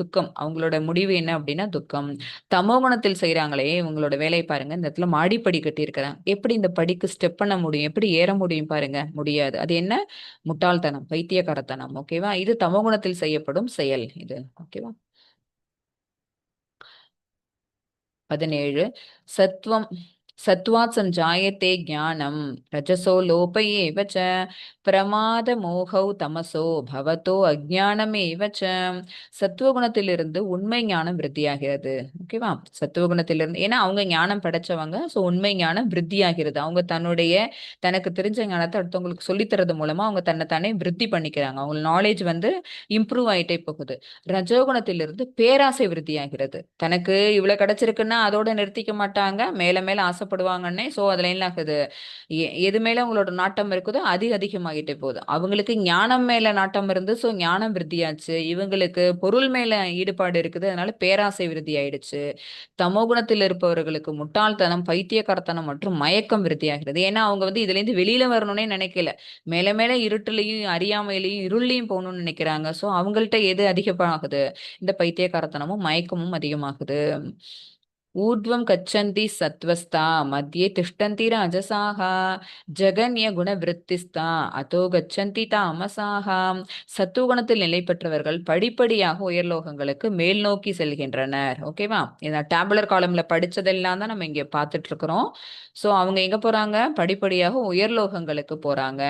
துக்கம் அவங்களோட முடிவு என்ன அப்படின்னா துக்கம். தமோ குணத்தில் செய்யறாங்களே இவங்களோட வேலையை பாருங்க. இந்த இடத்துல மாடிப்படி கட்டி இருக்கிறாங்க, எப்படி இந்த படிக்கு ஸ்டெப் பண்ண முடியும், எப்படி ஏற முடியும் பாருங்க, முடியாது. அது என்ன? முட்டாள்தனம், பைத்தியக்காரத்தனம். ஓகேவா? இது தமோ குணத்தில் செய்யப்படும் செயல் இது. ஓகேவா? 17 சத்வம் சத்வாத் சஞ்சாயத்தே ஞானம் ரஜசோ லோபயேவ ச பிரமாத மோகௌ தமசோ பவதோ அஜ்ஞானமேவ ச. சத்துவகுணத்திலிருந்து உண்மை ஞானம் விருத்தியாகிறது. ஓகேவா? சத்துவகுணத்திலிருந்து, ஏன்னா அவங்க ஞானம் படைச்சவங்க, ஸோ உண்மை ஞானம் விருத்தியாகிறது. அவங்க தனக்கு தெரிஞ்ச ஞானத்தை அடுத்தவங்களுக்கு சொல்லித்தரது மூலமா அவங்க தன்னை விருத்தி பண்ணிக்கிறாங்க. அவங்க நாலேஜ் இம்ப்ரூவ் ஆயிட்டே போகுது. ரஜோகுணத்திலிருந்து பேராசை விருத்தியாகிறது. தனக்கு இவ்வளவு கிடைச்சிருக்குன்னா அதோட நிறுத்திக்க மாட்டாங்க, மேல மேல ஆசைப்படுவாங்கன்னே. சோ அதுல என்ன ஆகுது? எது மேல உங்களோட நாட்டம் இருக்குதோ அதிகமாகிட்டே போகுது. அவங்களுக்கு ஞானம் மேல நாட்டம் இருந்து, சோ ஞானம் விருத்தியாச்சு. இவங்களுக்கு பொருள் மேல ஈடுபாடு இருக்குது, அதனால பேராசை விருத்தி ஆயிடுச்சு. தமோகுணத்தில் இருப்பவர்களுக்கு முட்டாள்தனம், பைத்தியக்காரத்தனம் மற்றும் மயக்கம் விருத்தியாகிறது. ஏன்னா அவங்க இதுல இருந்து வெளியில வரணும்னே நினைக்கல, மேல மேல இருட்டுலையும் அறியாமையிலையும் இருளையும் போகணும்னு நினைக்கிறாங்க. சோ அவங்கள்ட்ட எது அதிகமாகுது? இந்த பைத்தியக்காரத்தனமும் மயக்கமும் அதிகமாகுது. ஊர்த்வம் கச்சந்தி சத்வஸ்தா மத்தியே திஷ்டந்தி ராஜசாக ஜகன்ய குண விருத்திஸ்தா அதோ கச்சந்தி தாமசாக. சத்துவகுணத்தில் நிலை பெற்றவர்கள் படிப்படியாக உயர்லோகங்களுக்கு மேல் நோக்கி செல்கின்றனர். ஓகேவா? இந்த டேபுலர் காலம்ல படிச்சதெல்லாம் தான் நம்ம இங்க பார்த்துட்டு இருக்கிறோம். சோ அவங்க எங்க போறாங்க? படிப்படியாக உயர்லோகங்களுக்கு போறாங்க.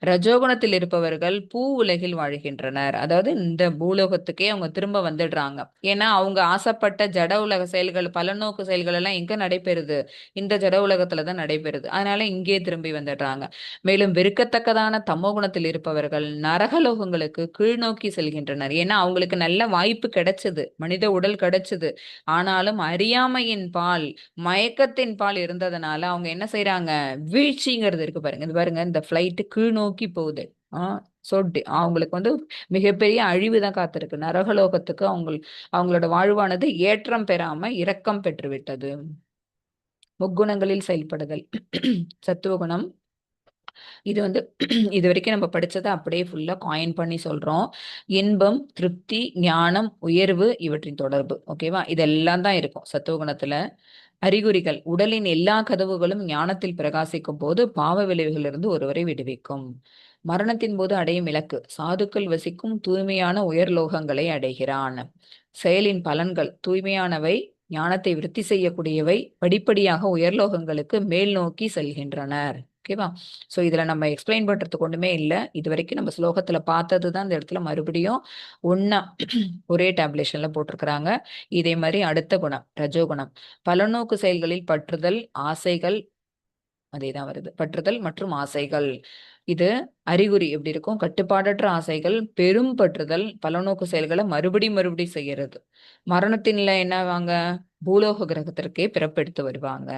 ரஜோகுணத்தில் இருப்பவர்கள் பூ உலகில் வாழ்கின்றனர், அதாவது இந்த பூலோகத்துக்கே அவங்க திரும்ப வந்துடுறாங்க. ஏன்னா அவங்க ஆசைப்பட்ட ஜட உலக செயல்கள், பலநோக்கு செயல்கள் எல்லாம் எங்க நடைபெறுது? இந்த ஜட உலகத்துலதான் நடைபெறுது. அதனால இங்கே திரும்பி வந்துடுறாங்க. மேலும் வெறுக்கத்தக்கதான தமோகுணத்தில் இருப்பவர்கள் நரகலோகங்களுக்கு கீழ்நோக்கி செல்கின்றனர். ஏன்னா அவங்களுக்கு நல்ல வாய்ப்பு கிடைச்சது, மனித உடல் கிடைச்சது, ஆனாலும் அறியாமையின் பால், மயக்கத்தின் பால் இருந்ததுனால அவங்க என்ன செய்யறாங்க? வீழ்ச்சிங்கிறது இருக்கு பாருங்க. இது பாருங்க, இந்த பிளைட் கீழ் நோக்கி போகுது. அவங்களுக்கு மிகப்பெரிய அழிவுதான் காத்திருக்கு. நரகலோகத்துக்கு அவங்களோட வாழ்வானது ஏற்றம் பெறாம இரக்கம் பெற்று விட்டது. முக்குணங்களில் செயல்படுதல். சத்துவகுணம் இது இது வரைக்கும் நம்ம படிச்சதை அப்படியே ஃபுல்லா காயின் பண்ணி சொல்றோம். இன்பம், திருப்தி, ஞானம், உயர்வு, இவற்றின் தொடர்பு. ஓகேவா? இதெல்லாம் தான் இருக்கும் சத்துவகுணத்துல. அறிகுறிகள்: உடலின் எல்லா கதவுகளும் ஞானத்தில் பிரகாசிக்கும் போது பாவ விளைவுகளிலிருந்து ஒருவரை விடுவிக்கும். மரணத்தின் போது அடையும் இலக்கு: சாதுக்கள் வசிக்கும் தூய்மையான உயர்லோகங்களை அடைகிறான். செயலின் பலன்கள்: தூய்மையானவை, ஞானத்தை விருத்தி செய்யக்கூடியவை, படிப்படியாக உயர்லோகங்களுக்கு மேல் நோக்கி செல்கின்றனர். ஓகேவா? ஸோ இதுல நம்ம எக்ஸ்பிளைன் பண்றதுக்கு ஒண்ணுமே இல்லை. இது வரைக்கும் நம்ம ஸ்லோகத்துல பார்த்தது தான் இந்த இடத்துல மறுபடியும் ஒன்னா ஒரே டேப்லேஷன்ல போட்டிருக்கிறாங்க. இதே மாதிரி அடுத்த குணம் ரஜோகுணம். பலநோக்கு செயல்களில் பற்றுதல், ஆசைகள், அதேதான் வருது, பற்றுதல் மற்றும் ஆசைகள். இது அறிகுறி எப்படி இருக்கும்? கட்டுப்பாடற்ற ஆசைகள், பெரும் பற்றுதல், பலநோக்கு செயல்களை மறுபடி செய்யறது. மரணத்தின்ல என்னவாங்க? பூலோக கிரகத்திற்கே பிறப்பெடுத்து வருவாங்க.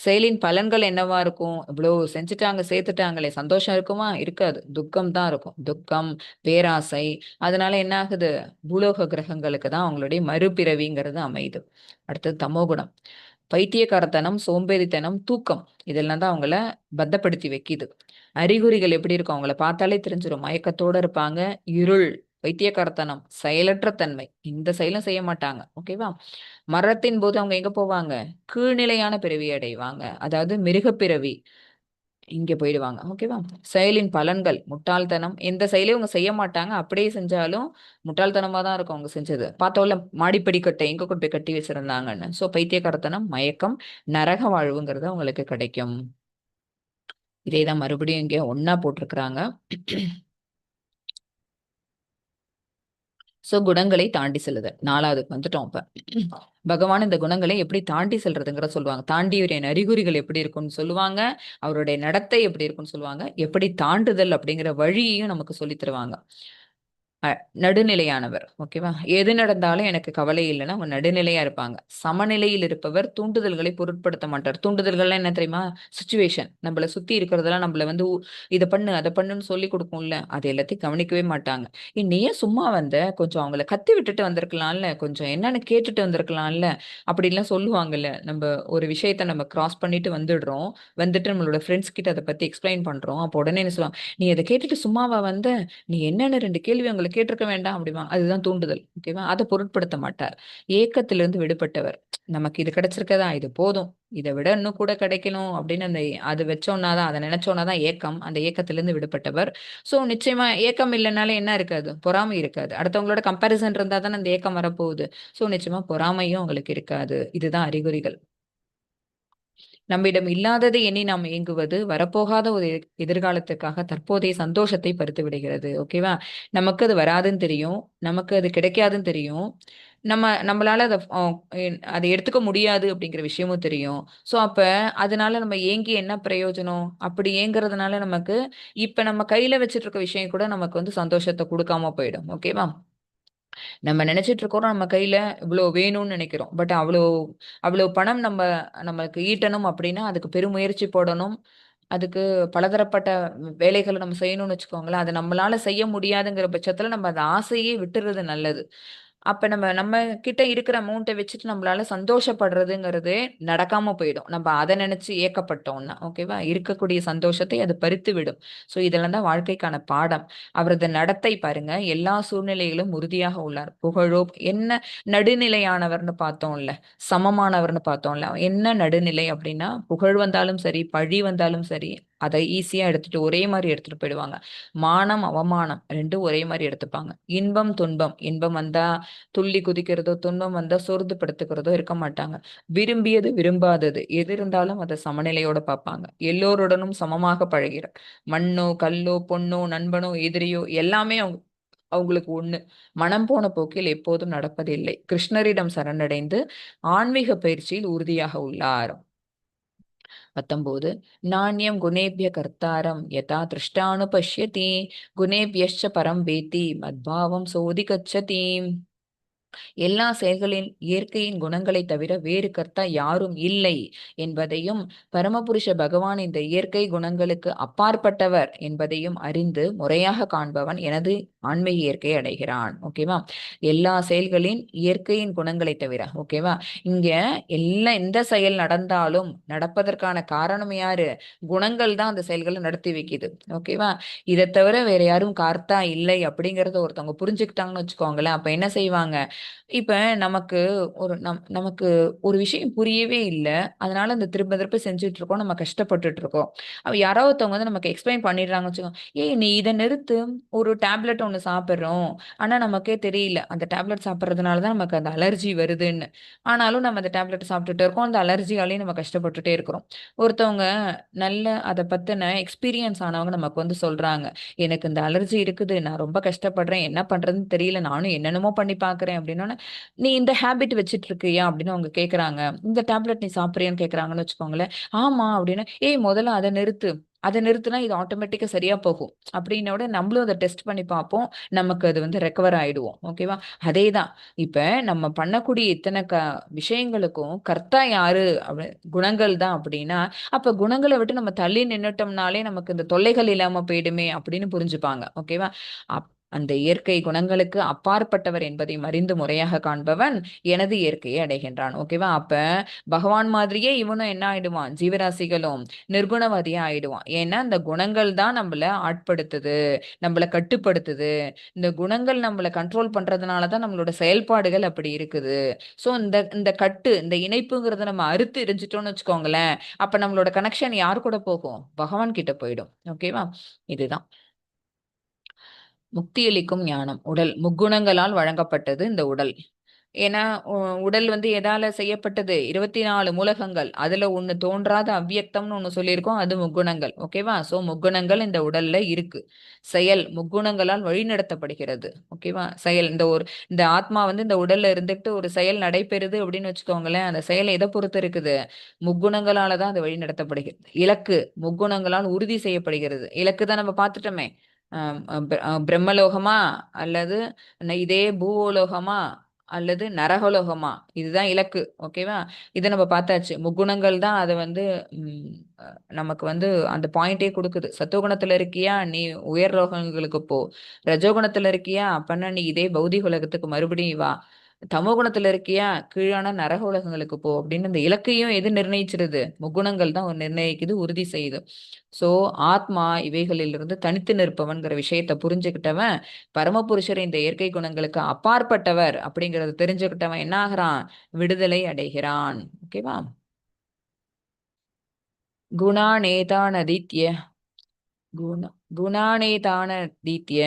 செயலின் பலன்கள் என்னவா இருக்கும்? இவ்வளவு செஞ்சுட்டாங்க, சேர்த்துட்டாங்களே, சந்தோஷம் இருக்குமா? இருக்காது, துக்கம் தான் இருக்கும். துக்கம், பேராசை. அதனால என்ன ஆகுது? பூலோக கிரகங்களுக்கு தான் அவங்களுடைய மறுபிறவிங்கிறது அமையுது. அடுத்தது தமோகுணம். பைத்தியக்காரத்தனம், சோம்பேறித்தனம், தூக்கம், இதெல்லாம் தான் அவங்கள பத்தப்படுத்தி வைக்கிது. அறிகுறிகள் எப்படி இருக்கும்? அவங்கள பார்த்தாலே தெரிஞ்சிடும். மயக்கத்தோட இருப்பாங்க, இருள், பைத்தியக்காரத்தனம், செயலற்ற தன்மை, இந்த செயலும் செய்ய மாட்டாங்க. ஓகேவா? மரணத்தின் போது அவங்க எங்க போவாங்க? கீழ்நிலையான பிறவி அடைவாங்க, அதாவது மிருகப்பிறவி, இங்க போயிடுவாங்க. ஓகேவா? செயலின் பலன்கள்: முட்டாள்தனம், எந்த செயலையும் அவங்க செய்ய மாட்டாங்க, அப்படியே செஞ்சாலும் முட்டாள்தனமா தான் இருக்கும் அவங்க செஞ்சது. பார்த்தோம்ல மாடிப்படி கட்டை எங்க கொண்டு போய் கட்டி வச்சிருந்தாங்கன்னு. ஸோ பைத்தியக்காரத்தனம், மயக்கம், நரக வாழ்வுங்கிறது அவங்களுக்கு கிடைக்கும். இதேதான் மறுபடியும் இங்க ஒன்னா போட்டிருக்கிறாங்க. சோ குணங்களை தாண்டி செல்லுதல். 4வதுக்கு வந்துட்டோம். இப்ப பகவான் இந்த குணங்களை எப்படி தாண்டி செல்றதுங்கிற சொல்லுவாங்க. தாண்டியவரின் அறிகுறிகள் எப்படி இருக்கும்னு சொல்லுவாங்க, அவருடைய நடத்தை எப்படி இருக்கும்னு சொல்லுவாங்க, எப்படி தாண்டுதல் அப்படிங்கிற வழியையும் நமக்கு சொல்லி தருவாங்க. நடுநிலையானவர். ஓகேவா? எது நடந்தாலும் எனக்கு கவலை இல்லைன்னா அவங்க நடுநிலையா இருப்பாங்க. சமநிலையில் இருப்பவர் தூண்டுதல்களை பொருட்படுத்த மாட்டார். தூண்டுதல்கள்லாம் என்ன தெரியுமா? சுச்சுவேஷன், நம்மள சுத்தி இருக்கிறதெல்லாம் நம்மள வந்து இதை பண்ணு அதை பண்ணுன்னு சொல்லி கொடுக்கும்ல, அது எல்லாத்தையும் கவனிக்கவே மாட்டாங்க. நீ ஏன் சும்மா வந்த? கொஞ்சம் அவங்கள கத்தி விட்டுட்டு வந்திருக்கலாம்ல, கொஞ்சம் என்னன்னு கேட்டுட்டு வந்திருக்கலாம்ல, அப்படின்லாம் சொல்லுவாங்கல்ல. நம்ம ஒரு விஷயத்த நம்ம கிராஸ் பண்ணிட்டு வந்துடுறோம், வந்துட்டு நம்மளோட ஃப்ரெண்ட்ஸ் கிட்ட அதை பத்தி எக்ஸ்பிளைன் பண்றோம். அப்போ உடனே என்ன சொல்லுவாங்க? நீ அதை கேட்டுட்டு சும்மாவா வந்த? நீ என்னன்னு 2 கேள்வி அவங்களை கேட்டிருக்க வேண்டாம் அப்படிமா. அதுதான் தூண்டுதல். ஓகேவா? அதை பொருட்படுத்த மாட்டார். ஏக்கத்திலிருந்து விடுபட்டவர். நமக்கு இது கிடைச்சிருக்கதா, இது போதும், இதை விட இன்னும் கூட கிடைக்கணும் அப்படின்னு அந்த அது வச்சோம்னாதான், அதை நினைச்சோம்னாதான் ஏக்கம். அந்த ஏக்கத்திலிருந்து விடுபட்டவர். சோ நிச்சயமா ஏக்கம் இல்லைனாலே என்ன இருக்காது? பொறாமை இருக்காது. அடுத்தவங்களோட கம்பேரிசன் இருந்தா தானே அந்த ஏக்கம் வரப்போகுது. சோ நிச்சயமா பொறாமையும் அவங்களுக்கு இருக்காது. இதுதான் அறிகுறிகள். நம்மிடம் இல்லாததை எண்ணி நாம் ஏங்குவது வரப்போகாத ஒரு எதிர்காலத்துக்காக தற்போதைய சந்தோஷத்தை பறித்து விடுகிறது. ஓகேவா? நமக்கு அது வராதுன்னு தெரியும், நமக்கு அது கிடைக்காதுன்னு தெரியும், நம்மளால அதை எடுத்துக்க முடியாது அப்படிங்கிற விஷயமும் தெரியும். சோ அப்ப அதனால நம்ம ஏங்கி என்ன பிரயோஜனம்? அப்படி ஏங்குறதுனால நமக்கு இப்ப நம்ம கையில வச்சிட்டு இருக்க விஷயம் கூட நமக்கு வந்து சந்தோஷத்தை கொடுக்காம போயிடும். ஓகேவா? நம்ம நினைச்சிட்டு இருக்கோம் நம்ம கையில இவ்வளோ வேணும்னு நினைக்கிறோம். பட் அவ்வளோ பணம் நமக்கு ஈட்டணும் அப்படின்னா அதுக்கு பெருமுயற்சி போடணும். அதுக்கு பலதரப்பட்ட வேலைகளை நம்ம செய்யணும்னு வச்சுக்கோங்களேன். அது நம்மளால செய்ய முடியாதுங்கிற பட்சத்துல நம்ம அந்த ஆசையே விட்டுறது நல்லது. அப்ப நம்ம கிட்ட இருக்கிற அமௌண்ட்டை வச்சுட்டு நம்மளால சந்தோஷப்படுறதுங்கிறதே நடக்காம போயிடும். நம்ம அதை நினைச்சு ஏக்கப்பட்டோம்னா. ஓகேவா? இருக்கக்கூடிய சந்தோஷத்தை அது பறித்து விடும். சோ இதெல்லாம் தான் வாழ்க்கைக்கான பாடம். அவரது நடத்தை பாருங்க, எல்லா சூழ்நிலையிலும் உறுதியாக உள்ளார். புகழோ என்ன நடுநிலையானவர்னு பார்த்தோம்ல, சமமானவர்னு பார்த்தோம்ல. என்ன நடுநிலை அப்படின்னா, புகழ் வந்தாலும் சரி, பழி வந்தாலும் சரி, அதை ஈஸியா எடுத்துட்டு ஒரே மாதிரி எடுத்துட்டு போயிடுவாங்க. மானம், அவமானம் 2ம் ஒரே மாதிரி எடுத்துப்பாங்க. இன்பம், துன்பம், இன்பம் வந்தா துள்ளி குதிக்கிறதோ, துன்பம் வந்தா சொர்ந்து படுத்துக்கிறதோ இருக்க மாட்டாங்க. விரும்பியது, விரும்பாதது எது இருந்தாலும் அதை சமநிலையோட பார்ப்பாங்க. எல்லோருடனும் சமமாக பழகிறார். மண்ணோ, கல்லோ, பொண்ணோ, நண்பனோ, எதிரியோ எல்லாமே அவங்களுக்கு ஒண்ணு. மனம் போன போக்கில் எப்போதும் நடப்பதில்லை. கிருஷ்ணரிடம் சரணடைந்து ஆன்மீக பயிற்சியில் உறுதியாக உள்ளார். 19 நாண்யம் குணேபிய கர்த்தாரம் யதா திருஷ்டானு பஷ்யதி குணேபியश्च பரம் வேத்தி மத்பாவம் சோதி கச்சதி. எல்லா செயல்களின் இயற்கையின் குணங்களை தவிர வேறு கர்த்தா யாரும் இல்லை என்பதையும், பரமபுருஷ பகவான் இந்த இயற்கை குணங்களுக்கு அப்பாற்பட்டவர் என்பதையும் அறிந்து முறையாக காண்பவன் எனது ஆன்மீக இயற்கையை அடைகிறான். ஓகேவா? எல்லா செயல்களின் இயற்கையின் குணங்களை தவிர. ஓகேவா? இங்க எந்த செயல் நடந்தாலும் நடப்பதற்கான காரணம் யாரு? குணங்கள் தான் அந்த செயல்களை நடத்தி வைக்குது. ஓகேவா? இதை தவிர வேற யாரும் கர்த்தா இல்லை அப்படிங்கறத ஒருத்தவங்க புரிஞ்சுக்கிட்டாங்கன்னு வச்சுக்கோங்களேன். அப்ப என்ன செய்வாங்க? இப்ப நமக்கு நமக்கு ஒரு விஷயம் புரியவே இல்ல. அதனால அந்த திரும்ப திரும்ப செஞ்சுட்டு இருக்கோம். நம்ம கஷ்டப்பட்டுட்டு இருக்கோம். யாரோ ஒருத்தவங்க வந்து நமக்கு எக்ஸ்பிளைன் பண்ணிடுறாங்கன்னு வச்சுக்கோங்க. "ஏய் நீ இத நிறுத்து. ஒரு டேப்லெட் ஒண்ணு சாப்பிடுறோம். ஆனா நமக்கே தெரியல. அந்த டேப்லெட் சாப்பிடுறதுனால தான் நமக்கு அந்த அலர்ஜி வருதுன்னு. ஆனாலும் நம்ம அந்த டேப்லெட் சாப்பிட்டுட்டே இருக்கோம். அந்த அலர்ஜியாலயும் நம்ம கஷ்டப்பட்டுட்டே இருக்கிறோம்." ஒருத்தவங்க நல்ல அத பத்தின எக்ஸ்பீரியன்ஸ் ஆனவங்க நமக்கு வந்து சொல்றாங்க. "எனக்கு இந்த அலர்ஜி இருக்குது. நான் ரொம்ப கஷ்டப்படுறேன். என்ன பண்றதுன்னு தெரியல. நானும் என்னென்னமோ பண்ணி பார்க்குறேன்." அப்படின்னோனே, "நீ இந்த ஹேபிட் வச்சுட்டு இருக்கியா?" அப்படின்னு அவங்க கேட்கறாங்க. "இந்த டேப்லெட் நீ சாப்பிடுறியான்னு?" கேட்கறாங்கன்னு வச்சுக்கோங்களேன். "ஆமா." அப்படின்னு. "ஏய் முதல்ல அத நிறுத்து. அத நிறுத்துனா இது ஆட்டோமேட்டிக்கா சரியா போகும்." அப்படின்னோட நம்மளும் அத டெஸ்ட் பண்ணி பார்ப்போம். நமக்கு அது வந்து ரெக்கவர் ஆயிடுவோம். ஓகேவா? அதேதான். இப்ப நம்ம பண்ணக்கூடிய இத்தனை விஷயங்களுக்கும் கர்த்தா யாரு? குணங்கள் தான் அப்படின்னா, அப்ப குணங்கள விட்டு நம்ம தள்ளி நின்னுட்டோம்னாலே நமக்கு இந்த தொல்லைகள் இல்லாம போயிடுமே அப்படின்னு புரிஞ்சுப்பாங்க. ஓகேவா? அந்த இயற்கை குணங்களுக்கு அப்பாற்பட்டவர் என்பதையும் அறிந்து முறையாக காண்பவன் எனது இயற்கையை அடைகின்றான். ஓகேவா? அப்ப பகவான் மாதிரியே இவனும் என்ன ஆயிடுவான்? ஜீவராசிகளும் நிர்குணவாதியா ஆயிடுவான். ஏன்னா இந்த குணங்கள் தான் நம்மள ஆட்படுத்துது, நம்மள கட்டுப்படுத்துது. இந்த குணங்கள் நம்மள கண்ட்ரோல் பண்றதுனால தான் நம்மளோட செயல்பாடுகள் அப்படி இருக்குது. சோ இந்த இந்த இணைப்புங்கிறத நம்ம அறுத்து எரிஞ்சிட்டோம்னு வச்சுக்கோங்களேன், அப்ப நம்மளோட கனெக்ஷன் யார் கூட போகும்? பகவான் கிட்ட போயிடும். ஓகேவா? இதுதான் முக்தியளிக்கும் ஞானம். உடல் முக்குணங்களால் வழங்கப்பட்டது இந்த உடல். ஏன்னா உடல் வந்து எதால செய்யப்பட்டது? 24 மூலகங்கள். அதுல ஒண்ணு தோன்றாத அவ்வியக்தம்னு ஒண்ணு சொல்லியிருக்கோம். அது முக்குணங்கள். ஓகேவா? சோ முக்குணங்கள் இந்த உடல்ல இருக்கு. செயல் முக்குணங்களால் வழிநடத்தப்படுகிறது. ஓகேவா? செயல் இந்த ஆத்மா வந்து இந்த உடல்ல இருந்துட்டு ஒரு செயல் நடைபெறுது அப்படின்னு வச்சுக்கோங்களேன். அந்த செயல் எத பொறுத்து இருக்குது? முக்குணங்களால தான் அது வழிநடத்தப்படுகிறது. இலக்கு முக்குணங்களால் உறுதி செய்யப்படுகிறது. இலக்கு தான் நம்ம பார்த்துட்டோமே. பிரம்மலோகமா? அல்லது இதே பூவோலோகமா? அல்லது நரகலோகமா? இதுதான் இலக்கு. ஓகேவா? இத நம்ம பார்த்தாச்சு. முக்குணங்கள் தான் அத வந்து ம் அ நமக்கு வந்து அந்த பாயிண்டே குடுக்குது. சத்துவகுணத்துல இருக்கியா? நீ உயர் லோகங்களுக்கு போ. ரஜோகுணத்துல இருக்கியா? அப்பன்னா நீ இதே பௌதிக உலகத்துக்கு மறுபடியும் வா. தமோ குணத்துல இருக்கியா? கீழான நரக உலகங்களுக்கு போ. அப்படின்னு இந்த இலக்கையும் எது நிர்ணயிச்சிருது? முக்குணங்கள் தான் நிர்ணயிக்குது, உறுதி செய்யுது. சோ ஆத்மா இவைகளிலிருந்து தனித்து நிற்பவன்கிற விஷயத்த புரிஞ்சுக்கிட்டவன் பரமபுருஷர் இந்த இயற்கை குணங்களுக்கு அப்பாற்பட்டவர் அப்படிங்கறத தெரிஞ்சுக்கிட்டவன் என்ன ஆகிறான்? விடுதலை அடைகிறான். ஓகேவா? குணானேதானதித்ய गुण गुणानेतानतीत्य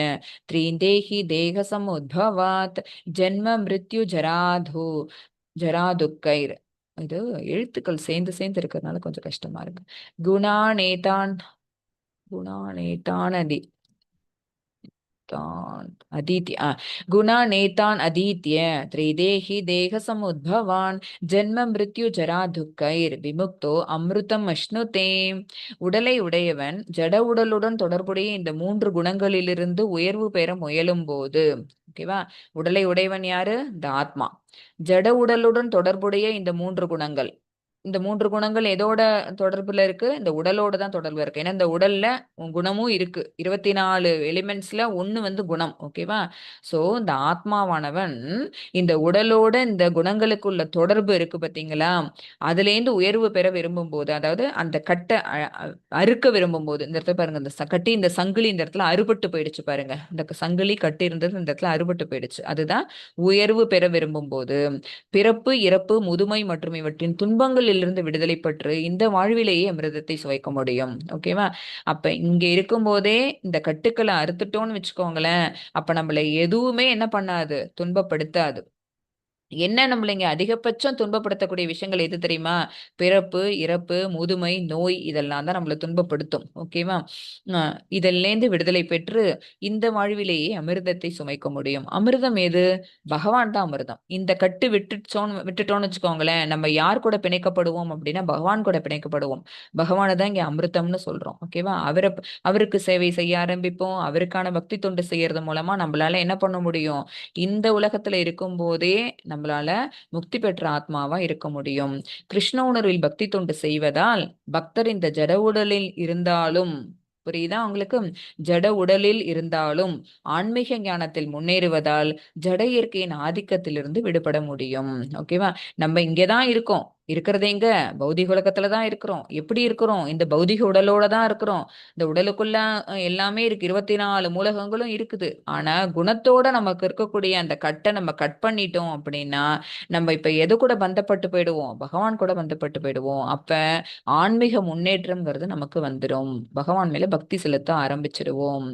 त्रीन्देहि தேகசமுத்பவாத் ஜென்ம மிருத்யு ஜராதுக்கைர். இது எழுத்துக்கள் சேர்ந்து சேர்ந்து இருக்கிறதுனால கொஞ்சம் கஷ்டமா இருக்கு. குணானேதான் குணானேதானதி தான் அதீத்ய குணாநேதான் அதீத்ய திரிதேஹி தேகசமுத்பவான் ஜென்ம மிருத்யு ஜரா துக்கைர் விமுக்தோ அமிர்தம் அஷ்ணுதே. உடலை உடையவன் ஜட உடலுடன் தொடர்புடைய இந்த 3 குணங்களிலிருந்து உயர்வு பெற முயலும் போது, ஓகேவா? உடலை உடையவன் யாரு? இந்த ஆத்மா. ஜட உடலுடன் தொடர்புடைய இந்த 3 குணங்கள். இந்த 3 குணங்கள் எதோட தொடர்புல இருக்கு? இந்த உடலோட தான் தொடர்புல இருக்கு. ஏன்னா இந்த உடல்ல குணமும் இருக்கு. 24 எலிமெண்ட்ஸ்ல ஒண்ணு வந்து குணம். ஓகேவா? சோ இந்த ஆத்மாவானவன் இந்த உடலோட இந்த குணங்களுக்குள்ள தொடர்பு இருக்கு பாத்தீங்களா? அதுலேருந்து உயர்வு பெற விரும்பும் போது, அதாவது அந்த கட்ட அறுக்க விரும்பும் போது, இந்த இடத்துல பாருங்க, இந்த கட்டி இந்த சங்கிலி இந்த இடத்துல அறுபட்டு போயிடுச்சு பாருங்க. இந்த சங்கிலி கட்டி இருந்தது இந்த இடத்துல அறுபட்டு போயிடுச்சு. அதுதான் உயர்வு பெற விரும்பும் போது பிறப்பு, இறப்பு, முதுமை மற்றும் இவற்றின் துன்பங்களிலிருந்து விடுதலை பெற்று இந்த வாழ்விலேயே அமிர்தத்தை சுவைக்க முடியும். ஓகேவா? அப்ப இங்க இருக்கும்போதே இந்த கட்டுக்களை அறுத்துட்டோம்னு வச்சுக்கோங்களேன், அப்ப நம்மள எதுவுமே என்ன பண்ணாது? துன்பப்படுத்தாது. என்ன நம்மள இங்க அதிகபட்சம் துன்பப்படுத்தக்கூடிய விஷயங்கள் எது தெரியுமா? பிறப்பு, இறப்பு, முதுமை, நோய் இதெல்லாம் தான் நம்மள துன்பப்படுத்தும். ஓகேவா? அ இதிலேருந்து விடுதலை பெற்று இந்த வாழ்விலேயே அமிர்தத்தை சுமைக்க முடியும். அமிர்தம் எது? பகவான் தான் அமிர்தம். இந்த கட்டு விட்டுட்டோம்னு வச்சுக்கோங்களேன், நம்ம யார் கூட பிணைக்கப்படுவோம் அப்படின்னா, பகவான் கூட பிணைக்கப்படுவோம். பகவான தான் இங்க அமிர்தம்னு சொல்றோம். ஓகேவா? அவருக்கு சேவை செய்ய ஆரம்பிப்போம். அவருக்கான பக்தி தொண்டு செய்யறது மூலமா நம்மளால என்ன பண்ண முடியும்? இந்த உலகத்துல இருக்கும்போதே நம்மளால முக்தி பெற்ற ஆத்மாவா இருக்க முடியும். கிருஷ்ண உணர்வில் பக்தி தொண்டு செய்வதால் பக்தர் இந்த ஜட உடலில் இருந்தாலும், புரியுதா உங்களுக்கு? ஜட உடலில் இருந்தாலும் ஆன்மீக ஞானத்தில் முன்னேறுவதால் ஜட இயற்கையின் ஆதிக்கத்திலிருந்து விடுபட முடியும். ஓகேவா? நம்ம இங்கதான் இருக்கோம். இருக்கிறது எங்க? பௌதிக உலகத்துல தான் இருக்கிறோம். எப்படி இருக்கிறோம்? இந்த பௌதிக உடலோட தான் இருக்கிறோம். இந்த உடலுக்குள்ள எல்லாமே இருக்கு, 24 மூலகங்களும் இருக்குது. ஆனா குணத்தோட நமக்கு இருக்கக்கூடிய அந்த கட்டை நம்ம கட் பண்ணிட்டோம் அப்படின்னா நம்ம இப்ப எது கூட பந்தப்பட்டு போயிடுவோம்? பகவான் கூட பந்தப்பட்டு போயிடுவோம். அப்ப ஆன்மீக முன்னேற்றம்ங்கிறது நமக்கு வந்துடும். பகவான் மேல பக்தி செலுத்த ஆரம்பிச்சிடுவோம்.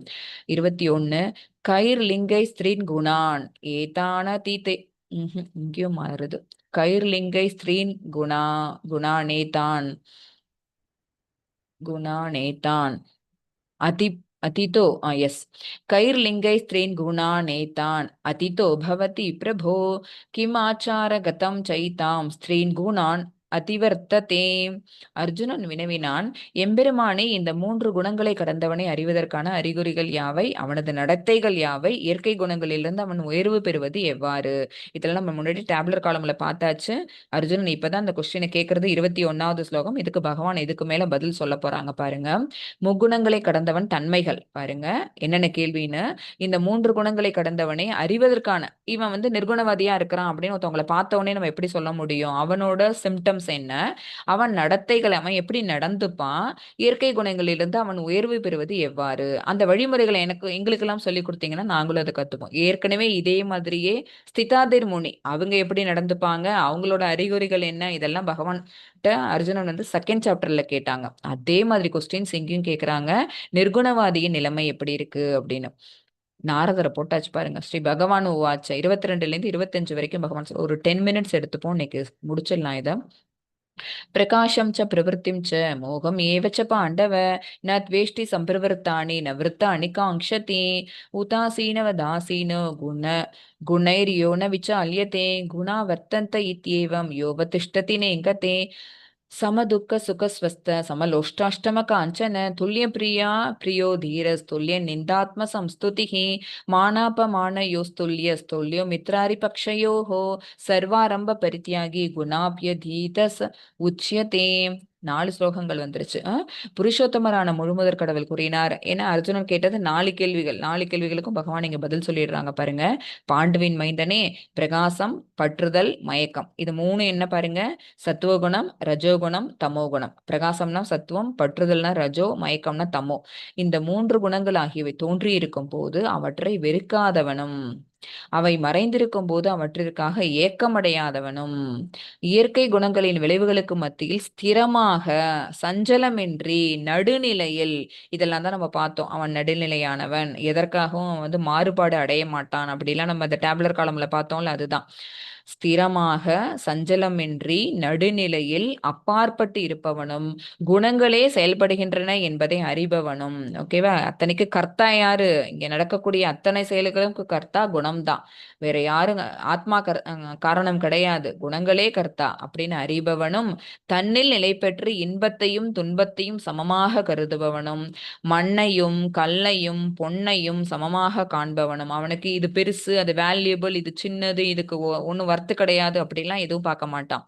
21 கைர் லிங்கை ஸ்திரீன் குணான் ஏதான தீத்தை. இங்கேயும் மாறுது. கைர்லிங்கை ஸ்திரீன் குணானேதான் குணானேதான் அதி अतितो यस कैर्लिङ्गै स्त्रीन् गुणानेतान् अतितो भवति प्रभो किमाचारगतं चैतां स्त्रीन् गुणान् அதிவர்த்ததே. அர்ஜுனன் வினவினான், எம்பெருமானே, இந்த 3 குணங்களை கடந்தவனை அறிவதற்கான அறிகுறிகள் யாவை? அவனது நடத்தைகள் யாவை? இயற்கை குணங்களிலிருந்து அவன் உயர்வு பெறுவது எவ்வாறு? இதெல்லாம் நம்ம முன்னாடி டேப்லர் காலம்ல பார்த்தாச்சு. அர்ஜுனன் இப்பதான் அந்த கொஸ்டினை கேட்கறது. 21வது ஸ்லோகம். இதுக்கு பகவான் இதுக்கு மேல பதில் சொல்ல போறாங்க பாருங்க. முக்குணங்களை கடந்தவன் தன்மைகள் பாருங்க என்னென்ன கேள்வின்னு. இந்த 3 குணங்களை கடந்தவனை அறிவதற்கான, இவன் நிர்குணவாதியா இருக்கிறான் அப்படின்னு ஒருத்தவங்களை பார்த்த உடனே நம்ம எப்படி சொல்ல முடியும்? அவனோட சிம்டம்ஸ் என்ன, அவன் நடத்தைகள், அவன் எப்படி நடந்துப்பான், இயற்கை குணங்களிலிருந்து அவன் உயர்வு பெறுவது எவ்வாறு, அந்த வழிமுறைகளை எங்களுக்கு எல்லாம் சொல்லி கொடுத்தீங்கன்னா நாங்களும் அதை கத்துப்போம். ஏற்கனவே இதே மாதிரியே ஸ்திதாதிர் முனி அவங்க எப்படி நடந்துப்பாங்க, அவங்களோட அறிகுறிகள் என்ன, இதெல்லாம் பகவான் அர்ஜுனன் செகண்ட் சாப்டர்ல கேட்டாங்க. அதே மாதிரி கொஸ்டின்ஸ் இங்கேயும் கேட்கிறாங்க. நிர்குணவாதியின் நிலைமை எப்படி இருக்கு அப்படின்னு. நாரதரை போட்டாச்சு பாருங்க. ஸ்ரீ பகவான் உவாச்ச 22ல இருந்து 25 வரைக்கும் பகவான் ஒரு 10 மினிட்ஸ் எடுத்துப்போம். இன்னைக்கு முடிச்சிடலாம் இதை. प्रकाशं च प्रवृत्तिं च मोहम् एव च पाण्डव न द्वेष्टि सम्प्रवृत्तानि न वृत्तानि काङ्क्षति उदासीनवदासीनो गुणैर्यो न विचाल्यते गुणा वर्तन्त इत्येवं योऽवतिष्ठति नेङ्गते समदुःख सुखस्वस्थ समलोष्टाष्टम काञ्चन तुल्यप्रिया प्रियो धीरस्तुल्य निन्दात्म संस्तुतिः मानापमानयोस्तुल्यस्तुल्यो मित्रारिपक्षयोः सर्वारंभ परित्यागी गुणाभ्यधीतस உச்சியதே. 4 ஸ்லோகங்கள் வந்துருச்சு. புருஷோத்தமரான முழுமுதற் கடவுள் கூறினார். ஏன்னா அர்ஜுனன் கேட்டது 4 கேள்விகள். 4 கேள்விகளுக்கும் பகவான் இங்க பதில் சொல்லிடுறாங்க பாருங்க. பாண்டுவின் மைந்தனே, பிரகாசம், பற்றுதல், மயக்கம், இது 3 என்ன பாருங்க? சத்துவகுணம், ரஜோகுணம், தமோகுணம். பிரகாசம்னா சத்துவம், பற்றுதல்னா ரஜோ, மயக்கம்னா தமோ. இந்த 3 குணங்கள் ஆகியவை தோன்றி இருக்கும் போது அவற்றை வெறுக்காதவனும், அவை மறைந்திருக்கும் போது அவற்றிற்காக ஏக்கமடையாதவனும், இயற்கை குணங்களின் விளைவுகளுக்கு மத்தியில் ஸ்திரமாக சஞ்சலமின்றி நடுநிலையில், இதெல்லாம் தான் நம்ம பார்த்தோம். அவன் நடுநிலையானவன், எதற்காகவும் மாறுபாடு அடைய மாட்டான். அப்படிலாம் நம்ம அந்த டேப்லர் காலம்ல பார்த்தோம்ல, அதுதான். ஸ்திரமாக சஞ்சலமின்றி நடுநிலையில் அப்பாற்பட்டு இருப்பவனும், குணங்களே செயல்படுகின்றன என்பதை அறிபவனும். ஓகேவா? அத்தனைக்கு கர்த்தா யாரு? இங்க நடக்கக்கூடிய அத்தனை செயல்களுக்கு கர்த்தா குணம்தான், வேற யாரும் ஆத்மா காரணம் கிடையாது. குணங்களே கர்த்தா அப்படின்னு அறிபவனும், தன்னில் நிலை பெற்று இன்பத்தையும் துன்பத்தையும் சமமாக கருதுபவனும், மண்ணையும் கல்லையும் பொன்னையும் சமமாக காண்பவனும், அவனுக்கு இது பெருசு, அது வேல்யூபிள், இது சின்னது, இதுக்கு ஒன்றும் வர்த்து கிடையாது அப்படிலாம் எதுவும் பார்க்க மாட்டான்.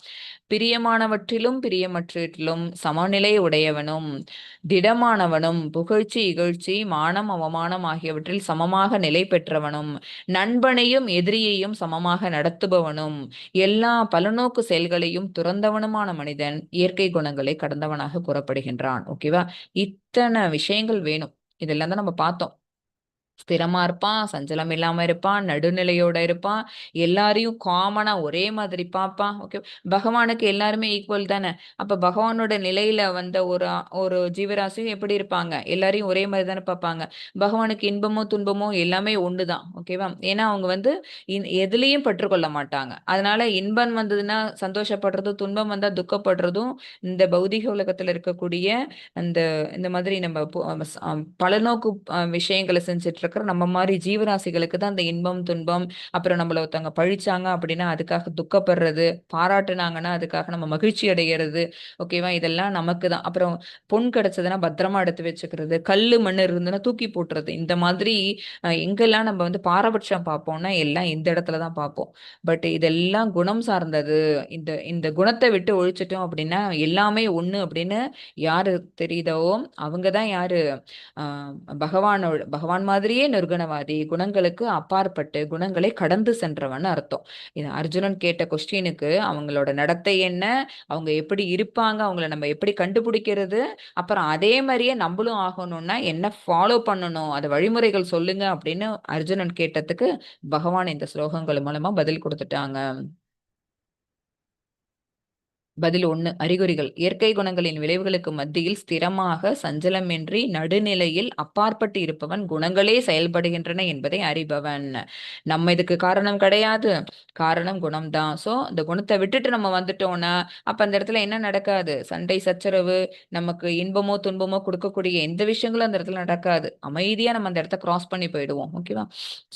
பிரியமானவற்றிலும் பிரியமற்றிலும் சமநிலை உடையவனும், திடமானவனும், புகழ்ச்சி இகழ்ச்சி மானம் அவமானம் ஆகியவற்றில் சமமாக நிலை பெற்றவனும், நண்பனையும் எதிரியையும் சமமாக நடத்துபவனும், எல்லா பலநோக்கு செயல்களையும் துறந்தவனுமான மனிதன் இயற்கை குணங்களை கடந்தவனாக கூறப்படுகின்றான். ஓகேவா? இத்தனை விஷயங்கள் வேணும். இதெல்லாம் தான் நம்ம பார்த்தோம். ஸ்திரமா இருப்பான், சஞ்சலம் இல்லாம இருப்பான், நடுநிலையோட இருப்பான், எல்லாரையும் காமனா ஒரே மாதிரி பார்ப்பான். ஓகே, பகவானுக்கு எல்லாருமே ஈக்குவல் தானே. அப்ப பகவானோட நிலையில வந்த ஒரு ஒரு ஜீவராசியும் எப்படி இருப்பாங்க? எல்லாரையும் ஒரே மாதிரி தானே பார்ப்பாங்க. பகவானுக்கு இன்பமோ துன்பமோ எல்லாமே ஒண்ணுதான். ஓகேவா? ஏன்னா அவங்க எதுலையும் பற்றுக்கொள்ள மாட்டாங்க. அதனால இன்பம் வந்ததுன்னா சந்தோஷப்படுறதும், துன்பம் வந்தா துக்கப்படுறதும் இந்த பௌதிக உலகத்துல இருக்கக்கூடிய அந்த இந்த மாதிரி நம்ம பலநோக்கு விஷயங்களை செஞ்சுட்டு இருக்கிற நம்ம மாதிரி ஜீவராசிகளுக்கு தான் அந்த இன்பம் துன்பம். அப்புறம் நம்மள ஒருத்தவங்க பழிச்சாங்க அப்படின்னா அதுக்காக துக்கப்படுறது, பாராட்டுனாங்கன்னா அதுக்காக நம்ம மகிழ்ச்சி அடைகிறது. ஓகேவா? இதெல்லாம் நமக்கு தான். அப்புறம் பொன் கிடைச்சதுன்னா பத்திரமா எடுத்து வச்சுக்கிறது, கல்லு மண் இருந்ததுன்னா தூக்கி போட்டுறது. இந்த மாதிரி எங்கெல்லாம் நம்ம பாரபட்சம் பார்ப்போம்னா எல்லாம் இந்த இடத்துல தான் பார்ப்போம். பட் இதெல்லாம் குணம் சார்ந்தது. இந்த இந்த குணத்தை விட்டு ஒழிச்சிட்டோம் அப்படின்னா எல்லாமே ஒண்ணு அப்படின்னு யாரு தெரியுதோ அவங்கதான் யாரு பகவான் மாதிரி அப்படியே நிர்குணவாதி, குணங்களுக்கு அப்பாற்பட்டு குணங்களை கடந்து சென்றவன் அர்த்தம். இது அர்ஜுனன் கேட்ட கொஸ்டினுக்கு அவங்களோட நடத்தை என்ன, அவங்க எப்படி இருப்பாங்க, அவங்கள நம்ம எப்படி கண்டுபிடிக்கிறது, அப்புறம் அதே மாதிரியே நம்மளும் ஆகணும்னா என்ன ஃபாலோ பண்ணணும், அது வழிமுறைகள் சொல்லுங்க அப்படின்னு அர்ஜுனன் கேட்டதுக்கு பகவான் இந்த ஸ்லோகங்கள் மூலமா பதில் கொடுத்துட்டாங்க. பதில் 1. அறிகுறிகள். இயற்கை குணங்களின் விளைவுகளுக்கு மத்தியில் ஸ்திரமாக சஞ்சலமின்றி நடுநிலையில் அப்பாற்பட்டு இருப்பவன் குணங்களே செயல்படுகின்றன என்பதை அறிபவன். நம்ம இதுக்கு காரணம் கிடையாது, காரணம் குணம்தான். ஸோ இந்த குணத்தை விட்டுட்டு நம்ம வந்துட்டோம்னா அப்ப அந்த இடத்துல என்ன நடக்காது, சண்டை சச்சரவு, நமக்கு இன்பமோ துன்பமோ கொடுக்கக்கூடிய எந்த விஷயங்களும் அந்த இடத்துல நடக்காது. அமைதியா நம்ம அந்த இடத்த கிராஸ் பண்ணி போயிடுவோம். ஓகேவா?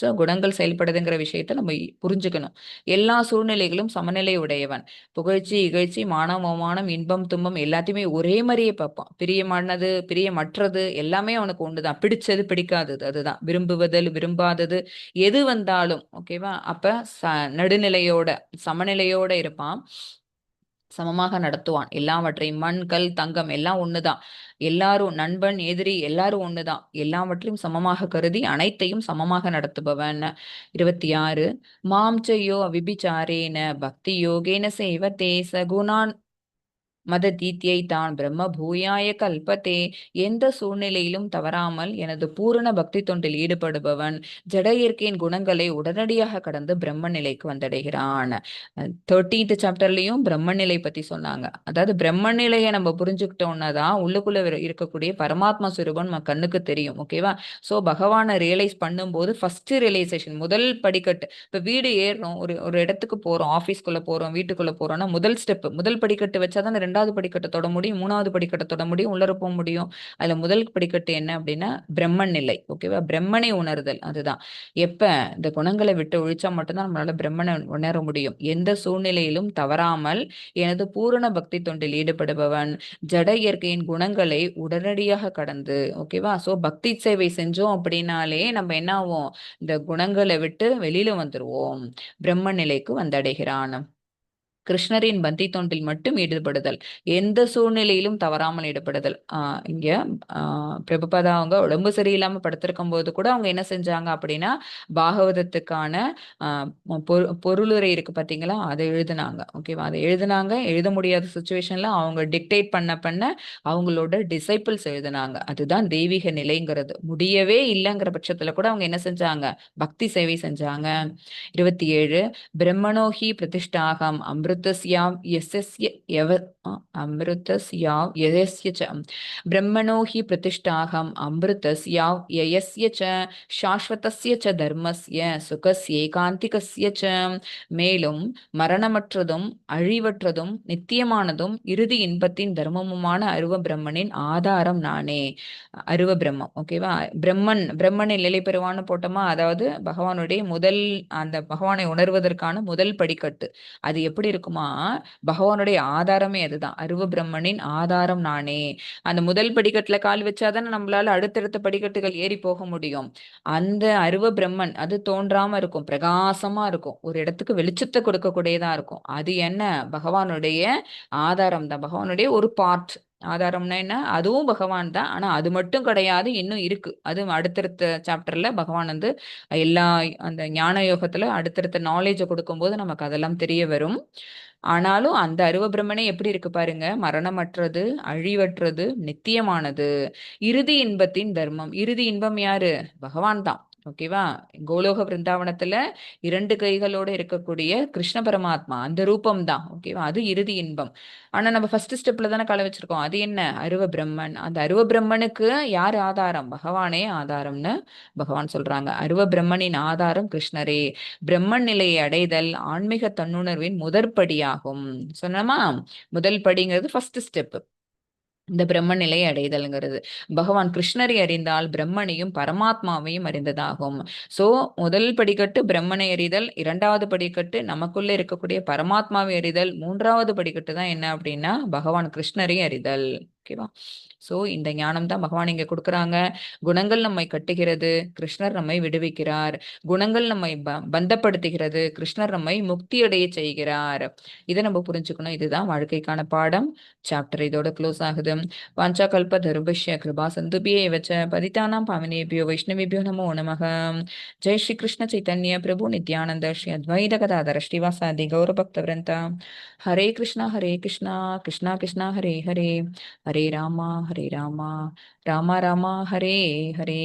ஸோ குணங்கள் செயல்படுதுங்கிற விஷயத்த நம்ம புரிஞ்சுக்கணும். எல்லா சூழ்நிலைகளும் சமநிலை உடையவன். புகழ்ச்சி இகழ்ச்சி மானம் அவமானம் இன்பம் துன்பம் எல்லாத்தையுமே ஒரே மாதிரியே பார்ப்பான். பிரியமானது பிரியமற்றது எல்லாமே அவனுக்கு ஒண்ணுதான். பிடிச்சது பிடிக்காதது அதுதான். விரும்புவதல் விரும்பாதது எது வந்தாலும் ஓகேவா. அப்ப நடுநிலையோட சமநிலையோட இருப்பான். சமமாக நடத்துவான் எல்லாவற்றையும். மண் கல் தங்கம் எல்லாம் ஒண்ணுதான். எல்லாரும் நண்பன் எதிரி எல்லாரும் ஒண்ணுதான். எல்லாவற்றையும் சமமாக கருதி அனைத்தையும் சமமாக நடத்துபவன். 26. மாம்சயோ விபிச்சாரேன பக்தி யோகேன சேவதே சகுணான் மததீத்தியை தான் பிரம்ம பூயாய கல்பத்தே. எந்த சூழ்நிலையிலும் தவறாமல் எனது பூரண பக்தி தொண்டில் ஈடுபடுபவன் ஜட இயற்கையின் குணங்களை உடனடியாக கடந்து பிரம்ம நிலைக்கு வந்தடைகிறான். 13th சாப்டர்லயும் பிரம்ம நிலை பத்தி சொன்னாங்க. அதாவது பிரம்ம நிலையை நம்ம புரிஞ்சுக்கிட்டோம்னா தான் உள்ளுக்குள்ள இருக்கக்கூடிய பரமாத்மா சுரூபம் நம்ம கண்ணுக்கு தெரியும். ஓகேவா? சோ பகவானை ரியலைஸ் பண்ணும்போது ஃபர்ஸ்ட் ரியலைசேஷன் முதல் படிக்கட்டு. இப்ப வீடு ஏறுறோம், ஒரு இடத்துக்கு போறோம், ஆபீஸ்க்குள்ள போறோம், வீட்டுக்குள்ள போறோம்னா முதல் ஸ்டெப் முதல் படிக்கட்டு வச்சாதான் 2வது படிக்கட்டை தொட முடியும், 3வது படிக்கட்டை தொட முடியும், உள்ளர போக முடியும். அதுல முதல் படிக்கட்டு என்ன அப்படின்னா பிரம்மன் நிலை. ஓகேவா? பிரம்மனை உணர்தல். அதுதான். எப்ப இந்த குணங்களை விட்டு ஒழிச்சா மட்டும்தான் நம்மளால பிரம்மனை உணர முடியும். எந்த சூழ்நிலையிலும் தவறாமல் எனது பூரண பக்தி தொண்டில் ஈடுபடுபவன் ஜட இயற்கையின் குணங்களை உடனடியாக கடந்து. ஓகேவா? சோ பக்தி சேவை செஞ்சோம் அப்படின்னாலே நம்ம என்ன ஆகும், இந்த குணங்களை விட்டு வெளியில வந்துருவோம், பிரம்ம நிலைக்கு வந்தடைகிறான். கிருஷ்ணரின் பக்தி தொண்டில் மட்டும் ஈடுபடுதல், எந்த சூழ்நிலையிலும் தவறாமல் ஈடுபடுதல். இங்க பிரபுபாதா அவங்க உடம்பு சரியில்லாம படுத்திருக்கும் போது கூட அவங்க என்ன செஞ்சாங்க அப்படின்னா பாகவதத்துக்கான பொருளுரை இருக்கு பாத்தீங்களா, அதை எழுதினாங்க. ஓகேவா? அதை எழுதினாங்க. எழுத முடியாத சுச்சுவேஷன்ல அவங்க டிக்டேட் பண்ண அவங்களோட டிசைபிள்ஸ் எழுதினாங்க. அதுதான் தெய்வீக நிலைங்கிறது. முடியவே இல்லைங்கிற பட்சத்துல கூட அவங்க என்ன செஞ்சாங்க, பக்தி சேவை செஞ்சாங்க. 27. பிரம்மணோஹி பிரதிஷ்டாகம் அமிர்தஸ்யாம் யஸ்ய யவ அமிர்தஸ்யாவ் யஸ்ய ச பிரம்மணோ ஹி பிரதிஷ்டாகம் அமிர்தஸ்யாவ் யஸ்ய ச சாஸ்வதஸ்ய ச தர்மஸ்ய சுகஸ்ய ஏகாந்திகஸ்ய ச. மேலும் மரணமற்றதும் அழிவற்றதும் நித்தியமானதும் இறுதி இன்பத்தின் தர்மமுமான அருவ பிரம்மனின் ஆதாரம் நானே. அருவ பிரம்மம். ஓகேவா? பிரம்மனின் நிலை பெறுவான்னு போட்டோமா, அதாவது பகவானுடைய முதல் அந்த பகவானை உணர்வதற்கான முதல் படிக்கட்டு. அது எப்படி இருக்குமா, பகவானுடைய ஆதாரமே அதுதான். அருவ பிரம்மனின் ஆதாரம் நானே. அந்த முதல் படிக்கட்டுல கால் வச்சாதானே நம்மளால அடுத்தடுத்த படிக்கட்டுகள் ஏறி போக முடியும். அந்த அருவ பிரம்மன் அது தோன்றாம இருக்கும், பிரகாசமா இருக்கும், ஒரு இடத்துக்கு வெளிச்சத்தை கொடுக்கக்கூடியதா இருக்கும். அது என்ன, பகவானுடைய ஆதாரம் தான், பகவானுடைய ஒரு பார்ட். ஆதாரம்னா என்ன, அதுவும் பகவான் தான். ஆனா அது மட்டும் கிடையாது, இன்னும் இருக்கு. அது அடுத்தடுத்த சாப்டர்ல பகவான் வந்து எல்லா அந்த ஞான யோகத்துல அடுத்தடுத்த நாலேஜை கொடுக்கும்போது நமக்கு அதெல்லாம் தெரிய வரும். ஆனாலும் அந்த அருவ பிரம்மனே எப்படி இருக்கு பாருங்க, மரணமற்றது அழிவற்றது நித்தியமானது இறுதி இன்பத்தின் தர்மம். இறுதி இன்பம் யாரு, பகவான் தான். ஓகேவா? கோலோக பிருந்தாவனத்துல 2 கைகளோட இருக்கக்கூடிய கிருஷ்ண பரமாத்மா அந்த ரூபம் தான். ஓகேவா? அது இறுதி இன்பம். ஆனா நம்ம ஃபர்ஸ்ட் ஸ்டெப்ல தானே கால வச்சிருக்கோம். அது என்ன, அருவ பிரம்மன். அந்த அருவ பிரம்மனுக்கு யார் ஆதாரம், பகவானே ஆதாரம்னு பகவான் சொல்றாங்க. அருவ பிரம்மனின் ஆதாரம் கிருஷ்ணரே. பிரம்மன் நிலையை அடைதல் ஆன்மீக தன்னுணர்வின் முதற்படியாகும். சொன்னமா, முதல் படிங்கிறது ஃபர்ஸ்ட் ஸ்டெப். இந்த பிரம்ம நிலையை அடைதல்ங்கிறது பகவான் கிருஷ்ணரை அறிந்தால் பிரம்மனையும் பரமாத்மாவையும் அறிந்ததாகும். சோ முதல் படிக்கட்டு பிரம்மனை அறிதல், 2வது படிக்கட்டு நமக்குள்ள இருக்கக்கூடிய பரமாத்மாவை அறிதல், 3வது படிக்கட்டு தான் என்ன அப்படின்னா பகவான் கிருஷ்ணரை அறிதல். ஓகேவா? ஸோ இந்த ஞானம் தான் பகவான் இங்க கொடுக்குறாங்க. குணங்கள் நம்மை கட்டுகிறது, கிருஷ்ணர் நம்மை விடுவிக்கிறார். குணங்கள் நம்மை பந்தப்படுத்துகிறது, கிருஷ்ணர் நம்மை முக்தி அடைய செய்கிறார். இதை நம்ம புரிஞ்சுக்கணும். இதுதான் வாழ்க்கைக்கான பாடம். சாப்டர் இதோட க்ளோஸ் ஆகுது. வாஞ்சா கல்ப தருபஷ்ய கிருபா சந்துபியே வச்ச பதிதானாம் பாவனேபியோ வைஷ்ணவேபியோ நமோ நமக. ஜெய் ஸ்ரீ கிருஷ்ண சைத்தன்ய பிரபு நித்யானந்த ஸ்ரீ அத்வைத கதாதர ஸ்ரீவாசாதி கௌர பக்த விரந்த. ஹரே கிருஷ்ணா கிருஷ்ணா கிருஷ்ணா ஹரே ஹரே, ஹரே ராமா ராமா ராமா ஹரே ஹரே.